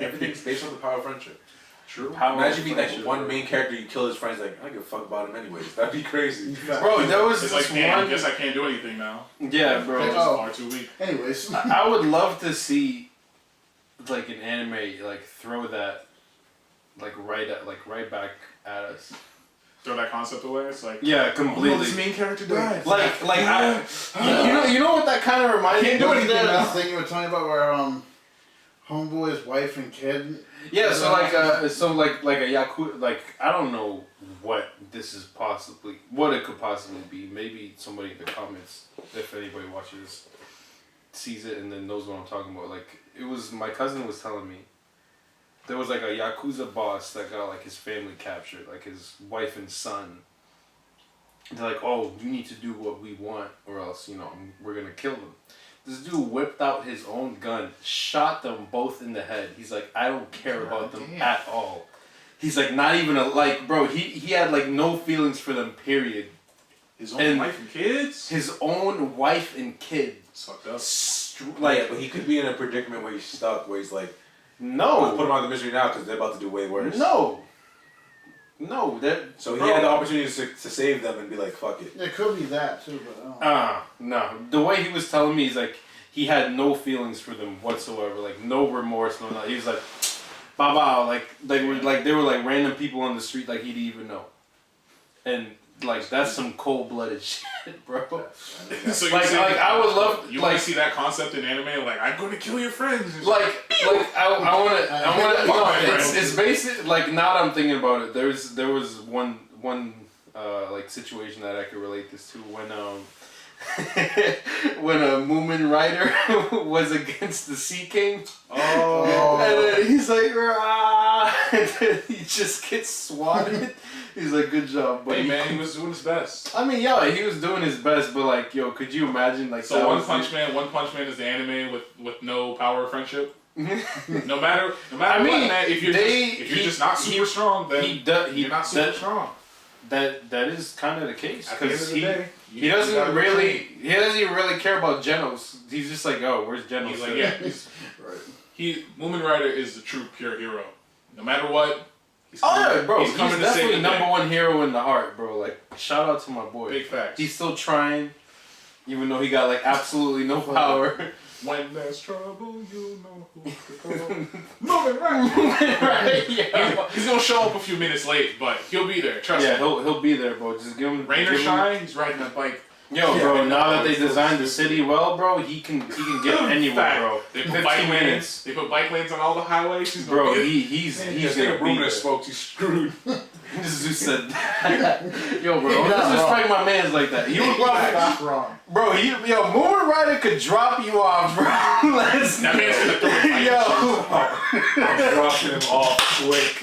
[SPEAKER 3] everything's based on the power of friendship.
[SPEAKER 1] True.
[SPEAKER 3] Imagine being like one main character, you kill his friends, like, I don't give a fuck about him anyways. That'd be crazy.
[SPEAKER 2] Bro, there was
[SPEAKER 1] It's
[SPEAKER 2] this
[SPEAKER 1] like, damn, I
[SPEAKER 2] one...
[SPEAKER 1] guess I can't do anything now.
[SPEAKER 2] Yeah, bro.
[SPEAKER 1] It's
[SPEAKER 4] Oh.
[SPEAKER 1] far too weak.
[SPEAKER 4] Anyways.
[SPEAKER 2] I would love to see, like, an anime, like, throw that, like, right back at us.
[SPEAKER 1] Throw that concept away. It's like,
[SPEAKER 2] Yeah,
[SPEAKER 1] oh,
[SPEAKER 2] completely.
[SPEAKER 1] this main character dies.
[SPEAKER 2] You know what that kind of reminds me of?
[SPEAKER 4] Wasn't there that thing you were talking about where homeboy's wife and kid?
[SPEAKER 2] Yeah, so like a Yakuza, like, I don't know what it could possibly be. Maybe somebody in the comments, if anybody watches, sees it and then knows what I'm talking about. Like, it was, my cousin was telling me, there was like a Yakuza boss that got like his family captured, like his wife and son. They're like, oh, you need to do what we want or else, you know, we're gonna kill them. This dude whipped out his own gun, shot them both in the head. He's like, I don't care about them at all. He's like, not even bro, he had like no feelings for them, period.
[SPEAKER 1] His own wife and kids?
[SPEAKER 2] His own wife and kid.
[SPEAKER 1] It's fucked up.
[SPEAKER 3] But he could be in a predicament where he's stuck, where he's like,
[SPEAKER 2] no.
[SPEAKER 3] put him out of the misery now because they're about to do way worse.
[SPEAKER 2] No,
[SPEAKER 3] So he had the opportunity to save them and be like, fuck it.
[SPEAKER 4] It could be that too, but
[SPEAKER 2] no. The way he was telling me is like he had no feelings for them whatsoever, like no remorse, no nothing. He was like, "Baba," like they were like random people on the street, like he didn't even know, and like that's some cold-blooded shit, bro.
[SPEAKER 1] So
[SPEAKER 2] I would love
[SPEAKER 1] you want to see that concept in anime, like I'm going to kill your friends.
[SPEAKER 2] I want to. No, it's basic. Like now that I'm thinking about it, there was one like situation that I could relate this to when a Moomin Rider was against the Sea King.
[SPEAKER 1] Oh.
[SPEAKER 2] And then he's like, rah, and then he just gets swatted. He's like, good job, buddy.
[SPEAKER 1] Hey man, he was doing his best.
[SPEAKER 2] I mean, yeah, he was doing his best, but like, yo, could you imagine like?
[SPEAKER 1] So One Punch Man is the anime with no power of friendship. no matter what, man, if you're just not super strong, then you're not super strong.
[SPEAKER 2] That is kind of the case because he
[SPEAKER 1] You
[SPEAKER 2] doesn't really care about Genos. He's just like, oh, where's Genos?
[SPEAKER 1] He's like, yeah, Moomin Rider is the true pure hero. No matter what. He's
[SPEAKER 2] bro, he's
[SPEAKER 1] coming to
[SPEAKER 2] definitely
[SPEAKER 1] save the
[SPEAKER 2] number
[SPEAKER 1] day.
[SPEAKER 2] one hero in the heart, bro. Like, shout out to my boy.
[SPEAKER 1] Big facts.
[SPEAKER 2] He's still trying, even though he got like absolutely no power.
[SPEAKER 1] When there's trouble, you know who to call. Moomin Rider.
[SPEAKER 2] Right? Yeah.
[SPEAKER 1] He's gonna show up a few minutes late, but he'll be there. Trust me.
[SPEAKER 2] He'll be there, bro. Just give him
[SPEAKER 1] Rain or
[SPEAKER 2] give him-
[SPEAKER 1] shine, he's riding that bike.
[SPEAKER 2] Yo, bro. Now that they designed the city well, bro, he can get anywhere, bro.
[SPEAKER 1] They put
[SPEAKER 2] 15
[SPEAKER 1] bike lanes.
[SPEAKER 2] minutes.
[SPEAKER 1] They put bike lanes on all the highways. He's gonna
[SPEAKER 2] bro.
[SPEAKER 1] be
[SPEAKER 2] He's
[SPEAKER 1] gonna
[SPEAKER 2] gonna
[SPEAKER 1] room
[SPEAKER 2] be
[SPEAKER 1] in his
[SPEAKER 2] there.
[SPEAKER 1] spokes. He's screwed.
[SPEAKER 2] Zeus said that. Yo, bro, don't disrespect my man's like that. He was
[SPEAKER 4] That's wrong.
[SPEAKER 2] bro, Moon Rider could drop you off, bro.
[SPEAKER 1] That man's gonna throw a
[SPEAKER 3] I'm dropping him off quick.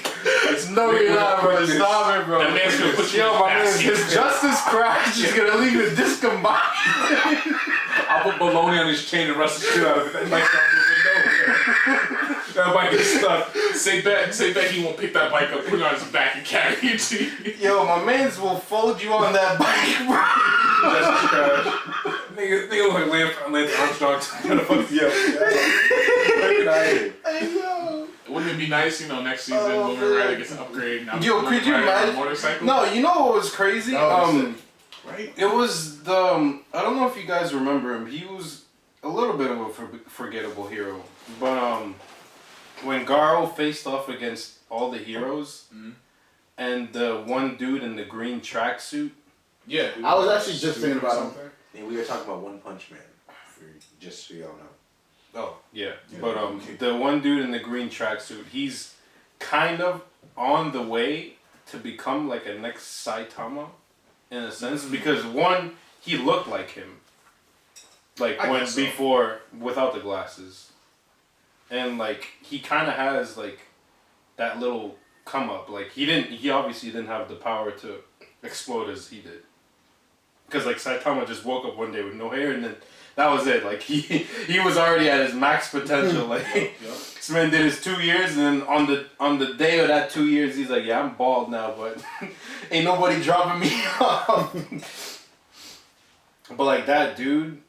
[SPEAKER 2] No, you're not, bro. Stop it, bro.
[SPEAKER 1] That man's gonna put you in
[SPEAKER 2] my man,
[SPEAKER 1] basket.
[SPEAKER 2] his justice crash is gonna leave you discombobulated.
[SPEAKER 3] I'll put baloney on his chain and rust the shit out of it. That bike's not moving nowhere. That bike is stuck.
[SPEAKER 1] Say bet he won't pick that bike up, put it on his back, and carry it to you.
[SPEAKER 2] Yo, my mans will fold you on that bike, bro.
[SPEAKER 3] Just crash. Nigga look like Lance Armstrong trying to fuck you up.
[SPEAKER 1] Wouldn't it be nice, next season, Woman Rider gets an upgrade. Now
[SPEAKER 2] Yo, could you imagine?
[SPEAKER 1] Motorcycle?
[SPEAKER 2] No, you know what was crazy?
[SPEAKER 1] Right?
[SPEAKER 2] It was the I don't know if you guys remember him. He was a little bit of a forgettable hero, but when Garo faced off against all the heroes, and the one dude in the green tracksuit.
[SPEAKER 1] Yeah.
[SPEAKER 4] I was actually just thinking about him.
[SPEAKER 3] And we were talking about One Punch Man, just so y'all know.
[SPEAKER 2] Oh yeah, but the one dude in the green tracksuit, he's kind of on the way to become like a next Saitama, in a sense, because one, he looked like him, like before without the glasses, and like he kind of has like that little come up. Like he obviously didn't have the power to explode as he did, because like Saitama just woke up one day with no hair and then. That was it. Like he was already at his max potential. Like this man did his 2 years, and then on the day of that 2 years, he's like, "Yeah, I'm bald now, but ain't nobody dropping me off." But like that dude,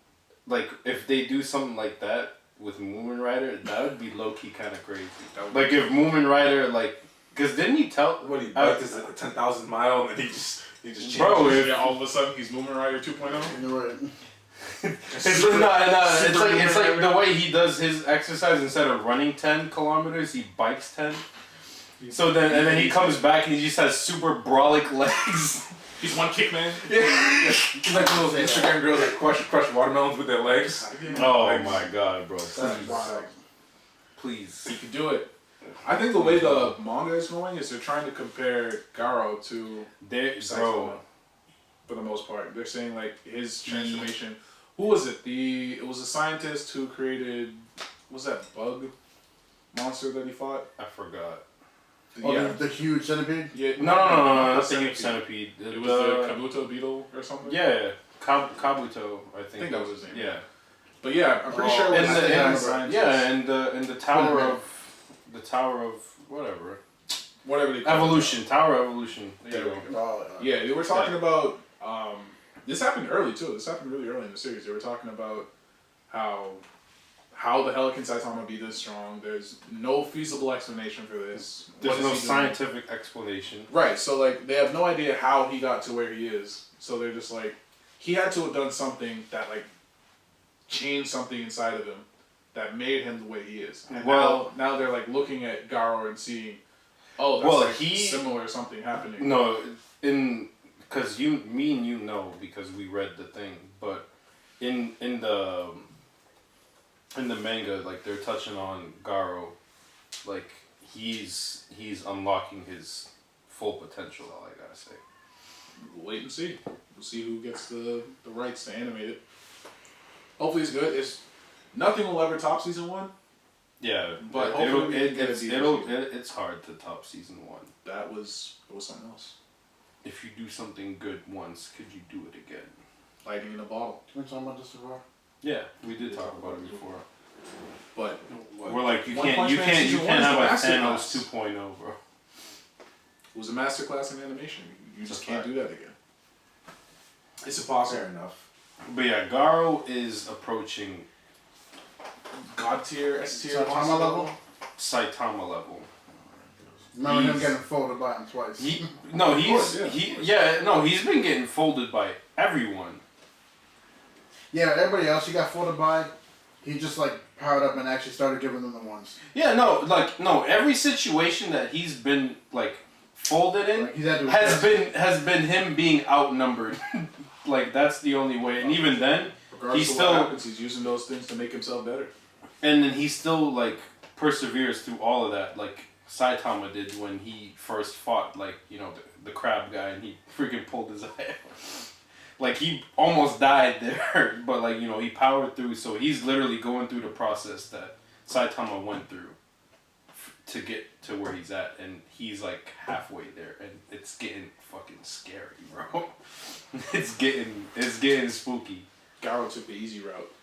[SPEAKER 2] like if they do something like that with Moomin Rider, that would be low key kind of crazy. Like if Moomin Rider, like, cause didn't he tell?
[SPEAKER 3] What he biked is a 10,000 mile, and then he just changed.
[SPEAKER 2] Bro,
[SPEAKER 1] all of a sudden he's Moomin Rider 2.0.
[SPEAKER 4] You're right.
[SPEAKER 2] It's like the way he does his exercise. Instead of running 10 kilometers, he bikes 10. So then he comes back and he just has super brolic legs.
[SPEAKER 1] He's one kick man.
[SPEAKER 3] Yeah. He's like those Instagram girls that crush watermelons with their legs.
[SPEAKER 2] Oh my god, bro!
[SPEAKER 4] That's wild.
[SPEAKER 2] Please.
[SPEAKER 1] He can do it. I think the way the manga is going is they're trying to compare Garo to Saitama, for the most part. They're saying like his transformation. Who was it? It was a scientist who created. What was that bug monster that he fought?
[SPEAKER 2] I forgot.
[SPEAKER 4] The huge centipede?
[SPEAKER 2] Yeah. No, not the huge centipede.
[SPEAKER 1] It was the Kabuto beetle or something?
[SPEAKER 2] Yeah, Kabuto, I think.
[SPEAKER 1] I think that was his name.
[SPEAKER 2] Yeah.
[SPEAKER 1] But yeah, I'm pretty sure it was
[SPEAKER 2] in the Tower of whatever
[SPEAKER 1] they call
[SPEAKER 2] Evolution. Tower of Evolution. There you
[SPEAKER 1] go. Yeah, they were talking about this happened early too. This happened really early in the series. They were talking about how the hell can Saitama be this strong? There's no feasible explanation for this.
[SPEAKER 2] There's no scientific explanation.
[SPEAKER 1] Right, so like they have no idea how he got to where he is. So they're just like, he had to have done something that like changed something inside of him that made him the way he is. And now they're like looking at Garo and seeing, oh, that's similar something happening.
[SPEAKER 2] No, because me and you know because we read the thing, but in the manga, like they're touching on Garo, like he's unlocking his full potential. All I gotta say.
[SPEAKER 1] We'll wait and see. We'll see who gets the rights to animate it. Hopefully it's good. Nothing will ever top season 1.
[SPEAKER 2] Yeah,
[SPEAKER 1] but
[SPEAKER 2] it's hard to top season 1.
[SPEAKER 1] It was something else.
[SPEAKER 2] If you do something good once, could you do it again?
[SPEAKER 1] Lightning in a bottle.
[SPEAKER 4] Can we talk about this before?
[SPEAKER 2] Yeah, we did talk about it before.
[SPEAKER 1] But
[SPEAKER 2] we're like you can't have a Thanos 2.0, bro.
[SPEAKER 1] It was a masterclass in animation. You just can't do that again. It's impossible.
[SPEAKER 3] Fair enough.
[SPEAKER 2] But yeah, Garo is approaching
[SPEAKER 1] God tier, S tier,
[SPEAKER 4] Saitama level.
[SPEAKER 2] Saitama level.
[SPEAKER 4] Remember him getting folded by him twice.
[SPEAKER 2] He's been getting folded by everyone.
[SPEAKER 4] Yeah, everybody else he got folded by, he just like powered up and actually started giving them the ones.
[SPEAKER 2] Yeah, every situation that he's been like folded in has been him being outnumbered. Like that's the only way, and even then,
[SPEAKER 1] regardless of what happens, he's using those things to make himself better.
[SPEAKER 2] And then he still like perseveres through all of that, like Saitama did when he first fought, like the crab guy, and he freaking pulled his eye out. Like, he almost died there, but, like, you know, he powered through, so he's literally going through the process that Saitama went through to get to where he's at, and he's, like, halfway there, and it's getting fucking scary, bro. It's getting spooky.
[SPEAKER 1] Garo took the easy route.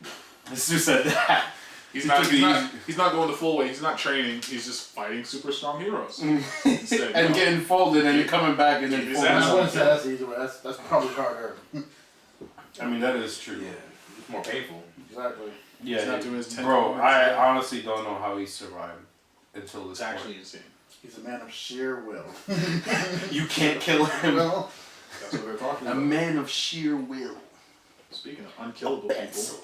[SPEAKER 2] It's just said that.
[SPEAKER 1] He's not going the full way. He's not training. He's just fighting super strong heroes. Instead,
[SPEAKER 2] and getting folded and you're coming back and then folding.
[SPEAKER 4] I wouldn't say that's the easy way. That's probably harder.
[SPEAKER 2] I mean, that is true.
[SPEAKER 3] Yeah, it's more painful.
[SPEAKER 4] Exactly.
[SPEAKER 2] Yeah,
[SPEAKER 1] he's not doing his 10
[SPEAKER 2] bro,
[SPEAKER 1] minutes
[SPEAKER 2] I
[SPEAKER 1] yet.
[SPEAKER 2] honestly don't know how he survived until this
[SPEAKER 1] It's actually
[SPEAKER 2] point.
[SPEAKER 1] insane.
[SPEAKER 4] He's a man of sheer will.
[SPEAKER 2] You can't kill him.
[SPEAKER 4] Well,
[SPEAKER 1] That's what they're talking
[SPEAKER 2] A
[SPEAKER 1] about.
[SPEAKER 2] man of sheer will.
[SPEAKER 1] Speaking of unkillable people, so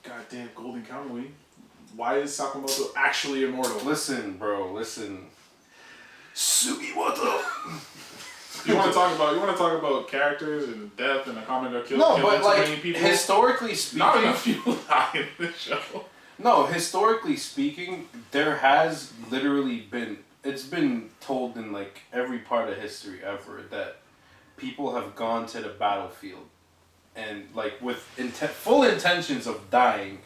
[SPEAKER 1] goddamn Golden Kamuy. Why is Sakamoto actually immortal?
[SPEAKER 2] Listen, bro, listen. Sugimoto.
[SPEAKER 1] You want to talk about characters and death and a comic book
[SPEAKER 2] No,
[SPEAKER 1] killing
[SPEAKER 2] but
[SPEAKER 1] too
[SPEAKER 2] like
[SPEAKER 1] many people?
[SPEAKER 2] historically speaking,
[SPEAKER 1] Not enough people die in this show.
[SPEAKER 2] No, historically speaking, there has literally been. It's been told in like every part of history ever that people have gone to the battlefield and like with full intentions of dying,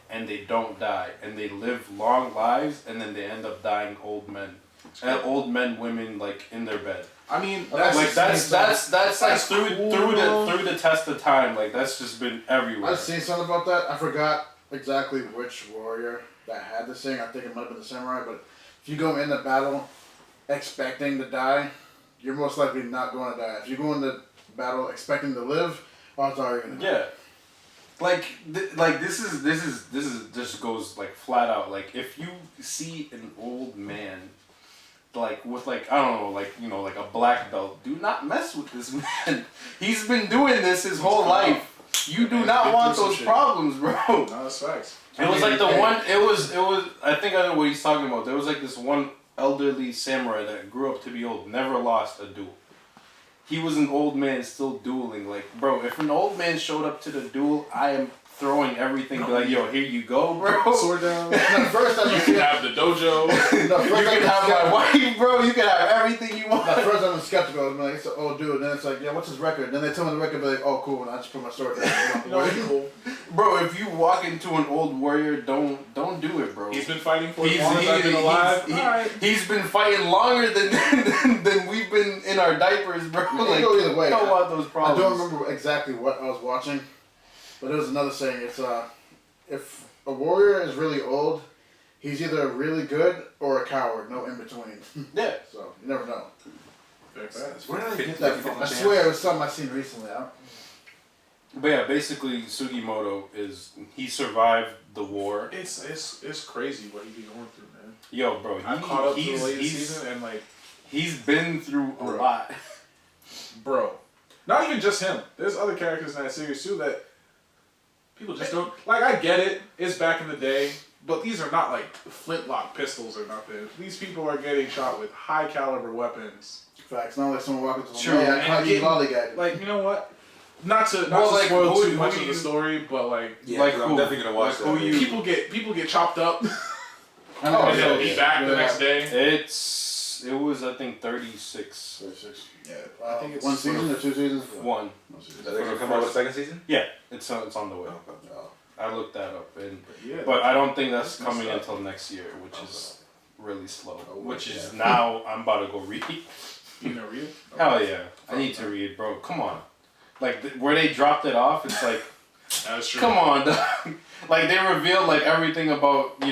[SPEAKER 2] and they don't die, and they live long lives, and then they end up dying old men, women like in their bed.
[SPEAKER 1] I mean,
[SPEAKER 2] That's like through
[SPEAKER 1] cool.
[SPEAKER 2] the test of time. Like that's just been everywhere.
[SPEAKER 4] I've seen something about that. I forgot exactly which warrior that had this thing. I think it might have been the samurai. But if you go into battle expecting to die, you're most likely not going to die. If you go into battle expecting to live, odds are you're gonna die.
[SPEAKER 2] Yeah. Like this is just goes like flat out. Like if you see an old man like with like I don't know, like, you know, like a black belt, do not mess with this man. He's been doing this his whole life. You do not want those problems, bro.
[SPEAKER 1] No, that's facts.
[SPEAKER 2] It was like the one. It was. I think I know what he's talking about. There was like this one elderly samurai that grew up to be old, never lost a duel. He was an old man still dueling. Like, bro, if an old man showed up to the duel, I am throwing everything. Be like, yo, here you go, bro.
[SPEAKER 1] Sword down.
[SPEAKER 4] First,
[SPEAKER 1] You can have the dojo.
[SPEAKER 2] You can have my wife, bro. You can have everything you want.
[SPEAKER 4] At first, I'm skeptical. I'm like, oh, dude. And then it's like, yeah, what's his record? Then they tell me the record, be like, oh, cool. And I just put my sword down.
[SPEAKER 1] You know, cool.
[SPEAKER 2] Bro, if you walk into an old warrior, don't do it, bro.
[SPEAKER 1] He's been fighting for as long as I've been alive.
[SPEAKER 2] He's been fighting longer than we've been in our diapers, bro. Like,
[SPEAKER 4] go either way.
[SPEAKER 2] don't want those problems.
[SPEAKER 4] I don't remember exactly what I was watching, but there was another saying. It's if a warrior is really old, he's either really good or a coward. No in between.
[SPEAKER 2] Yeah.
[SPEAKER 4] So you never know.
[SPEAKER 3] Where did I get
[SPEAKER 4] that from? I swear it was something I seen recently.
[SPEAKER 2] But yeah, basically Sugimoto he survived the war.
[SPEAKER 1] It's crazy what he be going through, man.
[SPEAKER 2] Yo, bro,
[SPEAKER 1] I caught up to the latest season and like
[SPEAKER 2] he's been through a lot.
[SPEAKER 1] Bro. Not even just him. There's other characters in that series too that people just don't like. I get it. It's back in the day. But these are not like flintlock pistols or nothing. These people are getting shot with high caliber weapons.
[SPEAKER 4] Facts. Not like someone walking to the
[SPEAKER 2] True.
[SPEAKER 4] I can't get lollygag.
[SPEAKER 1] Like, you know what? Not to
[SPEAKER 2] like,
[SPEAKER 1] spoil
[SPEAKER 2] who
[SPEAKER 1] too much of
[SPEAKER 2] you-
[SPEAKER 1] the story, but like,
[SPEAKER 3] Yeah,
[SPEAKER 2] Like
[SPEAKER 3] I'm
[SPEAKER 2] who?
[SPEAKER 3] definitely gonna watch
[SPEAKER 2] Like
[SPEAKER 3] that.
[SPEAKER 2] who you-
[SPEAKER 1] people get chopped up
[SPEAKER 4] I know,
[SPEAKER 1] and
[SPEAKER 2] yeah,
[SPEAKER 1] they'll be back the next day.
[SPEAKER 2] It was I think 36.
[SPEAKER 4] 36.
[SPEAKER 1] Yeah,
[SPEAKER 4] I think it's one season or 2 seasons.
[SPEAKER 2] One.
[SPEAKER 3] Is that gonna come out with a second season?
[SPEAKER 2] Yeah, it's on the way.
[SPEAKER 4] Oh.
[SPEAKER 2] I looked that up,
[SPEAKER 1] Yeah.
[SPEAKER 2] but I don't think that's
[SPEAKER 1] That's
[SPEAKER 2] coming
[SPEAKER 1] messed up.
[SPEAKER 2] until next year, which is really slow.
[SPEAKER 4] Oh,
[SPEAKER 2] Which is
[SPEAKER 4] yeah.
[SPEAKER 2] now I'm about to go read.
[SPEAKER 1] You know, read it?
[SPEAKER 2] Hell yeah, I need to read, bro. Come on, like where they dropped it off, it's like,
[SPEAKER 1] That's true.
[SPEAKER 2] come on, dog. Like they revealed like everything about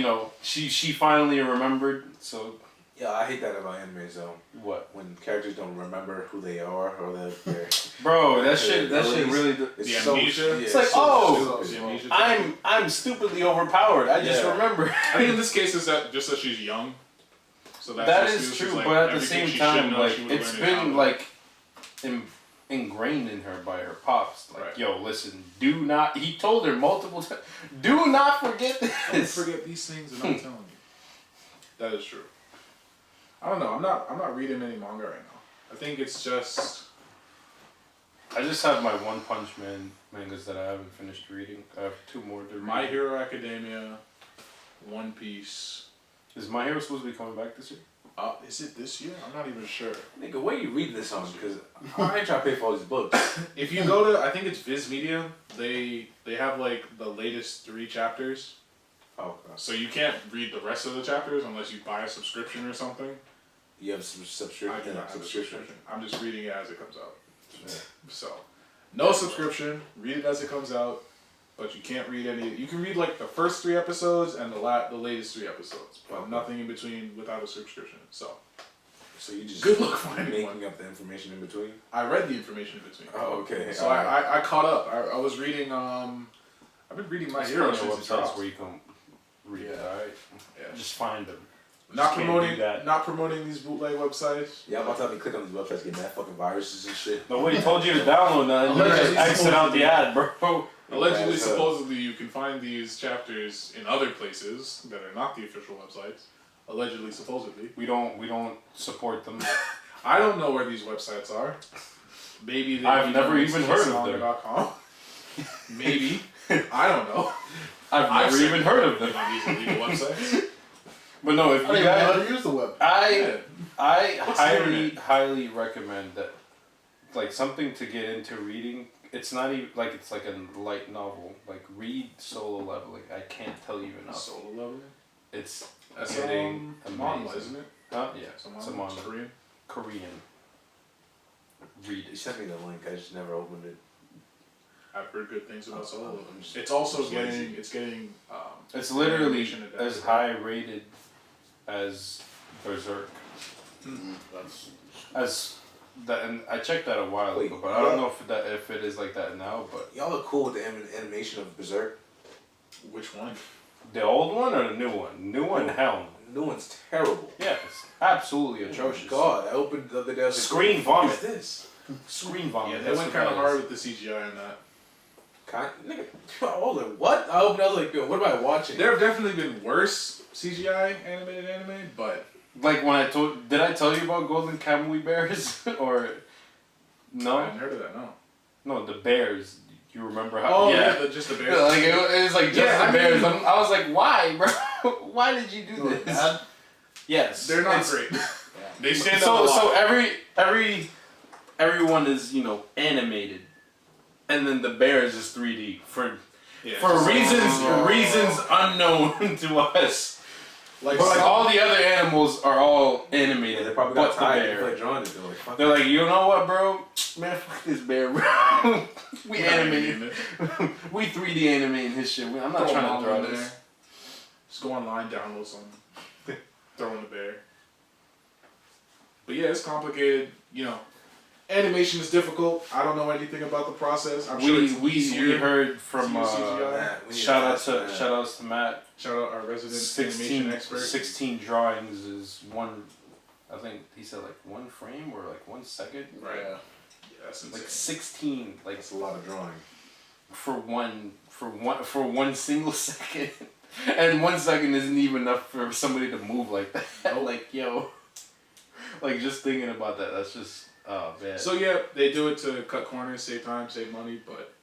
[SPEAKER 2] she finally remembered. So
[SPEAKER 3] Yeah, I hate that about anime. So
[SPEAKER 2] what,
[SPEAKER 3] when characters don't remember who they are or they're
[SPEAKER 2] bro? That shit really.
[SPEAKER 3] it's
[SPEAKER 1] The
[SPEAKER 3] so,
[SPEAKER 1] amnesia?
[SPEAKER 2] It's like,
[SPEAKER 3] so
[SPEAKER 2] oh,
[SPEAKER 3] stupid.
[SPEAKER 1] The amnesia thing.
[SPEAKER 2] I'm stupidly overpowered. I just
[SPEAKER 3] Yeah.
[SPEAKER 2] remember.
[SPEAKER 1] I think in this case is that just that she's young. So that's
[SPEAKER 2] That
[SPEAKER 1] just-
[SPEAKER 2] is
[SPEAKER 1] it's
[SPEAKER 2] true,
[SPEAKER 1] just, like,
[SPEAKER 2] but at the
[SPEAKER 1] everything
[SPEAKER 2] same
[SPEAKER 1] she
[SPEAKER 2] time,
[SPEAKER 1] should know,
[SPEAKER 2] like
[SPEAKER 1] she would
[SPEAKER 2] it's
[SPEAKER 1] learn in
[SPEAKER 2] been
[SPEAKER 1] college.
[SPEAKER 2] like ingrained in her by her pops. Like,
[SPEAKER 1] Right.
[SPEAKER 2] yo, listen, do not. He told her multiple times, do not forget
[SPEAKER 1] Don't
[SPEAKER 2] this.
[SPEAKER 1] forget these things, and I'm telling you. That is true. I don't know. I'm not reading any manga right now. I think it's just
[SPEAKER 2] I just have my One Punch Man mangas that I haven't finished reading. I have 2 more to read.
[SPEAKER 1] My Hero Academia, One Piece.
[SPEAKER 2] Is My Hero supposed to be coming back this year?
[SPEAKER 1] Is it this year? I'm not even sure.
[SPEAKER 3] Nigga, where you reading this on? Because I ain't trying to pay for all these books.
[SPEAKER 1] If you go to, I think it's Viz Media, they have like the latest 3 chapters.
[SPEAKER 3] Oh, okay.
[SPEAKER 1] So you can't read the rest of the chapters unless you buy a subscription or something.
[SPEAKER 3] You have some subscription?
[SPEAKER 1] I do not have a subscription. I'm just reading it as it comes out.
[SPEAKER 3] Yeah.
[SPEAKER 1] So, no subscription. Read it as it comes out. But you can't read any. You can read like the first 3 episodes and the latest 3 episodes, but nothing in between without a subscription. So
[SPEAKER 3] you just
[SPEAKER 1] good luck finding
[SPEAKER 3] making up the information in between.
[SPEAKER 1] I read the information in between.
[SPEAKER 3] Oh, okay.
[SPEAKER 1] So I caught up. I was reading. I've been reading My Hero since it dropped.
[SPEAKER 2] where you can read it. All right.
[SPEAKER 1] Yeah.
[SPEAKER 2] Just find them.
[SPEAKER 1] Not
[SPEAKER 2] Just
[SPEAKER 1] promoting these bootleg websites.
[SPEAKER 3] Yeah, I'm about to have me click on these websites, get mad fucking viruses and shit.
[SPEAKER 2] Nobody told you to download nothing. You just exit out the ad, bro.
[SPEAKER 1] Allegedly, supposedly, you can find these chapters in other places that are not the official websites. Allegedly, supposedly.
[SPEAKER 2] We don't support them.
[SPEAKER 1] I don't know where these websites are. Maybe
[SPEAKER 2] I've never even heard of them.
[SPEAKER 1] Maybe. I don't know.
[SPEAKER 2] I've never even heard of them.
[SPEAKER 1] On these illegal websites.
[SPEAKER 2] But no, if
[SPEAKER 4] I
[SPEAKER 2] you
[SPEAKER 4] don't even know how
[SPEAKER 2] guys,
[SPEAKER 4] to use the web.
[SPEAKER 2] I
[SPEAKER 1] What's the internet?
[SPEAKER 2] highly recommend that, like something to get into reading. It's not even like it's like a light novel. Like read Solo Leveling. I can't tell you enough.
[SPEAKER 1] Solo Leveling?
[SPEAKER 2] It's
[SPEAKER 1] That's
[SPEAKER 2] getting
[SPEAKER 1] manga,
[SPEAKER 2] amazing.
[SPEAKER 1] isn't it?
[SPEAKER 2] Huh? Yeah,
[SPEAKER 1] It's
[SPEAKER 2] it's a manga.
[SPEAKER 1] Korean.
[SPEAKER 2] Korean. Read
[SPEAKER 3] You
[SPEAKER 2] it.
[SPEAKER 3] sent me the link, I just never opened it.
[SPEAKER 1] I've heard good things about Solo
[SPEAKER 3] I'm
[SPEAKER 1] Leveling.
[SPEAKER 3] just-
[SPEAKER 1] It's also
[SPEAKER 3] just
[SPEAKER 1] getting.
[SPEAKER 3] lazy.
[SPEAKER 1] It's getting.
[SPEAKER 2] It's literally
[SPEAKER 1] animation adapted.
[SPEAKER 2] as high rated as Berserk.
[SPEAKER 4] That's
[SPEAKER 2] As that, and I checked that a while
[SPEAKER 3] Wait,
[SPEAKER 2] ago, but I don't know if it is like that now. But
[SPEAKER 3] Y'all are cool with the animation of Berserk.
[SPEAKER 1] Which one?
[SPEAKER 2] the old one or the new one? New one, hell no.
[SPEAKER 3] New one's terrible.
[SPEAKER 2] Yeah, it's absolutely atrocious.
[SPEAKER 3] God, I opened the other day. I was like,
[SPEAKER 2] Screen
[SPEAKER 3] what
[SPEAKER 2] vomit.
[SPEAKER 3] is this?
[SPEAKER 2] Screen vomit.
[SPEAKER 1] Yeah, they
[SPEAKER 2] that's
[SPEAKER 1] went
[SPEAKER 2] what
[SPEAKER 1] kind of
[SPEAKER 2] that
[SPEAKER 1] hard
[SPEAKER 2] is.
[SPEAKER 1] with the CGI in that.
[SPEAKER 3] Nigga, I was like, what? I opened. I was like, yo, what am I watching?
[SPEAKER 1] There have definitely been worse CGI animated anime, but
[SPEAKER 2] Like when did I tell you about golden Kamui bears or
[SPEAKER 1] I
[SPEAKER 2] no?
[SPEAKER 1] hadn't heard of that. No.
[SPEAKER 2] No, the bears. You remember how?
[SPEAKER 1] Oh
[SPEAKER 2] yeah.
[SPEAKER 1] yeah, just the bears.
[SPEAKER 2] Yeah, like it was like just
[SPEAKER 1] Yeah,
[SPEAKER 2] the
[SPEAKER 1] I
[SPEAKER 2] bears.
[SPEAKER 1] mean-
[SPEAKER 2] I was like, why, bro? Why did you do this?
[SPEAKER 4] bad.
[SPEAKER 2] Yes,
[SPEAKER 1] They're not
[SPEAKER 2] it's-
[SPEAKER 1] great. They stand out a lot.
[SPEAKER 2] So everyone is animated, and then the bears is 3D for
[SPEAKER 1] Yeah,
[SPEAKER 2] for
[SPEAKER 1] just
[SPEAKER 2] reasons unknown to us.
[SPEAKER 1] like
[SPEAKER 2] But like
[SPEAKER 1] some-
[SPEAKER 2] all the other animals are all
[SPEAKER 3] Yeah,
[SPEAKER 2] animated,
[SPEAKER 3] they probably
[SPEAKER 2] but
[SPEAKER 3] got
[SPEAKER 2] the
[SPEAKER 3] tired.
[SPEAKER 2] bear.
[SPEAKER 3] They're like drawing it. They're like, fuck.
[SPEAKER 2] They're like, you know what, bro? Man, fuck this bear, bro. we
[SPEAKER 1] We're not
[SPEAKER 2] animated.
[SPEAKER 1] animating it.
[SPEAKER 2] We 3D animating his shit. I'm not
[SPEAKER 1] Throw
[SPEAKER 2] trying
[SPEAKER 1] them
[SPEAKER 2] to draw
[SPEAKER 1] all in
[SPEAKER 2] this.
[SPEAKER 1] there. Just go online, download some, throw in the bear. But yeah, it's complicated. You know, animation is difficult. I don't know anything about the process. I'm sure it's
[SPEAKER 2] We
[SPEAKER 1] easier.
[SPEAKER 2] heard from
[SPEAKER 1] to use CGI.
[SPEAKER 3] We need
[SPEAKER 2] shout
[SPEAKER 3] to
[SPEAKER 2] outs to Matt.
[SPEAKER 1] Shout out our resident animation expert.
[SPEAKER 2] 16 drawings is one. I think he said like 1 frame or like 1 second.
[SPEAKER 1] Right.
[SPEAKER 4] Yeah.
[SPEAKER 1] Yeah, that's insane.
[SPEAKER 2] Like 16, like
[SPEAKER 3] That's a lot of drawing.
[SPEAKER 2] for one single second, and 1 second isn't even enough for somebody to move like that. Like yo, like just thinking about that, that's just bad.
[SPEAKER 1] So yeah, they do it to cut corners, save time, save money, but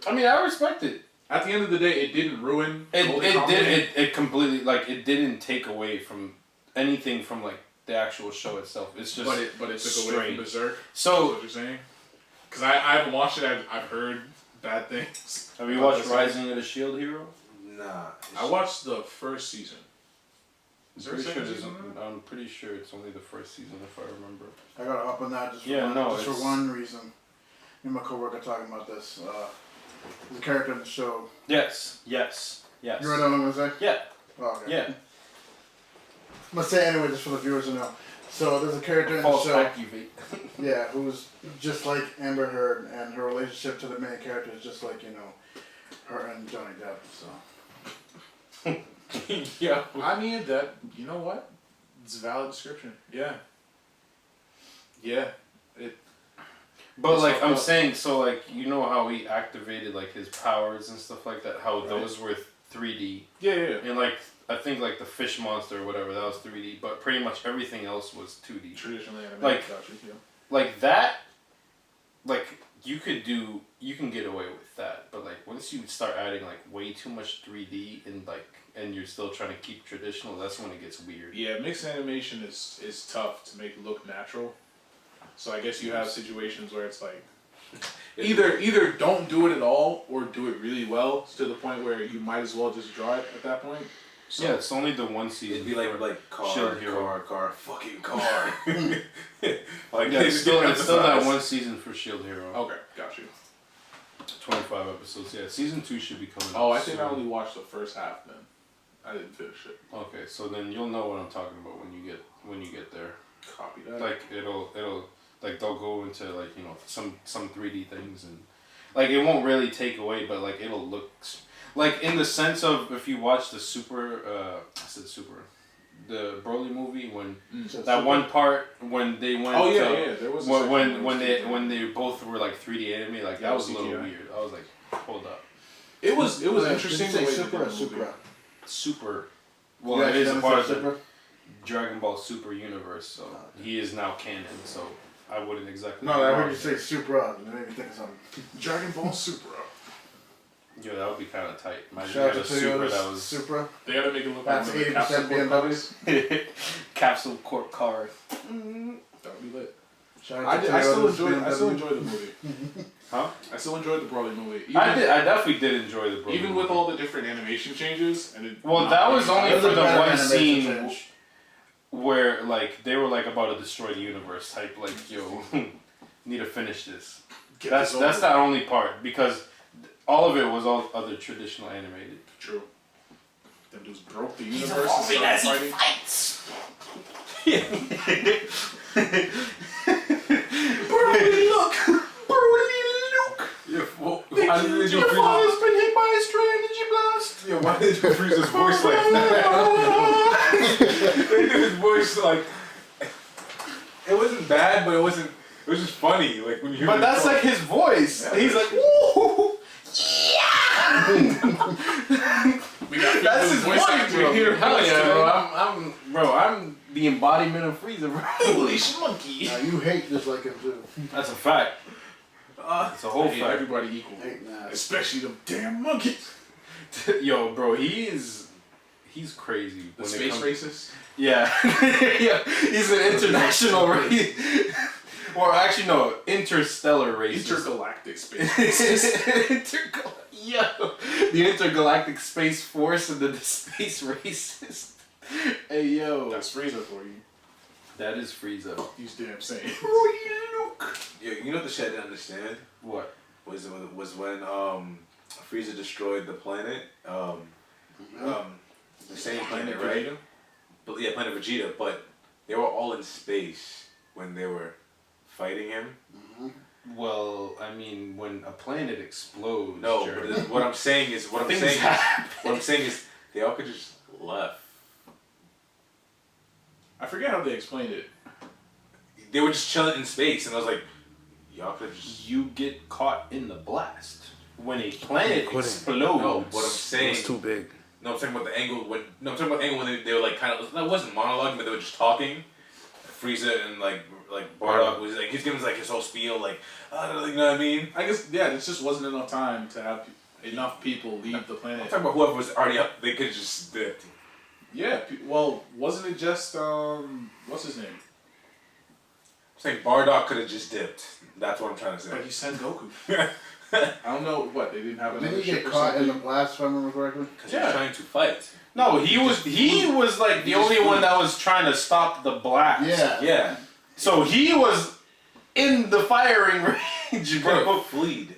[SPEAKER 2] I mean, I respect it.
[SPEAKER 1] at the end of the day, it didn't ruin. Golden Kamuy.
[SPEAKER 2] It completely like it didn't take away from anything from like the actual show itself. It's just
[SPEAKER 1] But it took away
[SPEAKER 2] strange.
[SPEAKER 1] from Berserk.
[SPEAKER 2] So
[SPEAKER 1] That's what you're saying? Because I haven't watched it. I've heard bad things.
[SPEAKER 2] have you
[SPEAKER 1] about
[SPEAKER 2] watched
[SPEAKER 1] this
[SPEAKER 2] Rising of the Shield Hero?
[SPEAKER 3] Nah.
[SPEAKER 1] I watched the first season. Is there a
[SPEAKER 2] Pretty sure
[SPEAKER 1] second
[SPEAKER 2] there's
[SPEAKER 1] season?
[SPEAKER 2] I'm pretty sure it's only the first season if I remember.
[SPEAKER 4] I got up on that just for,
[SPEAKER 2] Yeah,
[SPEAKER 4] one,
[SPEAKER 2] no,
[SPEAKER 4] just for
[SPEAKER 2] it's-
[SPEAKER 4] one reason. Me and my coworker talking about this. The character in the show.
[SPEAKER 2] Yes.
[SPEAKER 4] You already know what I'm gonna say?
[SPEAKER 2] Yeah.
[SPEAKER 4] Oh, okay.
[SPEAKER 2] Yeah.
[SPEAKER 4] I'm gonna say it anyway, just for the viewers to know. So there's a character in the
[SPEAKER 2] False
[SPEAKER 4] show,
[SPEAKER 2] activate.
[SPEAKER 4] yeah, who's just like Amber Heard, and her relationship to the main character is just like her and Johnny Depp. So
[SPEAKER 2] Yeah.
[SPEAKER 1] I mean that. You know what? It's a valid description. Yeah. Yeah.
[SPEAKER 2] But
[SPEAKER 1] It's
[SPEAKER 2] like
[SPEAKER 1] fucked
[SPEAKER 2] I'm
[SPEAKER 1] up.
[SPEAKER 2] saying, so like you know how he activated like his powers and stuff like that. How
[SPEAKER 1] Right.
[SPEAKER 2] those were 3D,
[SPEAKER 1] Yeah.
[SPEAKER 2] and like I think like the fish monster or whatever that was 3D, but pretty much everything else was 2D.
[SPEAKER 1] Traditionally animated.
[SPEAKER 2] Like-
[SPEAKER 1] Gotcha, yeah.
[SPEAKER 2] Like that, like you can get away with that, but like once you start adding like way too much 3D and you're still trying to keep traditional, that's when it gets weird.
[SPEAKER 1] Yeah, mixed animation is tough to make it look natural. So I guess you have situations where it's like either don't do it at all or do it really well to the point where you might as well just draw it at that point. So,
[SPEAKER 2] yeah, it's only the one season.
[SPEAKER 3] It'd be like fucking car.
[SPEAKER 2] Like yeah, it's still that one season for Shield Hero.
[SPEAKER 1] Okay, got you.
[SPEAKER 2] 25 episodes. Yeah, season 2 should be coming.
[SPEAKER 1] Oh,
[SPEAKER 2] up
[SPEAKER 1] I think
[SPEAKER 2] soon.
[SPEAKER 1] I only watched the first half. Then I didn't finish it.
[SPEAKER 2] Okay, so then you'll know what I'm talking about when you get there.
[SPEAKER 1] Copy that.
[SPEAKER 2] Like it'll like they'll go into like some 3D things and like it won't really take away, but like it'll look like in the sense of if you watch the the Broly movie when that one part when they went
[SPEAKER 1] there was
[SPEAKER 2] when they both were like 3D anime, like that was a little
[SPEAKER 1] CGI.
[SPEAKER 2] weird. I was like, hold up.
[SPEAKER 1] It was interesting.
[SPEAKER 4] Did you
[SPEAKER 1] The
[SPEAKER 4] say
[SPEAKER 1] way they
[SPEAKER 4] Super
[SPEAKER 1] did
[SPEAKER 4] or
[SPEAKER 1] the movie.
[SPEAKER 4] Supra?
[SPEAKER 2] Super. Well,
[SPEAKER 4] You
[SPEAKER 2] it
[SPEAKER 4] actually
[SPEAKER 2] is a
[SPEAKER 4] never
[SPEAKER 2] part
[SPEAKER 4] said
[SPEAKER 2] of the
[SPEAKER 4] Supra?
[SPEAKER 2] Dragon Ball Super universe, so he is now canon. So I wouldn't exactly.
[SPEAKER 4] No, I heard you say Supra. You made me think of something.
[SPEAKER 1] Dragon Ball Super.
[SPEAKER 2] Yeah, that would be kind of tight. Imagine
[SPEAKER 4] Shout out
[SPEAKER 2] you
[SPEAKER 4] to
[SPEAKER 2] had a Super
[SPEAKER 4] Toyota's
[SPEAKER 2] that was
[SPEAKER 4] Supra.
[SPEAKER 1] They gotta make it look
[SPEAKER 4] That's
[SPEAKER 1] like
[SPEAKER 4] 80% BMW.
[SPEAKER 2] capsule corp car.
[SPEAKER 1] That would be lit.
[SPEAKER 4] Shout out to
[SPEAKER 1] I still
[SPEAKER 4] Toyota's
[SPEAKER 1] enjoyed. I still
[SPEAKER 4] BMW.
[SPEAKER 1] enjoyed the movie.
[SPEAKER 2] Huh?
[SPEAKER 1] I still enjoyed the Broly movie.
[SPEAKER 2] I definitely did enjoy the Broly
[SPEAKER 1] Even
[SPEAKER 2] movie.
[SPEAKER 1] with all the different animation changes, and
[SPEAKER 2] Well, that was only
[SPEAKER 4] It was
[SPEAKER 2] for
[SPEAKER 4] a
[SPEAKER 2] the
[SPEAKER 4] better
[SPEAKER 2] one
[SPEAKER 4] animation
[SPEAKER 2] scene
[SPEAKER 4] change.
[SPEAKER 2] where like they were like about to destroy the universe type. Like, yo, need to finish this. That's the only part because all of it was all other traditional animated.
[SPEAKER 1] True. Them dudes broke the universe and started fighting.
[SPEAKER 2] fights.
[SPEAKER 1] Broly, look! Broly, look!
[SPEAKER 3] Why did they do
[SPEAKER 2] Your father's been hit by a stray energy blast.
[SPEAKER 3] Yeah, why did they freeze his voice like that? They did his voice like it wasn't bad, but it was just funny. Like when you hear
[SPEAKER 2] But
[SPEAKER 3] him
[SPEAKER 2] that's
[SPEAKER 3] talk.
[SPEAKER 2] like his voice.
[SPEAKER 3] Yeah.
[SPEAKER 2] He's like, woo!
[SPEAKER 1] That's
[SPEAKER 2] his voice,
[SPEAKER 1] actor here.
[SPEAKER 2] Hell yeah, bro. I'm the embodiment of Frieza, bro.
[SPEAKER 1] English monkey.
[SPEAKER 4] Now you hate just like him too.
[SPEAKER 2] That's a fact. It's a whole
[SPEAKER 1] Hate
[SPEAKER 2] fact.
[SPEAKER 1] everybody equal.
[SPEAKER 4] Hate that.
[SPEAKER 1] Especially them damn monkeys.
[SPEAKER 2] Yo, bro, he's crazy.
[SPEAKER 1] The space racist.
[SPEAKER 2] Yeah. Yeah, he's an international race. Or actually, no, interstellar race.
[SPEAKER 1] Intergalactic space racist.
[SPEAKER 2] Yo, the intergalactic space force and the space racist. Hey, yo.
[SPEAKER 1] That's Frieza for you.
[SPEAKER 2] That is Frieza.
[SPEAKER 1] He's damn saying.
[SPEAKER 3] Yeah, you know the shit I didn't understand
[SPEAKER 2] What?
[SPEAKER 3] was when Frieza destroyed the planet. The same planet, right?
[SPEAKER 1] Vegeta?
[SPEAKER 3] But yeah, planet Vegeta. But they were all in space when they were fighting him.
[SPEAKER 2] Well, I mean, when a planet explodes.
[SPEAKER 3] No,
[SPEAKER 2] Jeremy,
[SPEAKER 3] but what I'm saying is
[SPEAKER 2] things happen.
[SPEAKER 3] they all could just left.
[SPEAKER 1] I forget how they explained it.
[SPEAKER 3] They were just chilling in space, and I was like, y'all could just.
[SPEAKER 2] You get caught in the blast. When a planet explodes.
[SPEAKER 3] No, what I'm saying.
[SPEAKER 5] It's too big.
[SPEAKER 3] No, I'm talking about the angle when. No, I'm talking about the angle when they were like kind of. That wasn't monologue, but they were just talking. Frieza and like Bardock was like he's giving like his whole spiel like, you know what I mean?
[SPEAKER 1] I guess it just wasn't enough time to have enough people leave the
[SPEAKER 3] I'm
[SPEAKER 1] planet.
[SPEAKER 3] talking about whoever was already up. They could have just dipped.
[SPEAKER 1] Yeah, well, wasn't it just what's his name?
[SPEAKER 3] I'm saying Bardock could have just dipped. That's what I'm trying to say.
[SPEAKER 1] But he sent Goku. I don't know what they didn't have another
[SPEAKER 4] Didn't he
[SPEAKER 1] ship
[SPEAKER 4] get
[SPEAKER 1] or
[SPEAKER 4] caught in the
[SPEAKER 1] something.
[SPEAKER 4] blast, if I remember correctly?
[SPEAKER 3] Because he was trying to fight.
[SPEAKER 2] No, he was like the only one that was trying to stop the blast.
[SPEAKER 4] Yeah.
[SPEAKER 3] Yeah.
[SPEAKER 2] So he was in the firing range,
[SPEAKER 3] Bro,
[SPEAKER 2] bro.
[SPEAKER 3] fleed.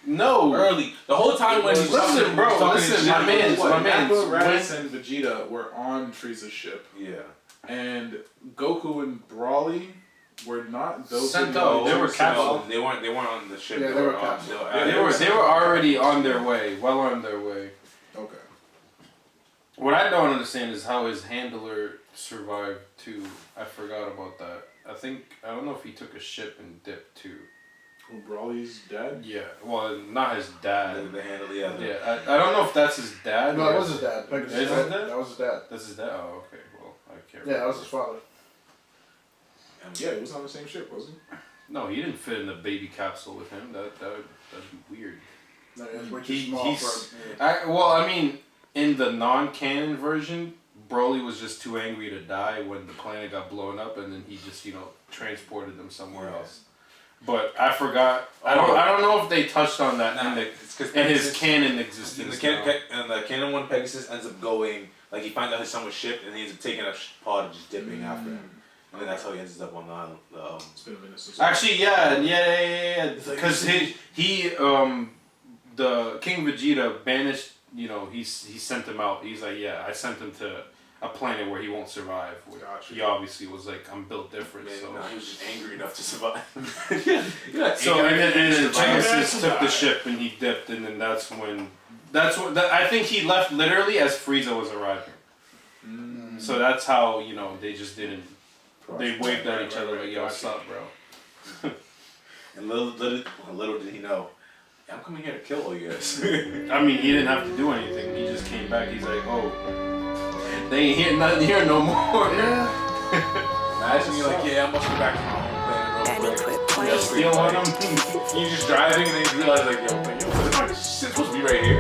[SPEAKER 2] No.
[SPEAKER 3] Early. The whole time when he's
[SPEAKER 2] Listen,
[SPEAKER 3] talking,
[SPEAKER 2] bro,
[SPEAKER 3] he's talking
[SPEAKER 2] listen,
[SPEAKER 3] shit.
[SPEAKER 2] my man.
[SPEAKER 1] Nappa,
[SPEAKER 2] When-
[SPEAKER 1] Raditz, and Vegeta were on Frieza's ship,
[SPEAKER 3] Yeah.
[SPEAKER 1] and Goku and Brawly were not. Those
[SPEAKER 2] Sent
[SPEAKER 1] were
[SPEAKER 2] out. They were
[SPEAKER 1] sent
[SPEAKER 2] captured.
[SPEAKER 1] out.
[SPEAKER 3] They weren't on the ship.
[SPEAKER 4] Yeah, they were captured.
[SPEAKER 2] They were already on their way, well on their way.
[SPEAKER 1] Okay.
[SPEAKER 2] What I don't understand is how his handler survived too. I forgot about that. I don't know if he took a ship and dipped too.
[SPEAKER 1] Who, Brawly's dad?
[SPEAKER 2] Yeah, well, not his dad.
[SPEAKER 3] The handle, yeah.
[SPEAKER 2] Yeah, I don't know if that's his dad.
[SPEAKER 4] No,
[SPEAKER 2] or
[SPEAKER 4] it was his dad.
[SPEAKER 2] Is it his dad?
[SPEAKER 4] That was his dad.
[SPEAKER 2] That's his dad? Oh, okay. Well, I care.
[SPEAKER 4] Yeah, that was his father.
[SPEAKER 1] Yeah, it was on the same ship, wasn't it?
[SPEAKER 2] No, he didn't fit in the baby capsule with him. That'd be weird.
[SPEAKER 4] No, it's way too small for.
[SPEAKER 2] I mean, in the non-canon version, Broly was just too angry to die when the planet got blown up, and then he just transported them somewhere else. But I forgot. I don't know if they touched on that in his canon existence.
[SPEAKER 3] And the canon one, Pegasus ends up going he finds out his son was shipped, and he ends up taking a pod and just dipping after him. And then that's how he ends up on the island.
[SPEAKER 1] It's been a minute since
[SPEAKER 2] Actually, yeah. Because he the King Vegeta banished. He sent him out. He's like, yeah, I sent him to a planet where he won't survive. He obviously was like, I'm built different. So
[SPEAKER 3] he was just angry enough to survive.
[SPEAKER 2] So and then Pegasus took the ship and he dipped, and then that's when I think he left literally as Frieza was arriving. So that's how they just didn't. They waved at each other like, yo, what's up, bro?
[SPEAKER 3] And little did he know, I'm coming here to kill all you guys.
[SPEAKER 2] I mean, he didn't have to do anything. He just came back. He's like, oh, they ain't here, nothing here no more.
[SPEAKER 3] Yeah. Imagine you're like, yeah, I must go back to my home planet real quick.
[SPEAKER 2] Yeah, steal on him.
[SPEAKER 3] You're just driving and then you realize, like, yo, this shit's supposed to be right here.